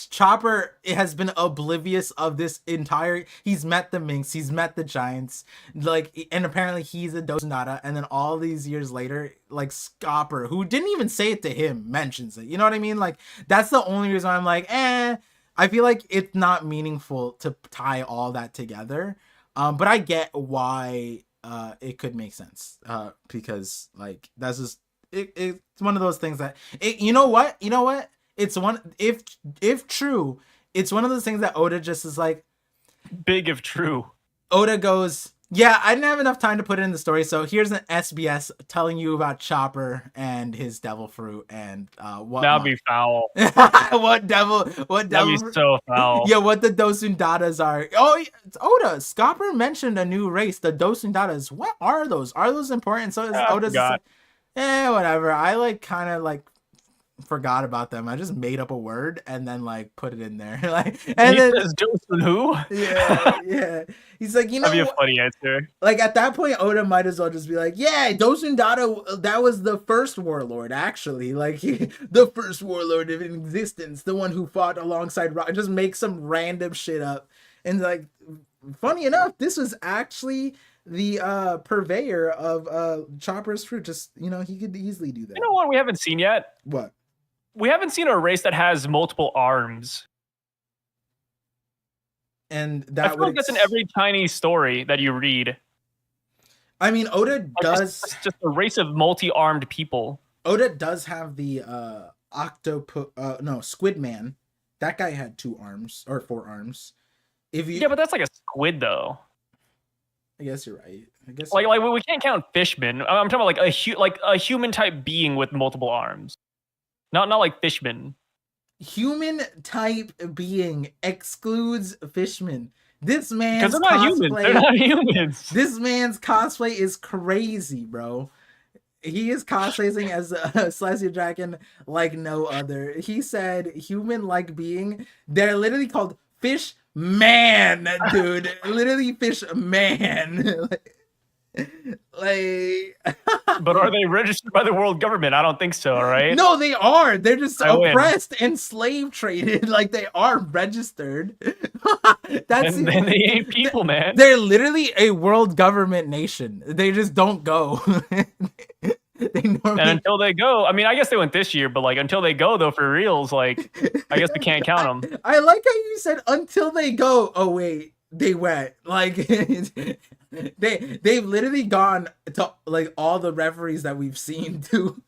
Chopper has been oblivious of this entire... He's met the Minks, he's met the Giants, like, and apparently he's a Dosun Dada, and then all these years later, like, Scopper, who didn't even say it to him, mentions it. You know what I mean? Like, that's the only reason I'm like, I feel like it's not meaningful to tie all that together. But I get why it could make sense. Because like that's just it's one of those things that you know what? It's one, if true, it's one of those things that Oda just is like, big if true. Oda goes, yeah, I didn't have enough time to put it in the story, so here's an SBS telling you about Chopper and his devil fruit and what That'd be foul. what devil That'd be so foul. yeah, what the Dosundatas are. Oh, it's Oda. Scopper mentioned a new race, the Dosundatas. What are those? Are those important? So is Oda's like, whatever. I like kind of like forgot about them. I just made up a word and then like put it in there. Like, and then says Dosun who? yeah. He's like, you know, that'd be a funny answer. Like at that point, Oda might as well just be like, yeah, Dosundata, that was the first warlord, actually. Like the first warlord in existence, the one who fought alongside Rock. Just make some random shit up. And like, funny enough, this was actually the purveyor of Chopper's fruit. Just, you know, he could easily do that. You know what we haven't seen yet? What? We haven't seen a race that has multiple arms. And that I feel like that's in every tiny story that you read. I mean, Oda does just a race of multi-armed people. Oda does have the Squid Man. That guy had 2 arms or 4 arms. Yeah, but that's like a squid, though. I guess you're right. I guess like we can't count Fishman. I'm talking about like a human type being with multiple arms. Not like Fishman. Human type being excludes Fishman. This man's because they're not humans. They're not humans. This man's cosplay is crazy, bro. He is cosplaying as a Celestial Dragon like no other. He said human-like being. They're literally called Fish Man, dude. Literally Fish Man. Like but are they registered by the world government? I don't think so, right? No, they are. They're just oppressed and slave traded. Like they are registered. That's and then they ain't people, man. They're literally a world government nation. They just don't go. And until they go, I mean, I guess they went this year, but like until they go though, for reals, like I guess we can't count them. I like how you said until they go. Oh wait, they went like they've literally gone to like all the referees that we've seen to.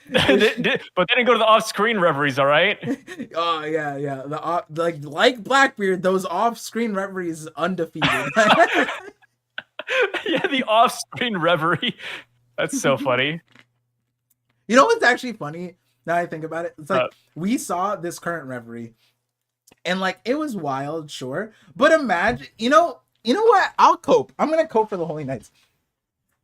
But they didn't go to the off-screen referees, all right? Oh yeah. The like Blackbeard, those off-screen referees undefeated. Yeah, the off-screen referee. That's so funny. You know what's actually funny? Now I think about it, it's like we saw this current referee, and like it was wild, sure. But imagine, you know what? I'll cope. I'm gonna cope for the Holy Knights.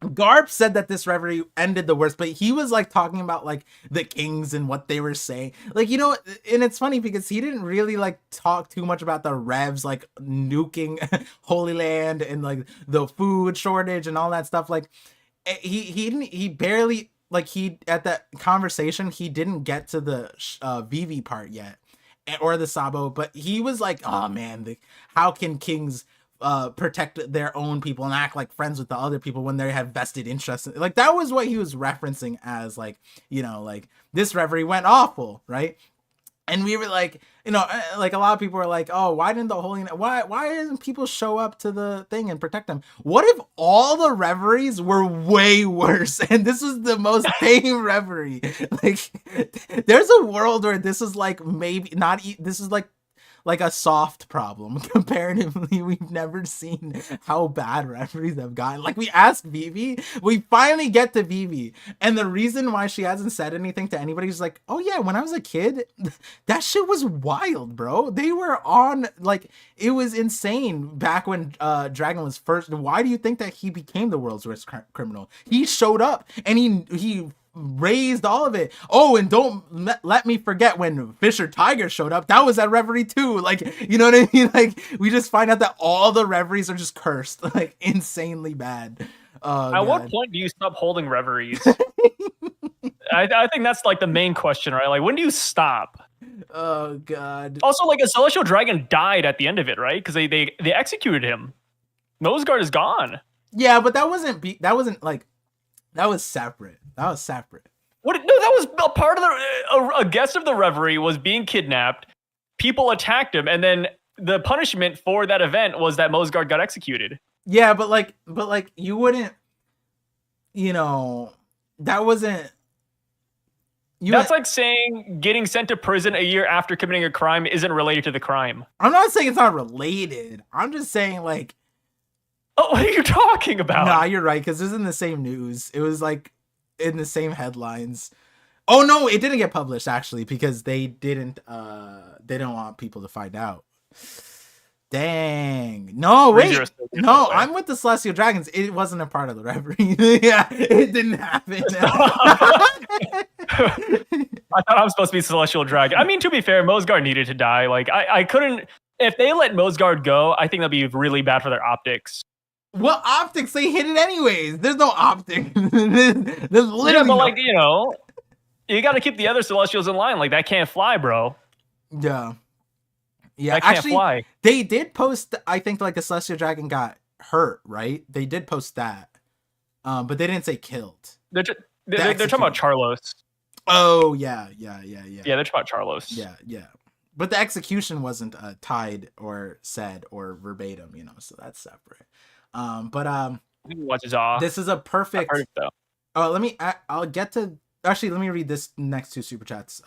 Garp said that this referee ended the worst, but he was like talking about like the kings and what they were saying. Like, you know, and it's funny because he didn't really like talk too much about the revs like nuking Holy Land and like the food shortage and all that stuff. Like he barely like at that conversation he didn't get to the Vivi part yet or the Sabo, but he was like, oh man, how can kings protect their own people and act like friends with the other people when they have vested interest in, like that was what he was referencing as like, you know, like this referee went awful, right? And we were like, you know, like a lot of people were like, oh, why didn't the Holy, why didn't people show up to the thing and protect them? What if all the referees were way worse and this was the most tame referee? Like there's a world where this is like maybe not, this is like a soft problem. Comparatively, we've never seen how bad referees have gotten. Like we asked Vivi, we finally get to Vivi, and the reason why she hasn't said anything to anybody is like, oh yeah, when I was a kid, that shit was wild, bro. They were on, like, it was insane back when Dragon was first. Why do you think that he became the world's worst criminal? He showed up and he raised all of it. Oh, and don't let me forget when Fisher Tiger showed up. That was that referee too. Like, you know what I mean? Like, we just find out that all the referees are just cursed, like insanely bad. At what point do you stop holding referees? I think that's like the main question, right? Like, when do you stop? Oh god. Also, like a Celestial Dragon died at the end of it, right? Because they executed him. Noseguard is gone. Yeah, but that wasn't like, that was separate. That was separate. What? No, that was a part of the. A guest of the reverie was being kidnapped. People attacked him, and then the punishment for that event was that Mosgard got executed. Yeah, but like you wouldn't. You know, that wasn't. That's like saying getting sent to prison a year after committing a crime isn't related to the crime. I'm not saying it's not related. I'm just saying like. Oh, what are you talking about? Nah, you're right, because it was in the same news. It was like in the same headlines. Oh no, it didn't get published actually because they didn't want people to find out. Dang. No, wait. No, I'm with the Celestial Dragons. It wasn't a part of the referee. Yeah, it didn't happen. I thought I was supposed to be Celestial Dragon. I mean, to be fair, Mosgard needed to die. Like, I couldn't. If they let Mosgard go, I think that'd be really bad for their optics. What optics? They hit it anyways. There's no optics. There's literally yeah, but like, you know, you got to keep the other Celestials in line. Like, that can't fly, bro. Yeah. Yeah, that can't fly. They did post, I think, like a Celestial Dragon got hurt, right? They did post that. But they didn't say killed. They're talking about Charlos. Oh, yeah. Yeah, they're talking about Charlos. Yeah. But the execution wasn't tied or said or verbatim, you know, so that's separate. This is a perfect. I'll get to. Actually, let me read this next two super chats.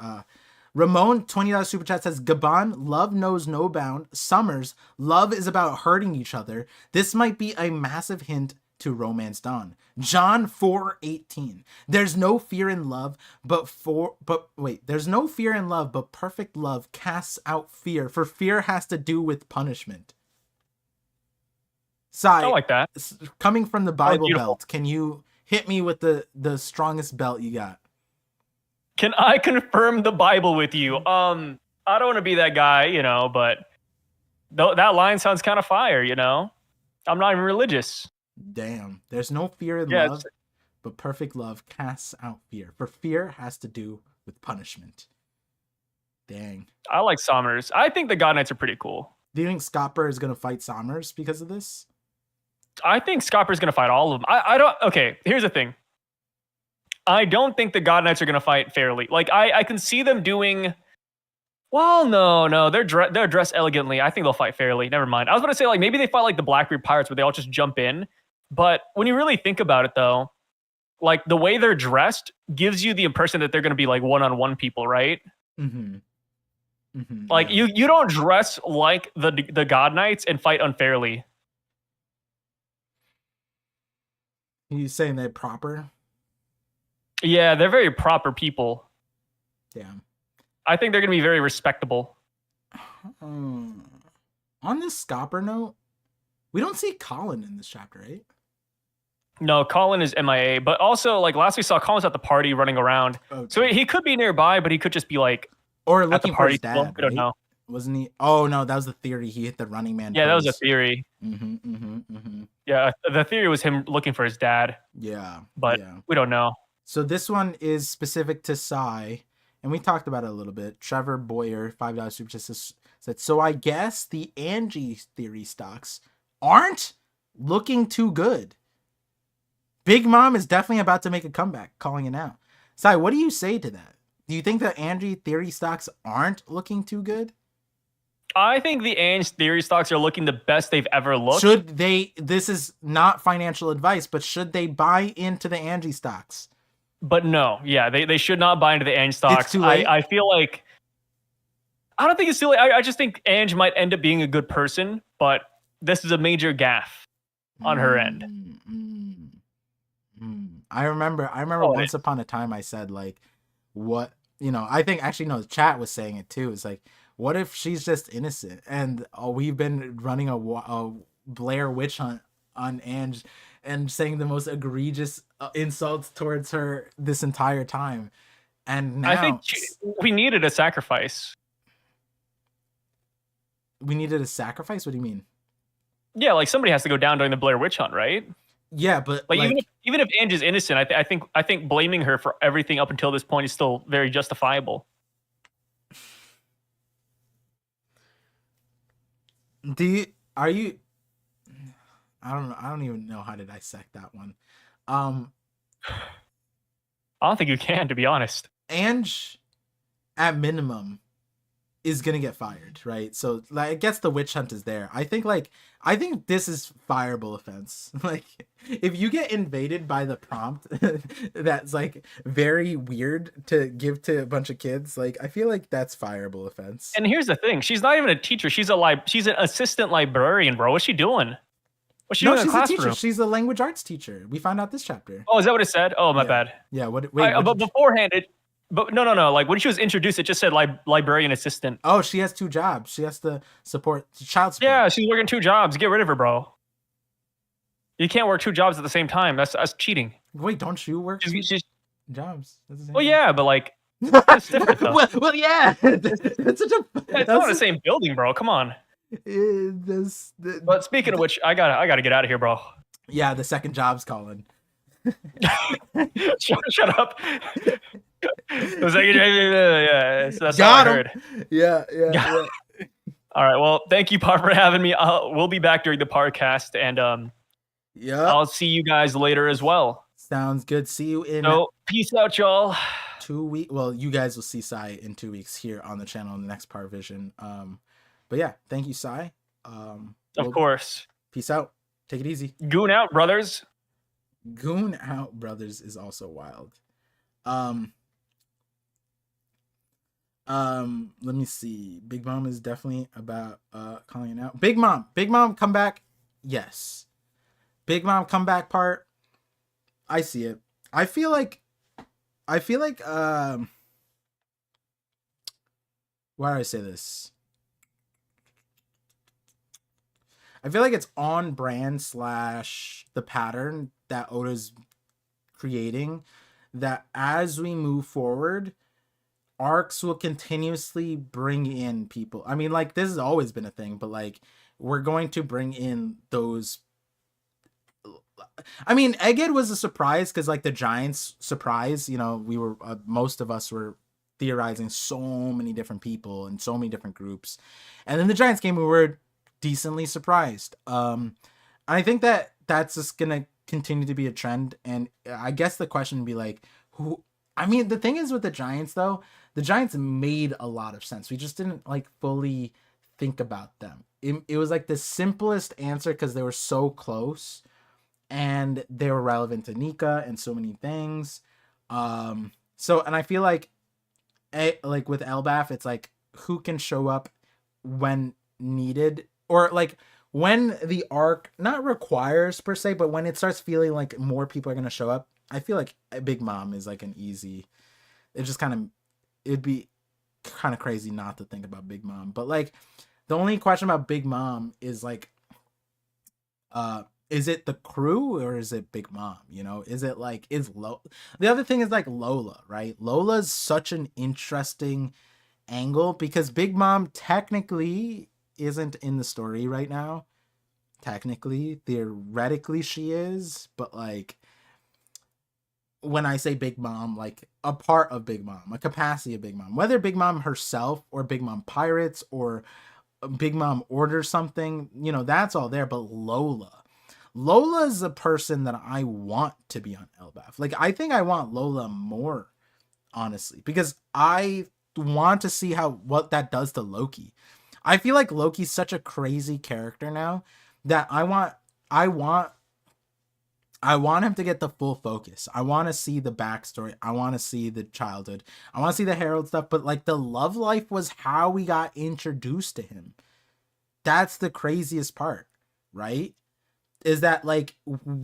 Ramon, $20 super chat says, Gabon, love knows no bound. Summers, love is about hurting each other. This might be a massive hint to Romance Dawn. John 4:18. There's no fear in love, there's no fear in love, but perfect love casts out fear, for fear has to do with punishment. I like that. Coming from the Bible Belt, can you hit me with the strongest belt you got? Can I confirm the Bible with you? I don't want to be that guy, you know, but that line sounds kind of fire, you know? I'm not even religious. Damn. There's no fear in love, but perfect love casts out fear. For fear has to do with punishment. Dang. I like Sommers. I think the God Knights are pretty cool. Do you think Scopper is going to fight Sommers because of this? I think Scopper's going to fight all of them. I don't... Okay, here's the thing. I don't think the God Knights are going to fight fairly. Like, I can see them doing... Well, no. They're dressed elegantly. I think they'll fight fairly. Never mind. I was going to say, like, maybe they fight like the Blackbeard Pirates where they all just jump in. But when you really think about it, though, like, the way they're dressed gives you the impression that they're going to be, like, one-on-one people, right? Mm-hmm. Like, you don't dress like the God Knights and fight unfairly. You saying they're proper? Yeah, they're very proper people. Damn. I think they're going to be very respectable. On this Scopper note, we don't see Colin in this chapter, right? No, Colin is MIA. But also, like, last we saw, Colin's at the party running around. Okay. So he could be nearby, but he could just be, like, or looking for his dad, right? We don't know. Wasn't he? Oh, no, that was the theory. He hit the running man. Yeah, that was a theory. Yeah, the theory was him looking for his dad. Yeah. But we don't know. So this one is specific to Psy, and we talked about it a little bit. Trevor Boyer, $5 super chat said, so I guess the Angie theory stocks aren't looking too good. Big Mom is definitely about to make a comeback, calling it now. Psy, what do you say to that? Do you think that Angie theory stocks aren't looking too good? I think the Ange theory stocks are looking the best they've ever looked. Should they, this is not financial advice, but should they buy into the Angie stocks? But no, yeah, they should not buy into the Ange stocks. It's too late. I feel like, I don't think it's too late. I just think Ange might end up being a good person, but this is a major gaffe on her end. I remember once upon a time I said, like, what, you know, I think actually, no, the chat was saying it too. It's like, what if she's just innocent? And we've been running a Blair witch hunt on Ange and saying the most egregious insults towards her this entire time. And now I think we needed a sacrifice. We needed a sacrifice? What do you mean? Yeah, like somebody has to go down during the Blair witch hunt, right? Yeah, but like even if Ange is innocent, I think blaming her for everything up until this point is still very justifiable. I don't even know how to dissect that one. I don't think you can, to be honest. Ange, at minimum, is gonna get fired, right? So like I guess the witch hunt is there. I think this is fireable offense. Like if you get invaded by the prompt that's like very weird to give to a bunch of kids, like I feel like that's fireable offense. And here's the thing: she's not even a teacher. She's an assistant librarian, bro. What's she doing? What's she No, doing in she's the a teacher. classroom? She's a language arts teacher. We found out this chapter. Oh, is that what it said? Oh, my Yeah. bad. Yeah. Wait. But beforehand, no. Like when she was introduced, it just said librarian assistant. Oh, she has 2 jobs. She has to support child support. Yeah, she's working 2 jobs. Get rid of her, bro. You can't work 2 jobs at the same time. That's cheating. Wait, don't you work 2 She's, jobs? That's the same well, thing. yeah, but like it's different though. well, yeah. That's such a. It's not in the same building, bro. Come on. But speaking of which, I gotta get out of here, bro. Yeah, the second job's calling. shut up. The second, yeah, that's what I heard. Yeah. All right. Well, thank you, Par, for having me. We'll be back during the podcast, and yeah, I'll see you guys later as well. Sounds good. See you in. So, peace out, y'all. 2 weeks. Well, you guys will see Sai in 2 weeks here on the channel in the next ParVision. But yeah, thank you, Sai. Of course. Peace out. Take it easy. Goon out, brothers. Goon out, brothers is also wild. Let me see. Big Mom is definitely about calling it out. Big Mom, come back. Yes. Big Mom comeback part. I see it. I feel like why do I say this? I feel like it's on brand / the pattern that Oda's creating, that as we move forward, arcs will continuously bring in people. I mean, like, this has always been a thing, but like we're going to bring in those. I mean, Egghead was a surprise because like the Giants surprise, you know, we were most of us were theorizing so many different people and so many different groups, and then the Giants game we were decently surprised. I think that that's just gonna continue to be a trend, and I guess the question would be like, who? I mean, the thing is with the Giants though, the Giants made a lot of sense. We just didn't like fully think about them. It was like the simplest answer because they were so close, and they were relevant to Nika and so many things. So, and I feel like with Elbaf, it's like who can show up when needed, or like when the arc not requires per se, but when it starts feeling like more people are going to show up. I feel like Big Mom is like an easy, it'd be kind of crazy not to think about Big Mom. But like the only question about Big Mom is like, is it the crew or is it Big Mom? You know, is it like, the other thing is like Lola, right? Lola's such an interesting angle because Big Mom technically isn't in the story right now. Technically, theoretically she is, but like when I say Big Mom, like a part of Big Mom, a capacity of Big Mom, whether Big Mom herself or Big Mom pirates or Big Mom orders something, you know, that's all there. But Lola is a person that I want to be on Elbaf. Like, I think I want Lola more, honestly, because I want to see what that does to Loki. I feel like Loki's such a crazy character now that I want him to get the full focus. I want to see the backstory. I want to see the childhood. I want to see the Herald stuff. But like the love life was how we got introduced to him. That's the craziest part, right? Is that like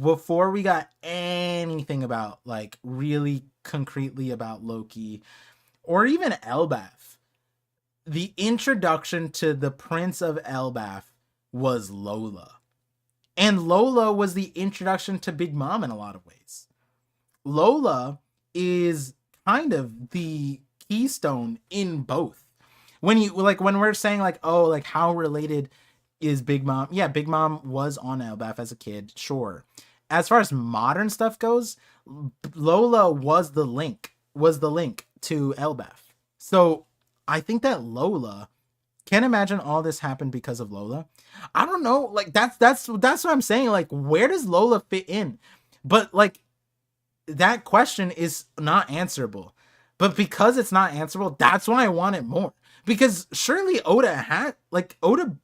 before we got anything about like really concretely about Loki or even Elbaf, the introduction to the Prince of Elbaf was Lola. And Lola was the introduction to Big Mom in a lot of ways. Lola is kind of the keystone in both. When we're saying like, oh, like how related is Big Mom? Yeah, Big Mom was on Elbaf as a kid, sure. As far as modern stuff goes, Lola was the link to Elbaf. So I think that Lola, can't imagine all this happened because of Lola. I don't know. Like that's what I'm saying. Like, where does Lola fit in? But like that question is not answerable. But because it's not answerable, that's why I want it more. because surely Oda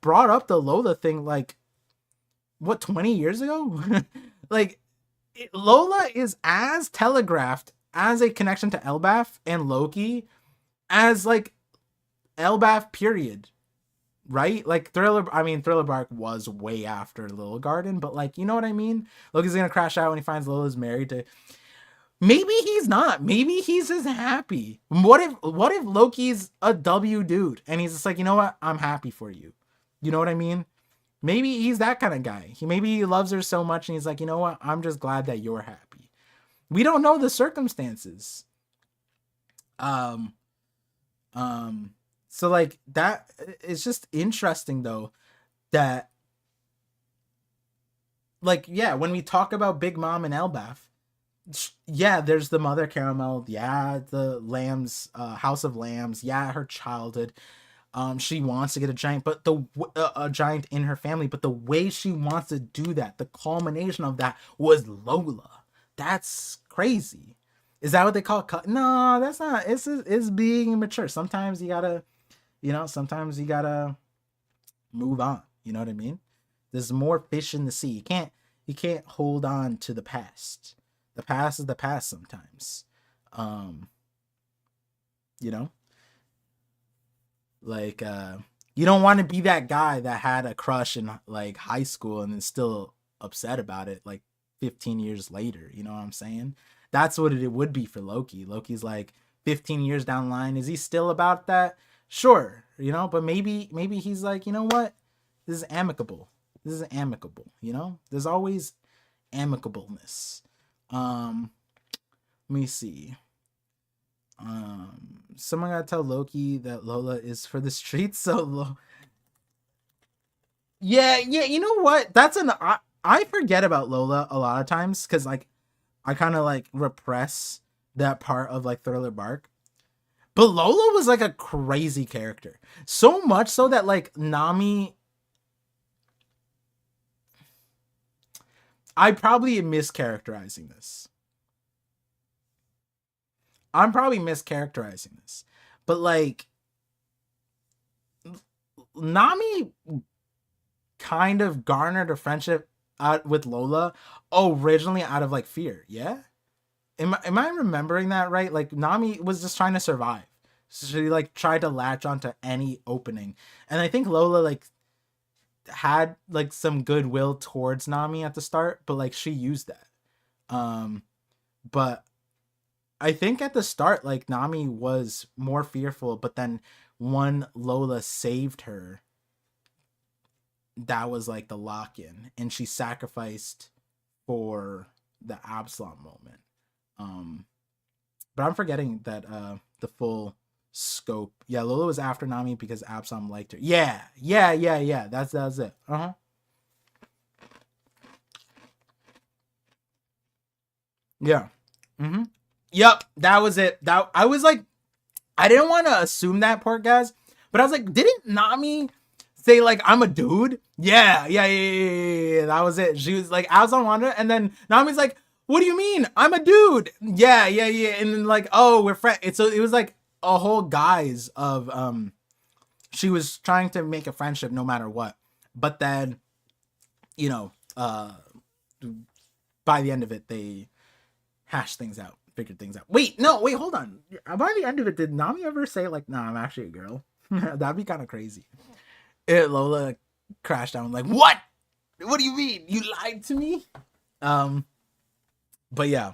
brought up the Lola thing like what 20 years ago. Like Lola is as telegraphed as a connection to Elbaf and Loki as like Elbaf period, right? Like Thriller Bark was way after Little Garden, but like you know what I mean. Loki's gonna crash out when he finds Lola's married to. Maybe he's not. Maybe he's just happy. What if Loki's a W dude and he's just like, you know what? I'm happy for you. You know what I mean? Maybe he's that kind of guy. Maybe he loves her so much and he's like, you know what? I'm just glad that you're happy. We don't know the circumstances. So like that it's just interesting though that like yeah, when we talk about Big Mom and Elbaf, yeah, there's the Mother Caramel, yeah, the Lambs, House of Lambs, yeah, her childhood. She wants to get a giant, but a giant in her family, but the way she wants to do that, the culmination of that was Lola. That's crazy. Is that what they call cut? No, that's not. It's being mature. Sometimes you gotta, sometimes you gotta move on. You know what I mean? There's more fish in the sea. You can't hold on to the past. The past is the past sometimes. You know? Like you don't want to be that guy that had a crush in like high school and is still upset about it like 15 years later. You know what I'm saying? That's what it would be for Loki. Loki's like 15 years down the line. Is he still about that? Sure, but maybe he's like, you know what? This is amicable. This is amicable, There's always amicableness. Let me see. Someone gotta tell Loki that Lola is for the streets. So yeah. You know what? I forget about Lola a lot of times because like I kind of like repress that part of like Thriller Bark. But Lola was like a crazy character, so much so that like Nami. I probably am mischaracterizing this. I'm probably mischaracterizing this, but like Nami kind of garnered a friendship with Lola originally out of like fear. Yeah, am I remembering that right? Like Nami was just trying to survive. So she like tried to latch onto any opening, and I think Lola like had like some goodwill towards Nami at the start, but like she used that. But I think at the start, like Nami was more fearful, but then when Lola saved her, that was like the lock-in, and she sacrificed for the Absalom moment. But I'm forgetting that the full scope. Yeah, Lola was after Nami because Absalom liked her. Yeah. That's it. Yeah. Yep, that was it. That I was like, I didn't want to assume that part, guys, but I was like, didn't Nami say like I'm a dude? Yeah. That was it. She was like, Absalom wanted her, and then Nami's like, what do you mean? I'm a dude. Yeah. And then like, oh, we're friends. So it was like a whole guise of she was trying to make a friendship no matter what. But then, by the end of it, they hashed things out, figured things out. Wait, hold on. By the end of it, did Nami ever say like, "Nah, I'm actually a girl"? That'd be kind of crazy. Lola crashed down like, "What? What do you mean? You lied to me?" But yeah.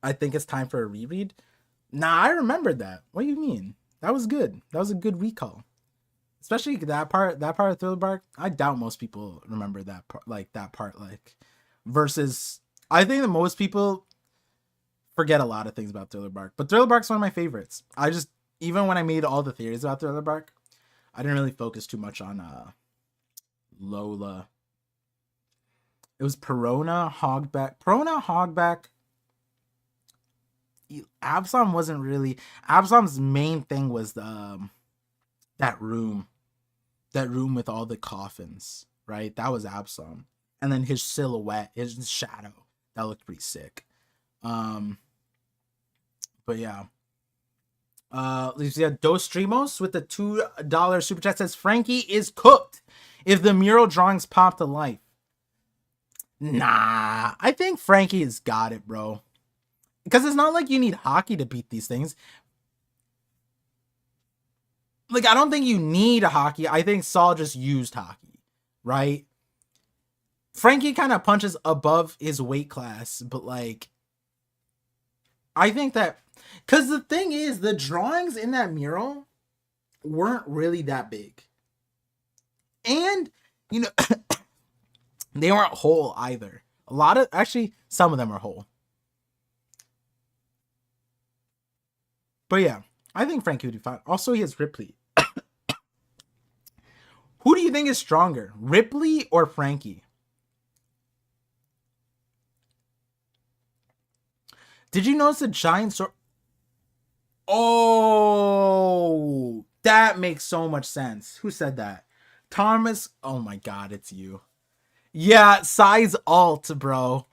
I think it's time for a reread. Nah, I remembered that. What do you mean? That was good. That was a good recall. Especially that part of Thriller Bark. I doubt most people remember that part, versus I think that most people forget a lot of things about Thriller Bark. But Thriller Bark's one of my favorites. Even when I made all the theories about Thriller Bark, I didn't really focus too much on Lola. It was Perona, Hogback. Absalom wasn't really. Absalom's main thing was the that room with all the coffins, right? That was Absalom, and then his silhouette, his shadow, that looked pretty sick. Um, but yeah. Dos Streamos with the $2 super chat says Frankie is cooked if the mural drawings pop to life. Nah, I think Frankie has got it, bro. Because it's not like you need hockey to beat these things. Like, I don't think you need a hockey. I think Saul just used hockey, right? Frankie kind of punches above his weight class, but like, I think that because the thing is, the drawings in that mural weren't really that big, and you know, they weren't whole either. A lot of actually, some of them are whole, but yeah, I think Frankie would be fine. Also, he has Ripley. Who do you think is stronger, Ripley or Frankie? Did you notice the giant sword? Oh, that makes so much sense. Who said that? Thomas. Oh my god, it's you. Yeah, size alt, bro.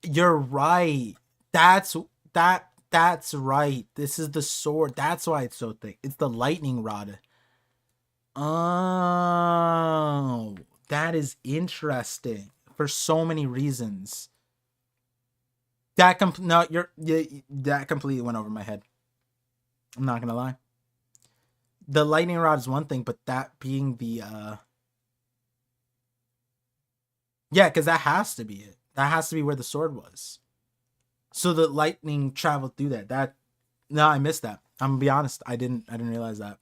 You're right. That's that's right. This is the sword. That's why it's so thick. It's the lightning rod. Oh, that is interesting for so many reasons. That that completely went over my head. I'm not gonna lie. The lightning rod is one thing, but that being the yeah, because that has to be it. That has to be where the sword was. So the lightning traveled through that. No, I missed that. I'm gonna be honest. I didn't realize that.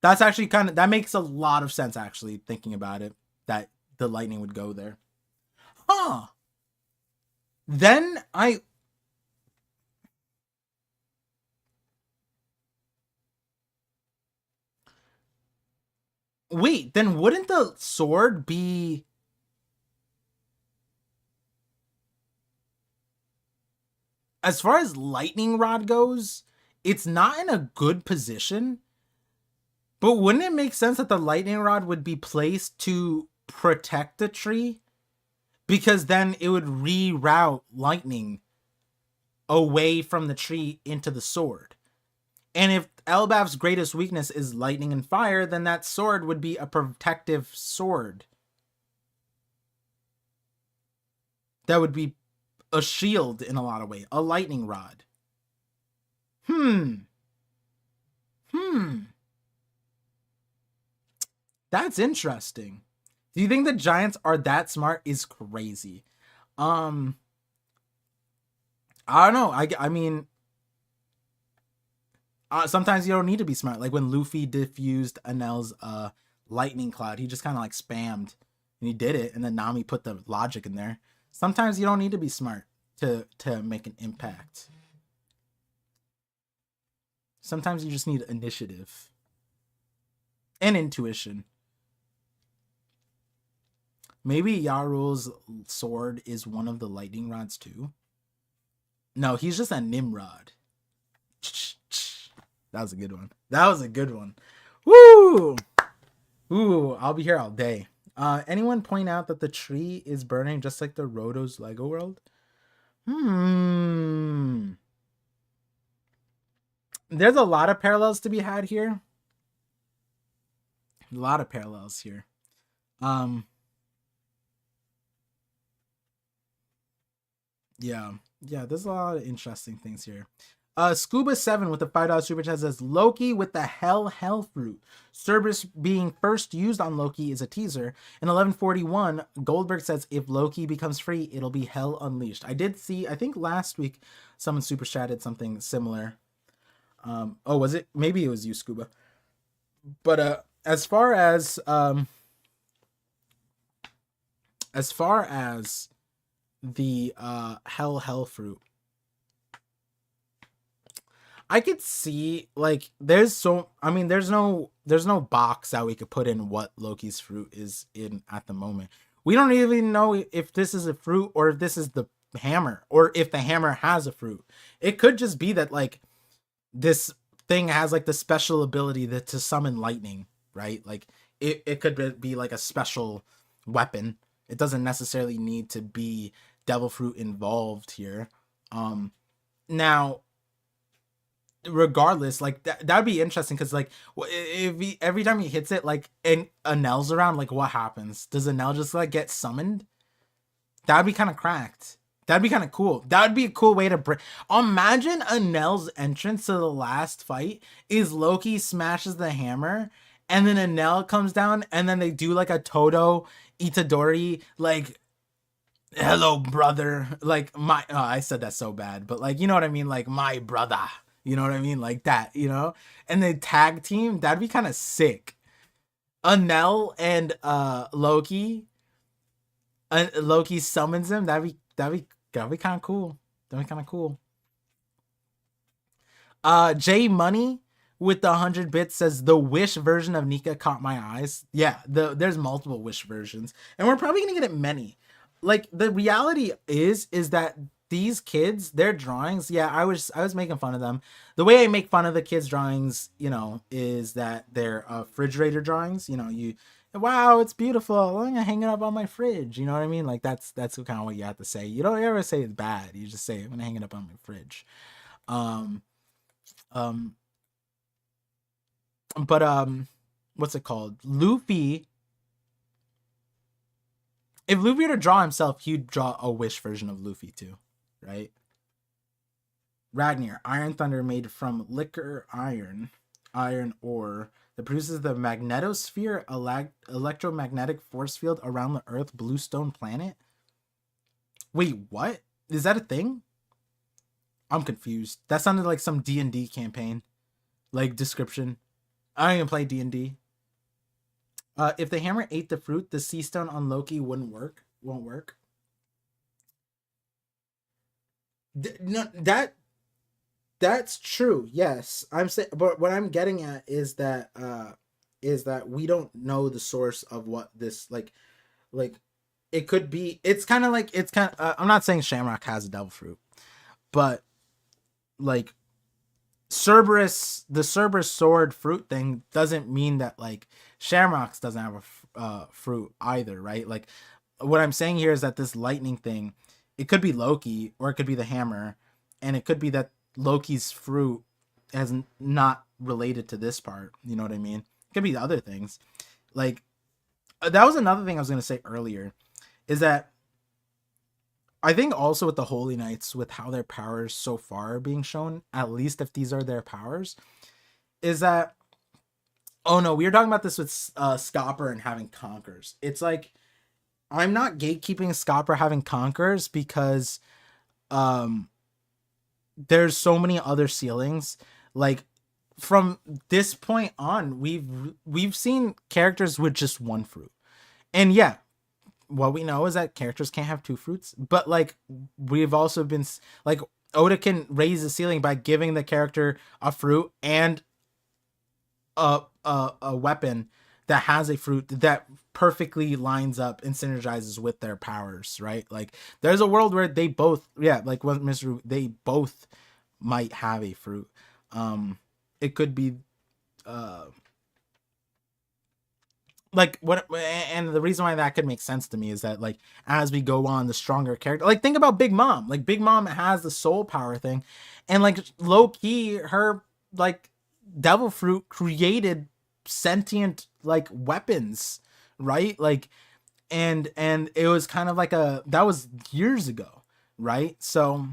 That's actually that makes a lot of sense actually, thinking about it, that the lightning would go there. Huh. Then wait, then wouldn't the sword be as far as lightning rod goes, it's not in a good position. But wouldn't it make sense that the lightning rod would be placed to protect the tree? Because then it would reroute lightning away from the tree into the sword. And if Elbaf's greatest weakness is lightning and fire, then that sword would be a protective sword. That would be a shield in a lot of ways. A lightning rod. That's interesting. Do you think the Giants are that smart? Is crazy. I don't know. I mean, sometimes you don't need to be smart. Like when Luffy diffused Anel's lightning cloud, he just kind of like spammed and he did it, and then Nami put the logic in there. Sometimes you don't need to be smart to make an impact. Sometimes you just need initiative and intuition. Maybe Yarul's sword is one of the lightning rods too. No, he's just a Nimrod. That was a good one. Woo! Ooh, I'll be here all day. Anyone point out that the tree is burning just like the Roto's Lego world? There's a lot of parallels to be had here. A lot of parallels here. Yeah, there's a lot of interesting things here. Scuba7 with the $5 super chat says Loki with the hell fruit. Cerberus being first used on Loki is a teaser. In 1141, Goldberg says if Loki becomes free, it'll be hell unleashed. I did see, I think last week, someone super chatted something similar. Was it? Maybe it was you, Scuba. But as far as the hell fruit, I could see like there's no box that we could put in what Loki's fruit is in at the moment. We don't even know if this is a fruit or if this is the hammer or if the hammer has a fruit. It could just be that like this thing has like the special ability to summon lightning, right? Like it could be like a special weapon. It doesn't necessarily need to be devil fruit involved here. Now, regardless, like that'd be interesting because like if he, every time he hits it, like and Anel's around, like what happens? Does Anel just like get summoned? That'd be kind of cracked. That'd be kind of cool. That would be a cool way to break. Imagine Anel's entrance to the last fight is Loki smashes the hammer, and then Anel comes down, and then they do like a Toto Itadori, like hello brother, like my. Oh, I said that so bad, but like you know what I mean, like my brother. You know what I mean, like that. You know, and the tag team that'd be kind of sick. Anel and Loki. Loki summons him. That'd be kind of cool. That'd be kind of cool. J Money with the 100 bits says the Wish version of Nika caught my eyes. Yeah, there's multiple Wish versions, and we're probably gonna get it many. Like the reality is that these kids, their drawings. Yeah, I was making fun of them. The way I make fun of the kids' drawings, you know, is that they're refrigerator drawings. You know, you wow, it's beautiful. I'm gonna hang it up on my fridge. You know what I mean? Like that's kind of what you have to say. You don't ever say it's bad. You just say I'm gonna hang it up on my fridge. Um, um, but what's it called? Luffy. If Luffy were to draw himself, he'd draw a Wish version of Luffy too, right? Ragnar, Iron Thunder made from liquor iron ore that produces the magnetosphere electromagnetic force field around the Earth Bluestone planet. Wait, what? Is that a thing? I'm confused. That sounded like some D&D campaign, like description. I don't even play D&D. If the hammer ate the fruit, the sea stone on Loki won't work. No, that's true. Yes, I'm saying, but what I'm getting at is that we don't know the source of what this like it could be. It's kind of like I'm not saying Shamrock has a devil fruit, but like the Cerberus sword fruit thing doesn't mean that like Shamrocks doesn't have a fruit either, right? Like what I'm saying here is that this lightning thing, it could be Loki or it could be the hammer, and it could be that Loki's fruit has not related to this part. You know what I mean? It could be other things. Like that was another thing I was gonna say earlier, is that I think also with the Holy Knights, with how their powers so far are being shown, at least if these are their powers, is that oh no, we were talking about this with Scopper and having Conquers. It's like I'm not gatekeeping Scopper having Conquers because there's so many other ceilings. Like from this point on, we've seen characters with just one fruit. And yeah, what we know is that characters can't have two fruits, but like we've also been like Oda can raise the ceiling by giving the character a fruit and a weapon that has a fruit that perfectly lines up and synergizes with their powers, right? Like there's a world where they both, yeah, like what Mr. They both might have a fruit. It could be like what, and the reason why that could make sense to me is that like as we go on, the stronger character, like think about Big Mom. Like Big Mom has the soul power thing, and like low key her like devil fruit created sentient like weapons, right? Like and it was kind of like that was years ago, right? So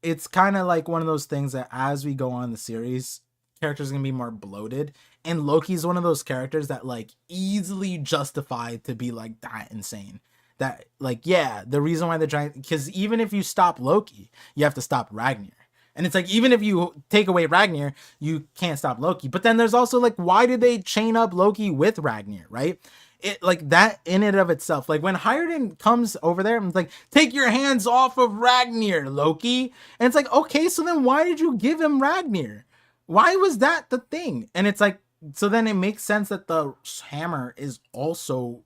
it's kind of like one of those things that as we go on the series, characters are gonna be more bloated, and Loki's one of those characters that like easily justified to be like that insane. That like yeah, the reason why they're trying, because even if you stop Loki, you have to stop Ragnar. And it's like even if you take away Ragnar, you can't stop Loki. But then there's also like why did they chain up Loki with Ragnar, right? It like that in and of itself. Like when Hiruden comes over there and it's like, take your hands off of Ragnar, Loki. And it's like, okay, so then why did you give him Ragnar? Why was that the thing? And it's like, so then it makes sense that the hammer is also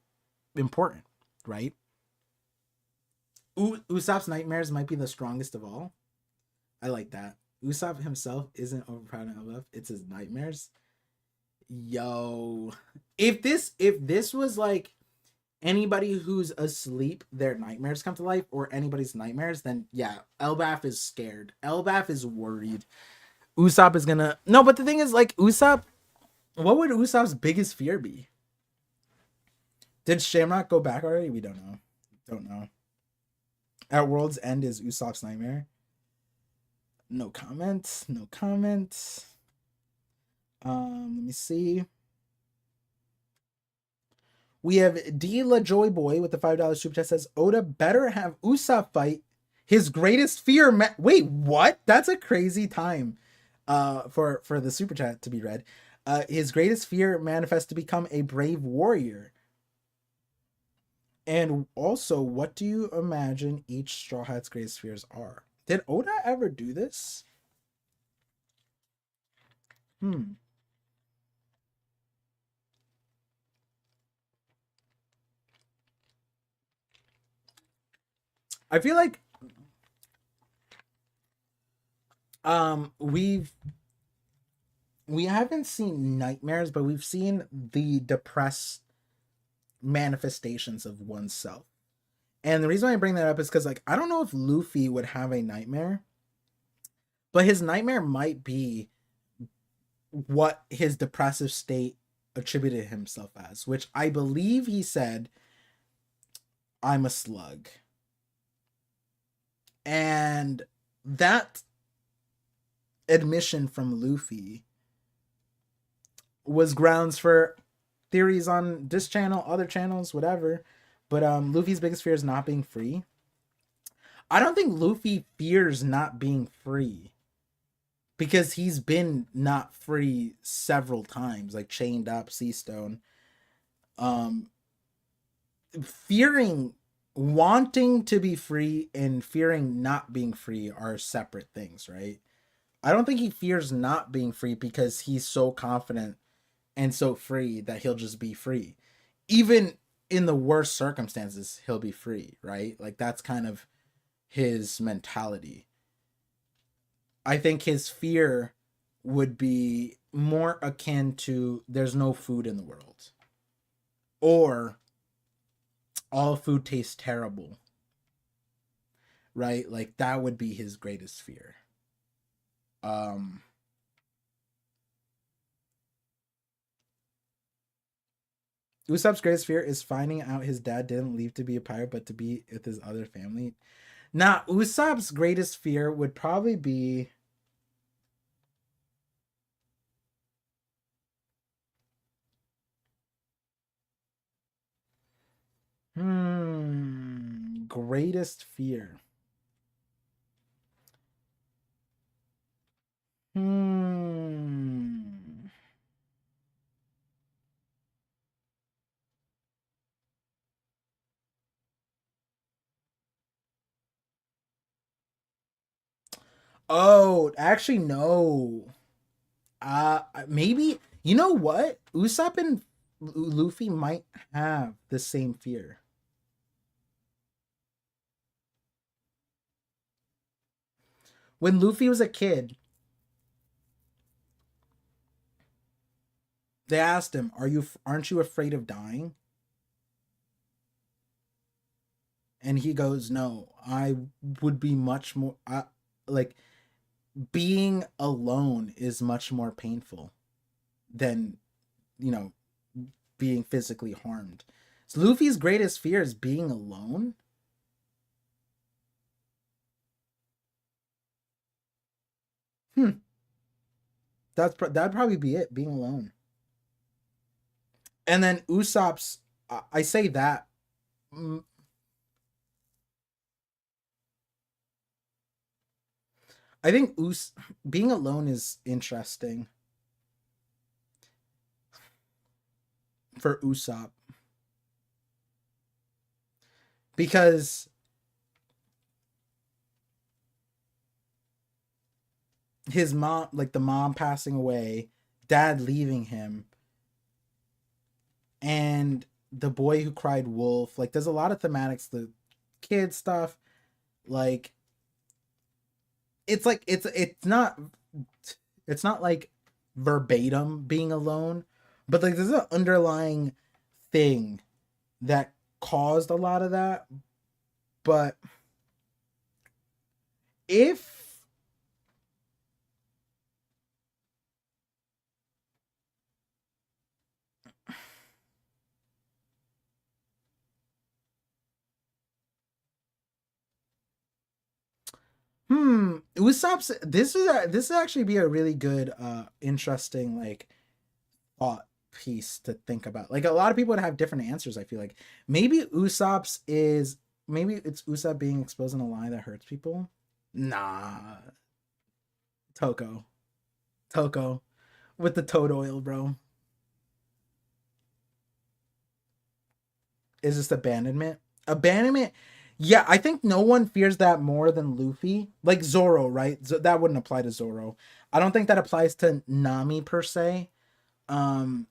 important, right? Usopp's nightmares might be the strongest of all. I like that. Usopp himself isn't overpowered enough. It's his nightmares. Yo, if this was like Anybody who's asleep, their nightmares come to life, or anybody's nightmares, then yeah, Elbaf is scared. Elbaf is worried. Usopp is gonna no, but the thing is, like Usopp, what would Usopp's biggest fear be? Did Shamrock go back already? We don't know. Don't know. At World's End is Usopp's nightmare. No comments. No comments. Let me see. We have D La Joy Boy with the $5 super chat says Oda better have Usopp fight his greatest fear. Wait, what? That's a crazy time. For the super chat to be read. His greatest fear manifests to become a brave warrior. And also, what do you imagine each Straw Hat's greatest fears are? Did Oda ever do this? I feel like we haven't seen nightmares, but we've seen the depressed manifestations of oneself. And the reason why I bring that up is because, like, I don't know if Luffy would have a nightmare, but his nightmare might be what his depressive state attributed himself as, which I believe he said, I'm a slug. And that admission from Luffy was grounds for theories on this channel, other channels, whatever. But Luffy's biggest fear is not being free. I don't think Luffy fears not being free, because he's been not free several times, like chained up, sea stone. Fearing, wanting to be free and fearing not being free are separate things, right? I don't think he fears not being free because he's so confident and so free that he'll just be free. Even in the worst circumstances, he'll be free, right? Like, that's kind of his mentality. I think his fear would be more akin to there's no food in the world, or all food tastes terrible, right? Like, that would be his greatest fear. Usopp's greatest fear is finding out his dad didn't leave to be a pirate, but to be with his other family. Now, Usopp's greatest fear would probably be greatest fear. Oh, actually, no. Maybe, you know what? Usopp and Luffy might have the same fear. When Luffy was a kid, they asked him, aren't you afraid of dying? And he goes, no, I would be much more, like, being alone is much more painful than, being physically harmed. So Luffy's greatest fear is being alone. That'd probably be it, being alone. And then Usopp's, I say that. I think being alone is interesting for Usopp, because his mom, like the mom passing away, dad leaving him, and the boy who cried wolf, like there's a lot of thematics, the kid stuff, like it's like it's not like verbatim being alone, but like there's an underlying thing that caused a lot of that. But if Usopp's this is actually be a really good interesting like thought piece to think about. Like a lot of people would have different answers. I feel like maybe it's Usopp being exposed in a lie that hurts people. Nah, Toko, Toko, with the toad oil, bro. Is this abandonment? Abandonment. Yeah, I think no one fears that more than Luffy. Like Zoro, right? That wouldn't apply to Zoro. I don't think that applies to Nami per se. Um,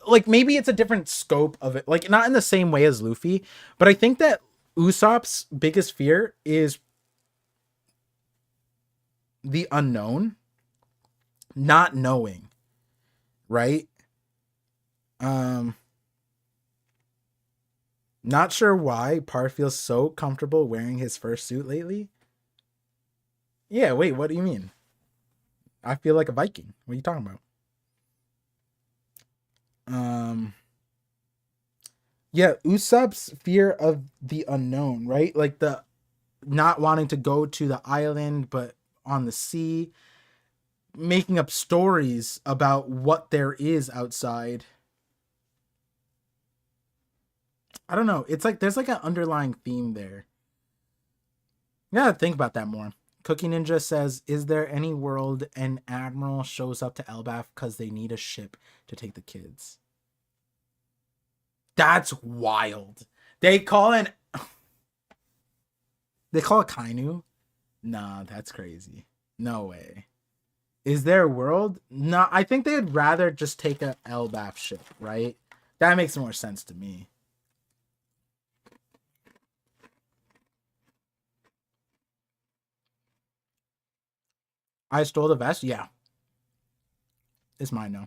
like maybe it's a different scope of it, like not in the same way as Luffy, but I think that Usopp's biggest fear is the unknown, not knowing, right? Um, not sure why Par feels so comfortable wearing his first suit lately. Yeah, wait, what do you mean? I feel like a Viking. What are you talking about? Um, yeah, Usopp's fear of the unknown, right? Like the not wanting to go to the island, but on the sea, making up stories about what there is outside. I don't know. It's like there's like an underlying theme there. Yeah, think about that more. Cookie Ninja says, "Is there any world an admiral shows up to Elbaf because they need a ship to take the kids?" That's wild. They call it. They call it Kainu. Nah, that's crazy. No way. Is there a world? No, I think they'd rather just take a Elbaf ship, right? That makes more sense to me. I stole the vest? Yeah. It's mine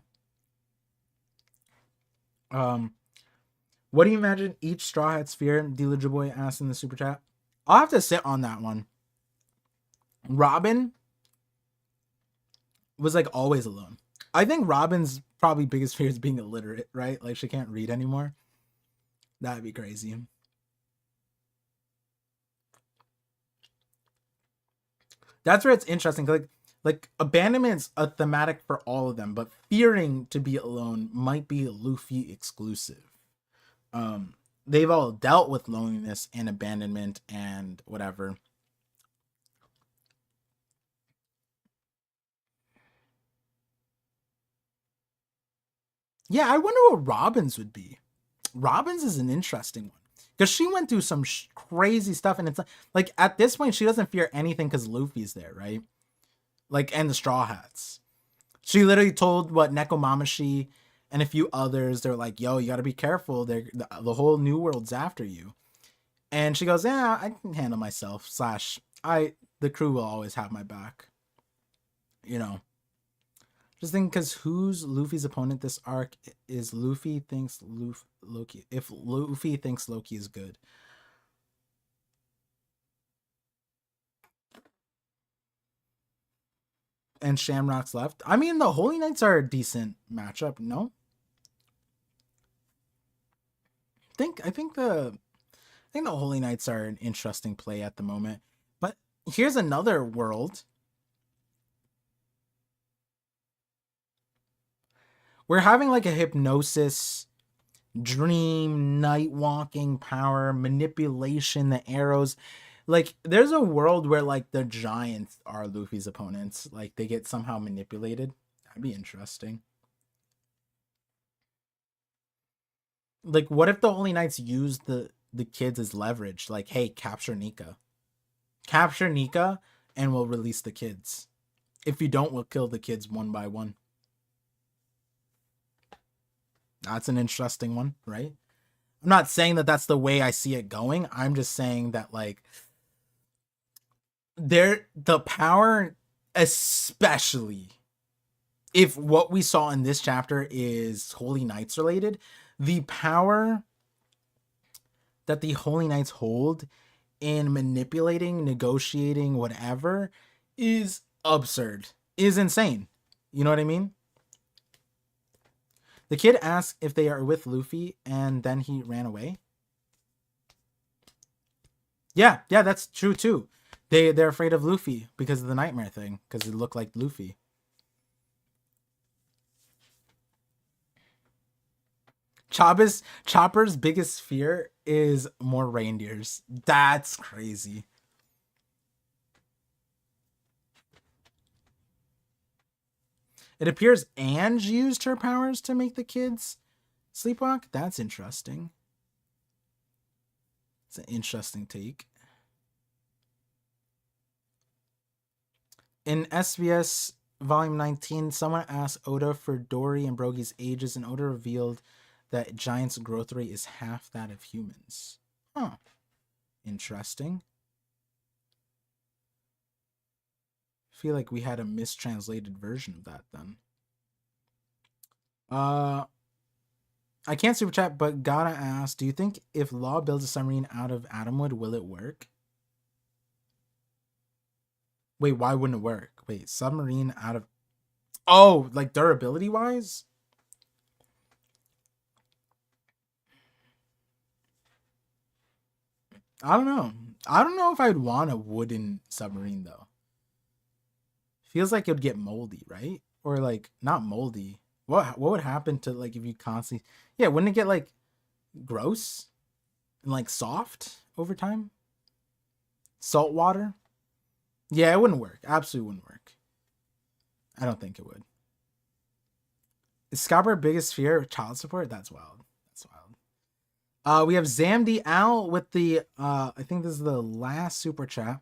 now. What do you imagine each Straw Hat sphere? Dealer Boy asked in the super chat. I'll have to sit on that one. Robin was like always alone. I think Robin's probably biggest fear is being illiterate, right? Like she can't read anymore. That'd be crazy. That's where it's interesting. Like abandonment's a thematic for all of them, but fearing to be alone might be Luffy exclusive. They've all dealt with loneliness and abandonment and whatever. Yeah, I wonder what Robin's would be. Robin's is an interesting one because she went through some crazy stuff, and it's like at this point she doesn't fear anything because Luffy's there, right? Like, and the Straw Hats. She literally told what Nekomamashi and a few others. They're like, "Yo, you got to be careful. The whole New World's after you." And she goes, "Yeah, I can handle myself." Slash, the crew will always have my back. You know. Just think, because who's Luffy's opponent this arc is Luffy thinks Loki. If Luffy thinks Loki is good, and Shamrock's left. I mean, the Holy Knights are a decent matchup. No, I think the Holy Knights are an interesting play at the moment. But here's another world. We're having like a hypnosis, dream, night walking power, manipulation, the arrows. Like there's a world where like the giants are Luffy's opponents. Like they get somehow manipulated. That'd be interesting. Like what if the Holy Knights use the kids as leverage? Like, hey, capture Nika. Capture Nika and we'll release the kids. If you don't, we'll kill the kids one by one. That's an interesting one, right? I'm not saying that that's the way I see it going. I'm just saying that like the power, especially if what we saw in this chapter is Holy Knights related, the power that the Holy Knights hold in manipulating, negotiating, whatever is absurd, is insane. You know what I mean? The kid asks if they are with Luffy, and then he ran away. Yeah, that's true too. They're afraid of Luffy because of the nightmare thing, because it looked like Luffy. Chopper's biggest fear is more reindeers. That's crazy. It appears Ange used her powers to make the kids sleepwalk. That's interesting. It's an interesting take. In SBS Volume 19, someone asked Oda for Dory and Brogy's ages, and Oda revealed that giants' growth rate is half that of humans. Huh. Interesting. I feel like we had a mistranslated version of that then. I can't super chat, but gotta ask, do you think if Law builds a submarine out of Atomwood, will it work? Wait, why wouldn't it work? Wait, submarine out of... Oh, like durability-wise? I don't know. I don't know if I'd want a wooden submarine, though. Feels like it would get moldy, right? Or, like, not moldy. What would happen to, like, if you constantly... Yeah, wouldn't it get, like, gross? And, like, soft over time? Salt water? Yeah, it wouldn't work. Absolutely wouldn't work. I don't think it would. Is Scarborough biggest fear of child support? That's wild. That's wild. We have Zamdi Al with the, I think this is the last super chat.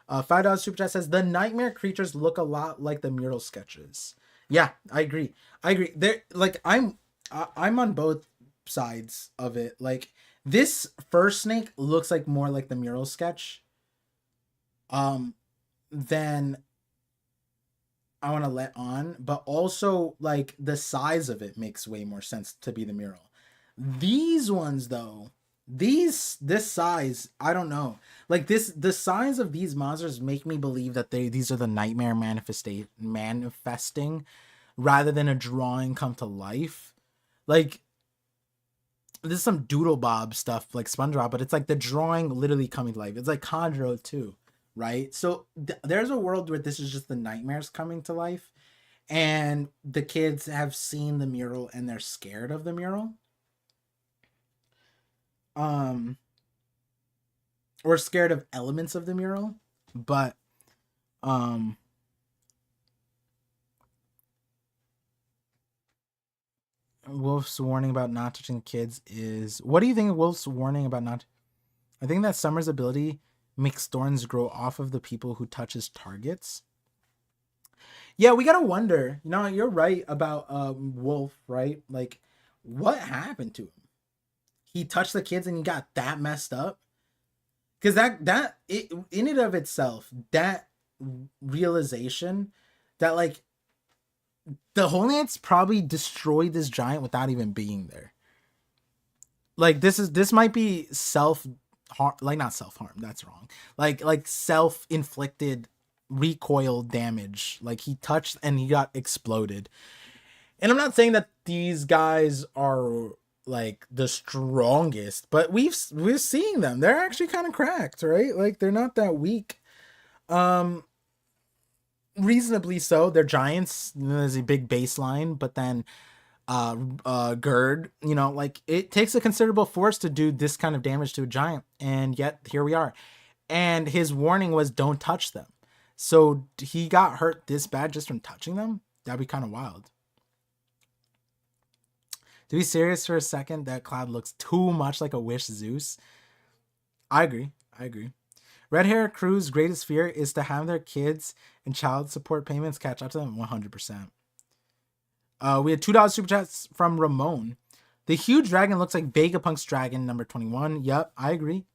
$5 super chat says, the nightmare creatures look a lot like the mural sketches. Yeah, I agree. They're, like, I'm on both sides of it. Like, this first snake looks like more like the mural sketch. Then I want to let on, but also like the size of it makes way more sense to be the mural. These ones though, this size, I don't know. Like the size of these monsters make me believe that these are the nightmare manifesting rather than a drawing come to life. Like this is some Doodle Bob stuff like SpongeBob, but it's like the drawing literally coming to life. It's like Conjuro too. Right? So there's a world where this is just the nightmares coming to life, and the kids have seen the mural and they're scared of the mural. Or scared of elements of the mural, but Wolf's warning about not touching kids is... What do you think of Wolf's warning about not... I think that Summer's ability makes thorns grow off of the people who touch his targets. Yeah, we gotta wonder. You know, you're right about Wolf, right? Like, what happened to him? He touched the kids and he got that messed up. Because that in and of itself, that realization that like the Holy Knights probably destroyed this giant without even being there. Like this might be self-harm, like not self-harm, that's wrong. Like self-inflicted recoil damage. Like he touched and he got exploded. And I'm not saying that these guys are like the strongest, but we're seeing them. They're actually kind of cracked, right? Like they're not that weak. Reasonably so. They're giants. There's a big baseline, but then Gerd, you know, like it takes a considerable force to do this kind of damage to a giant, and yet here we are. And his warning was don't touch them. So he got hurt this bad just from touching them? That'd be kind of wild. To be serious for a second, that Cloud looks too much like a Wish Zeus. I agree. Red Hair Crew's greatest fear is to have their kids and child support payments catch up to them 100%. We had $2 super chats from Ramon. The huge dragon looks like Vegapunk's dragon, number 21. Yep, I agree.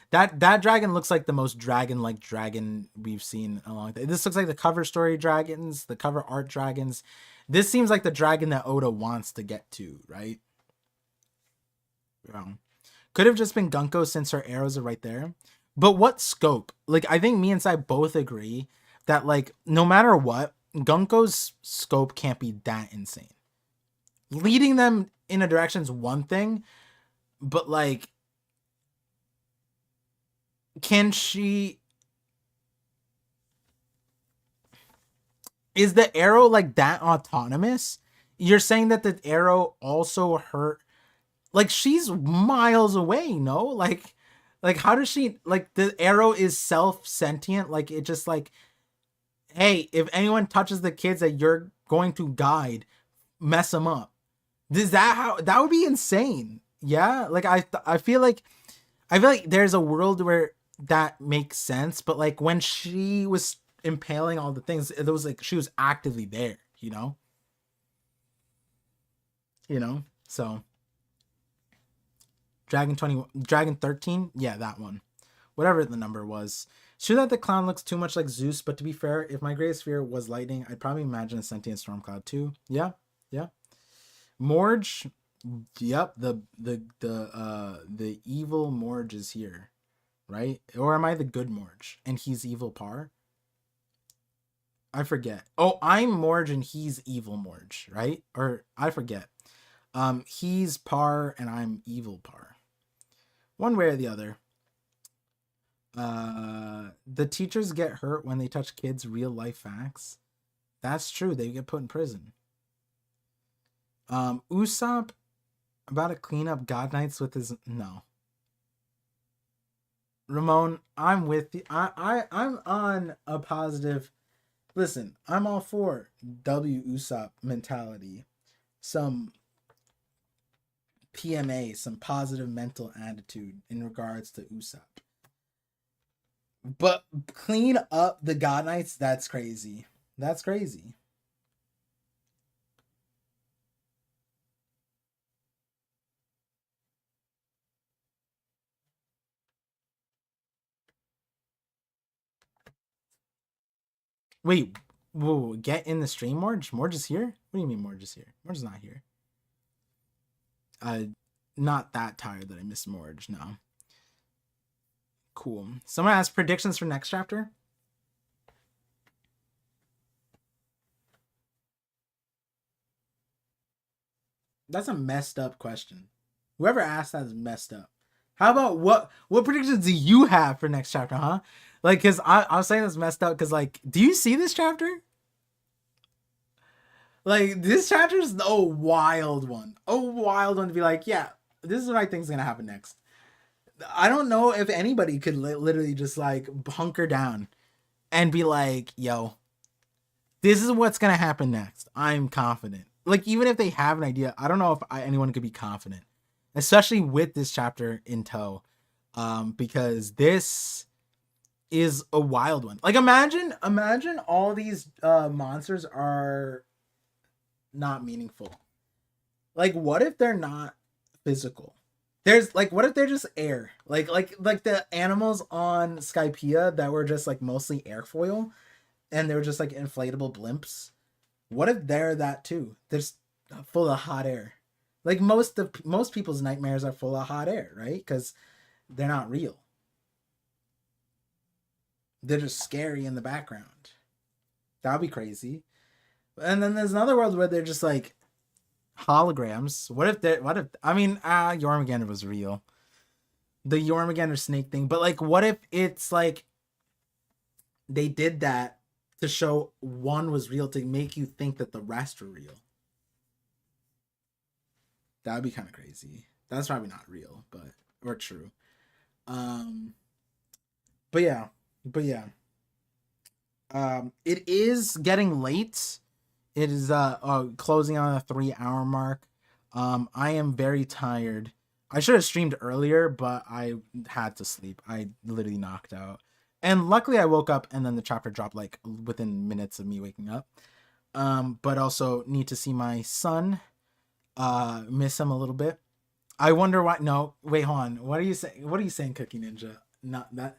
That dragon looks like the most dragon-like dragon we've seen in a long time. This looks like the cover story dragons, the cover art dragons. This seems like the dragon that Oda wants to get to, right? Could have just been Gunko since her arrows are right there. But what scope? Like, I think me and Sai both agree that, like, no matter what, Gunko's scope can't be that insane. Leading them in a direction is one thing, but, like, can she... Is the arrow, like, that autonomous? You're saying that the arrow also hurt... Like, she's miles away, no? Like, how does she... Like, the arrow is self-sentient? Like, it just, like... Hey, if anyone touches the kids that you're going to guide, mess them up. Is that how... That would be insane. Yeah? Like, I feel like there's a world where that makes sense, but, like, when she was impaling all the things, it was like she was actively there, you know? So Dragon 13, yeah, that one, whatever the number was. Sure that the clown looks too much like Zeus, but to be fair, if my greatest fear was lightning, I'd probably imagine a sentient storm cloud too. Yeah. Morge, yep, the evil Morge is here, right? Or am I the good Morge and he's evil Par? I forget. Oh, I'm Morge and he's evil Morge, right? Or I forget. He's Par and I'm evil Par. One way or the other. The teachers get hurt when they touch kids' real life facts. That's true. They get put in prison. Usopp about to clean up God Knights with his... No. Ramon, I'm with you. I'm on a positive... Listen, I'm all for W Usopp mentality. Some PMA, some positive mental attitude in regards to Usopp. But clean up the God Knights, that's crazy. That's crazy. Wait, whoa, get in the stream, Morge? Morge is here? What do you mean Morge is here? Morge is not here. Not that tired that I missed Morge, no. Cool. Someone has predictions for next chapter? That's a messed up question. Whoever asked that is messed up. How about what predictions do you have for next chapter, huh? Like, because I was saying that's messed up because, like, do you see this chapter? Like, this chapter is a wild one. A wild one to be like, yeah, this is what I think is going to happen next. I don't know if anybody could literally just, like, hunker down and be like, yo, this is what's going to happen next. I'm confident. Like, even if they have an idea, I don't know if anyone could be confident, especially with this chapter in tow, because this is a wild one. Like, imagine all these monsters are not meaningful. Like, what if they're not physical? There's like, what if they're just air? Like the animals on Skypiea that were just like mostly airfoil, and they were just like inflatable blimps. What if they're that too? They're just full of hot air. Like most people's nightmares are full of hot air, right? Because they're not real. They're just scary in the background. That'd be crazy. And then there's another world where they're just like holograms. What if Jormungandr was real? The Jormungandr snake thing. But like, what if it's like they did that to show one was real to make you think that the rest were real? That would be kind of crazy. That's probably not real, or true. But yeah. It is getting late. It is closing on a 3-hour mark. I am very tired. I should have streamed earlier, but I had to sleep. I literally knocked out. And luckily I woke up and then the chapter dropped like within minutes of me waking up. But also need to see my son. Miss him a little bit. I wonder why. No, wait, hold on. What are you saying? What are you saying, Cookie Ninja? Not that.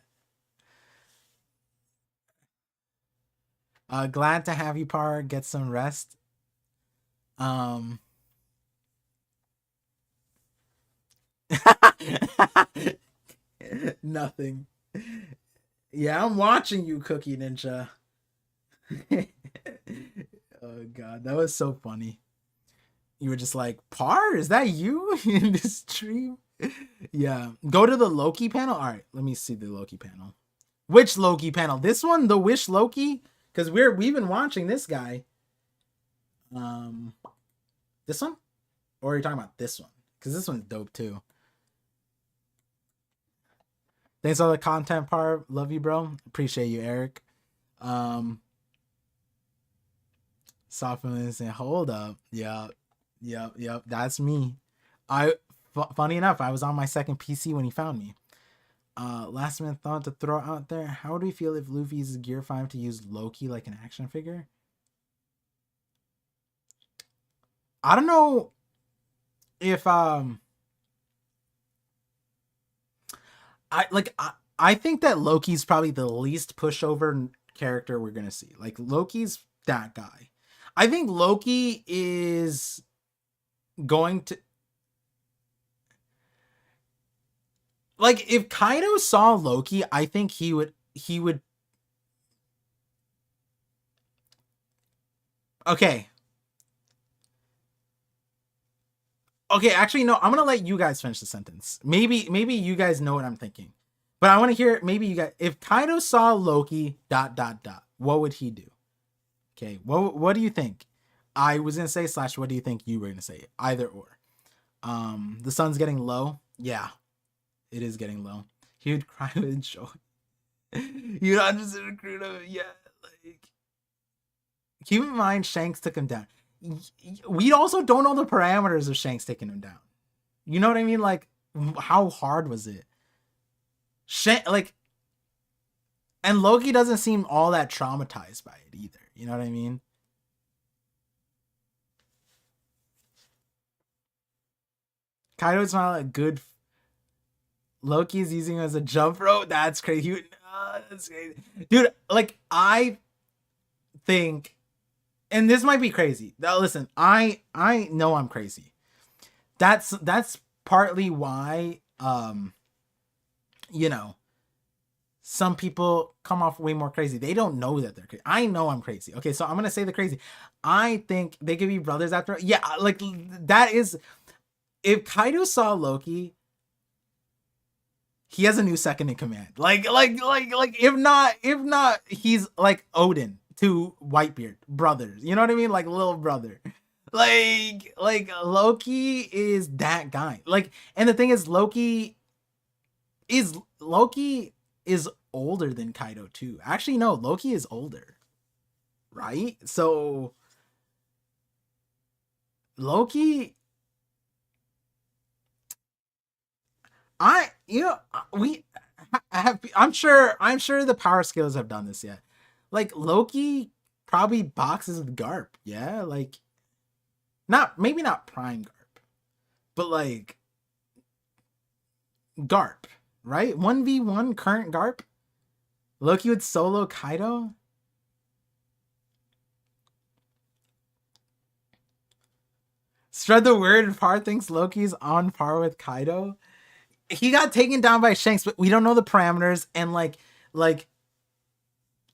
Glad to have you, Par. Get some rest. Nothing. Yeah, I'm watching you, Cookie Ninja. Oh god, that was so funny. You were just like, Par, is that you in this stream? Yeah. Go to the Loki panel. All right, let me see the Loki panel. Which Loki panel? This one, the Wish Loki? Because we've been watching this guy. This one? Or are you talking about this one? Because this one's dope too. Thanks for all the content, Par. Love you, bro. Appreciate you, Eric. Softness and hold up. Yep. That's me. Funny enough, I was on my second PC when he found me. Last minute thought to throw out there. How would we feel if Luffy uses Gear 5 to use Loki like an action figure? I don't know if I think that Loki's probably the least pushover character we're gonna see. Like Loki's that guy. I think Loki is going to, like, if Kaido saw Loki, I think he would okay, actually no, I'm gonna let you guys finish the sentence. Maybe you guys know what I'm thinking, but I want to hear, maybe you guys, if Kaido saw Loki ... what would he do? Okay, what do you think? I was gonna say / what do you think you were gonna say? Either or. The sun's getting low. Yeah, it is getting low. He would cry with joy. You'd understand Naruto. Yeah, like, keep in mind Shanks took him down. We also don't know the parameters of Shanks taking him down. You know what I mean? Like, how hard was it? Like, and Loki doesn't seem all that traumatized by it either. You know what I mean? Kaido's not a good. Loki's using him as a jump rope. That's crazy. That's crazy, dude. Like, I think, and this might be crazy. Now, listen, I know I'm crazy. That's partly why, you know, some people come off way more crazy. They don't know that they're crazy. I know I'm crazy. Okay, so I'm gonna say the crazy. I think they could be brothers after. Yeah, like, that is, if Kaido saw Loki, he has a new second in command. Like if not, he's like Odin to Whitebeard, brothers. You know what I mean? Like little brother. Like Loki is that guy. Like, and the thing is, Loki is older than Kaido too. Actually, no, Loki is older, right? So Loki, we have, I'm sure the power skills have done this yet. Like, Loki probably boxes with Garp. Yeah, like, maybe not prime Garp, but like Garp, right? 1v1 current Garp. Loki would solo Kaido. Spread the word. Par thinks Loki's on par with Kaido. He got taken down by Shanks, but we don't know the parameters. And like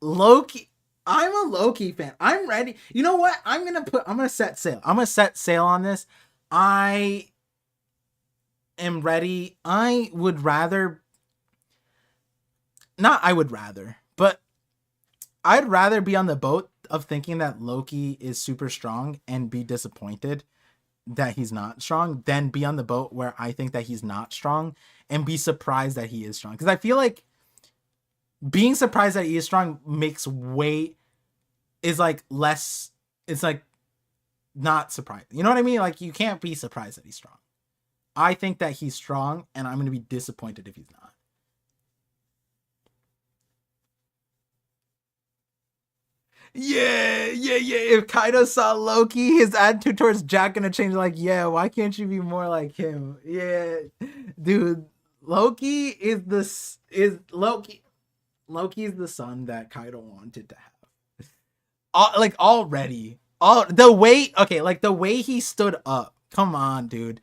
Loki, I'm a Loki fan. I'm ready. You know what? I'm gonna set sail. I'm gonna set sail on this. I am ready. I would rather, but I'd rather be on the boat of thinking that Loki is super strong and be disappointed that he's not strong, than be on the boat where I think that he's not strong and be surprised that he is strong. Because I feel like being surprised that he is strong is like less, it's like not surprised. You know what I mean? Like, you can't be surprised that he's strong. I think that he's strong, and I'm going to be disappointed if he's not. Yeah. If Kaido saw Loki, his attitude towards Jack gonna change. Like, yeah, why can't you be more like him? Yeah, dude, Loki is Loki. Loki's the son that Kaido wanted to have. Like, already, the way he stood up. Come on, dude.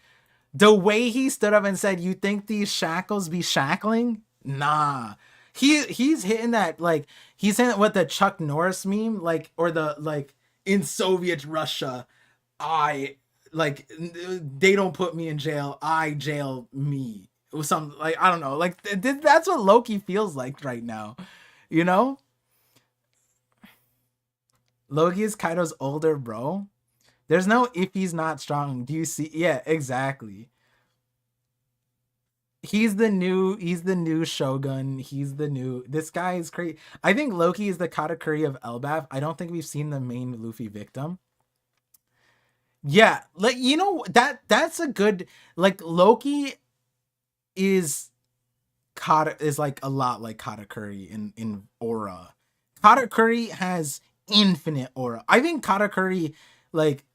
The way he stood up and said, "You think these shackles be shackling?" Nah. He's hitting that, like, he's hitting what the Chuck Norris meme, like, or the, like, in Soviet Russia, I, like, they don't put me in jail, I jail me. Or something, like, I don't know. Like, that's what Loki feels like right now. You know? Loki is Kaido's older bro. There's no if he's not strong. Do you see? Yeah, exactly. He's the new Shogun. He's the new, this guy is crazy. I think Loki is the Katakuri of Elbaf. I don't think we've seen the main Luffy victim. Yeah, like, that's a good, like, Loki is Kata is like a lot like Katakuri in aura. Katakuri has infinite aura. I think Katakuri, like,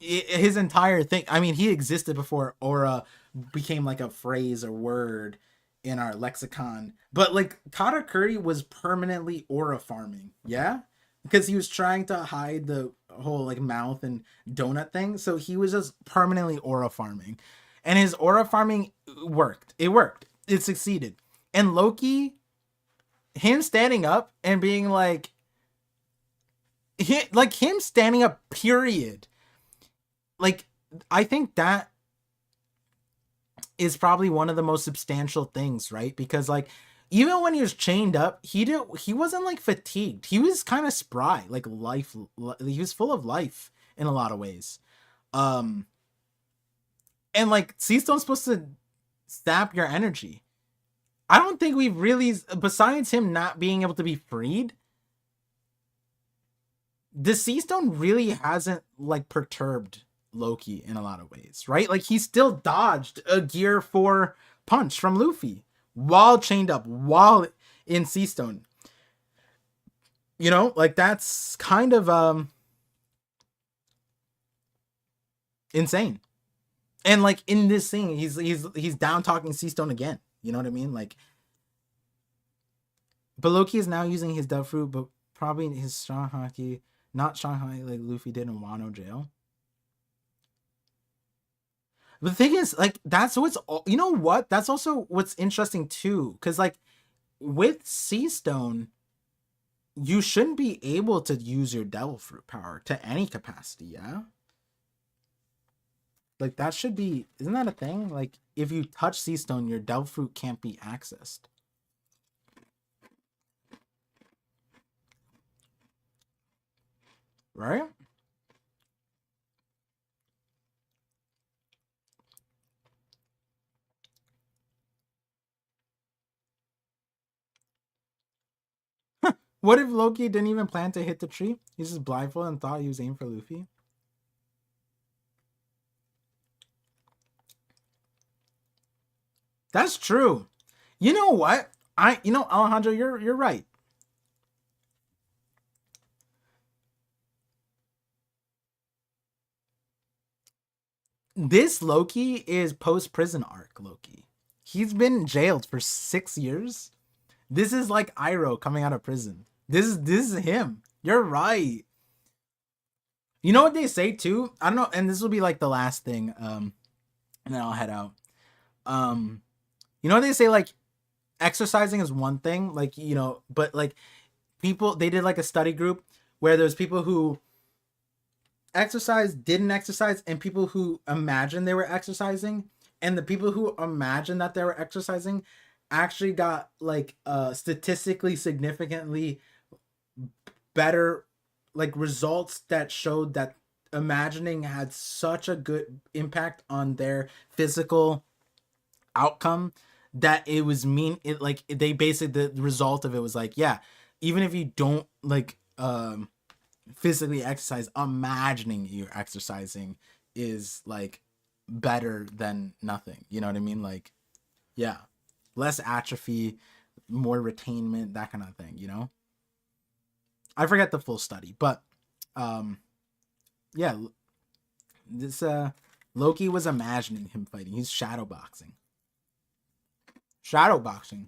his entire thing, I mean, he existed before aura became like a phrase or word in our lexicon, but like Katakuri was permanently aura farming, yeah, because he was trying to hide the whole like mouth and donut thing, so he was just permanently aura farming, and his aura farming worked, it succeeded. And Loki, him standing up and being like, him standing up, period, like, I think that is probably one of the most substantial things, right? Because, like, even when he was chained up, he wasn't like fatigued. He was kind of spry, like life. He was full of life in a lot of ways. Um, and like Sea Stone's supposed to sap your energy. I don't think we've really, besides him not being able to be freed, the Sea Stone really hasn't like perturbed Loki in a lot of ways, right? Like, he still dodged a Gear 4 punch from Luffy while chained up, while in Sea Stone. Like, that's kind of insane. And like in this thing, he's down talking Sea Stone again. You know what I mean? Like, but Loki is now using his Death Fruit, but probably his strong hockey, not strong hockey like Luffy did in Wano jail. But the thing is, like, that's what's, you know what? That's also what's interesting too, because like with Sea Stone, you shouldn't be able to use your Devil Fruit power to any capacity, yeah? Like, that should be, isn't that a thing? Like, if you touch Sea Stone, your Devil Fruit can't be accessed. Right? What if Loki didn't even plan to hit the tree? He's just blindfolded and thought he was aiming for Luffy? That's true. You know what? Alejandro, you're right. This Loki is post prison arc Loki. He's been jailed for 6 years. This is like Iroh coming out of prison. This is him. You're right. You know what they say too? I don't know, and this will be like the last thing, and then I'll head out. You know what they say, like, exercising is one thing, like, but like people, they did like a study group where there's people who exercise, didn't exercise, and people who imagined they were exercising, and the people who imagined that they were exercising actually got like statistically significantly better like results that showed that imagining had such a good impact on their physical outcome that it was mean it like they basically, the result of it was like, yeah, even if you don't like physically exercise, imagining you're exercising is like better than nothing. You know what I mean? Like, yeah, less atrophy, more retainment, that kind of thing. I forget the full study, but yeah, this Loki was imagining him fighting. He's shadowboxing. Shadowboxing.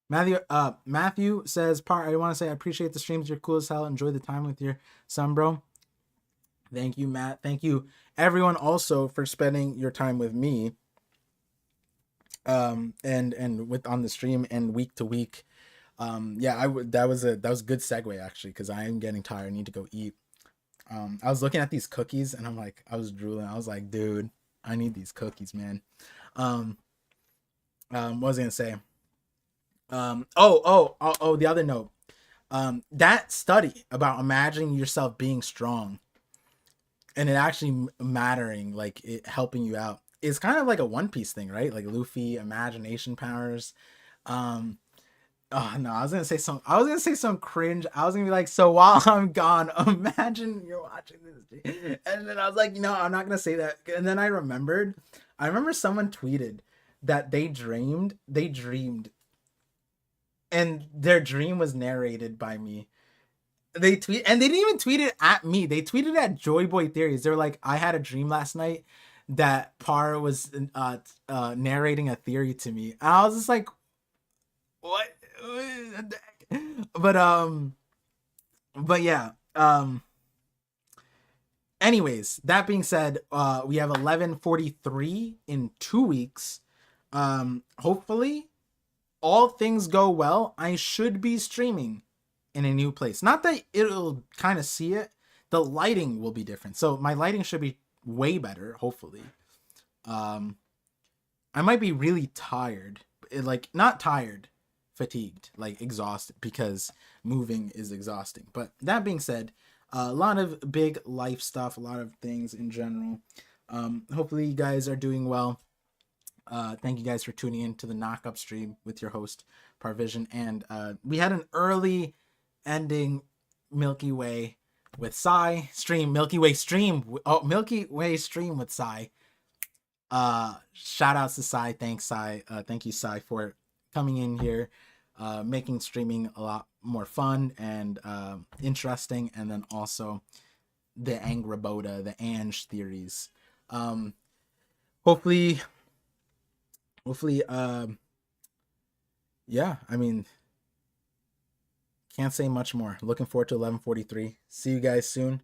Matthew says, I want to say I appreciate the streams. You're cool as hell. Enjoy the time with your son, bro. Thank you, Matt. Thank you, everyone, also for spending your time with me. And with on the stream and week to week. Yeah, that was a good segue actually, because I am getting tired. I need to go eat. I was looking at these cookies and I was drooling. I was like, dude, I need these cookies, man. What was I gonna say? The other note. That study about imagining yourself being strong and it actually mattering, like it helping you out, is kind of like a One Piece thing, right? Like Luffy, imagination powers. Um, oh no, I was gonna say some cringe. I was gonna be like, so while I'm gone, imagine you're watching this, and then I was like, I'm not gonna say that. And then I remembered someone tweeted that they dreamed, and their dream was narrated by me. They didn't even tweet it at me. They tweeted at Joy Boy Theories. They're like, I had a dream last night that Par was narrating a theory to me. And I was just like, what? But yeah. Anyways, that being said, we have 11:43 in 2 weeks. Hopefully all things go well. I should be streaming in a new place. Not that it'll kind of see it. The lighting will be different. So my lighting should be way better, hopefully. I might be really tired. Like, not tired, fatigued, like exhausted, because moving is exhausting. But that being said, a lot of big life stuff, a lot of things in general. Hopefully you guys are doing well. Thank you guys for tuning in to the Knock Up stream with your host, ParVision. And we had an early ending Milky Way with Psy stream. Milky Way stream with Psy. Shout outs to Psy. Thanks, Psy. Thank you, Psy, for coming in here, making streaming a lot more fun and interesting. And then also the Angraboda, the Ange theories. Hopefully, yeah, I mean, can't say much more. Looking forward to 11:43. See you guys soon.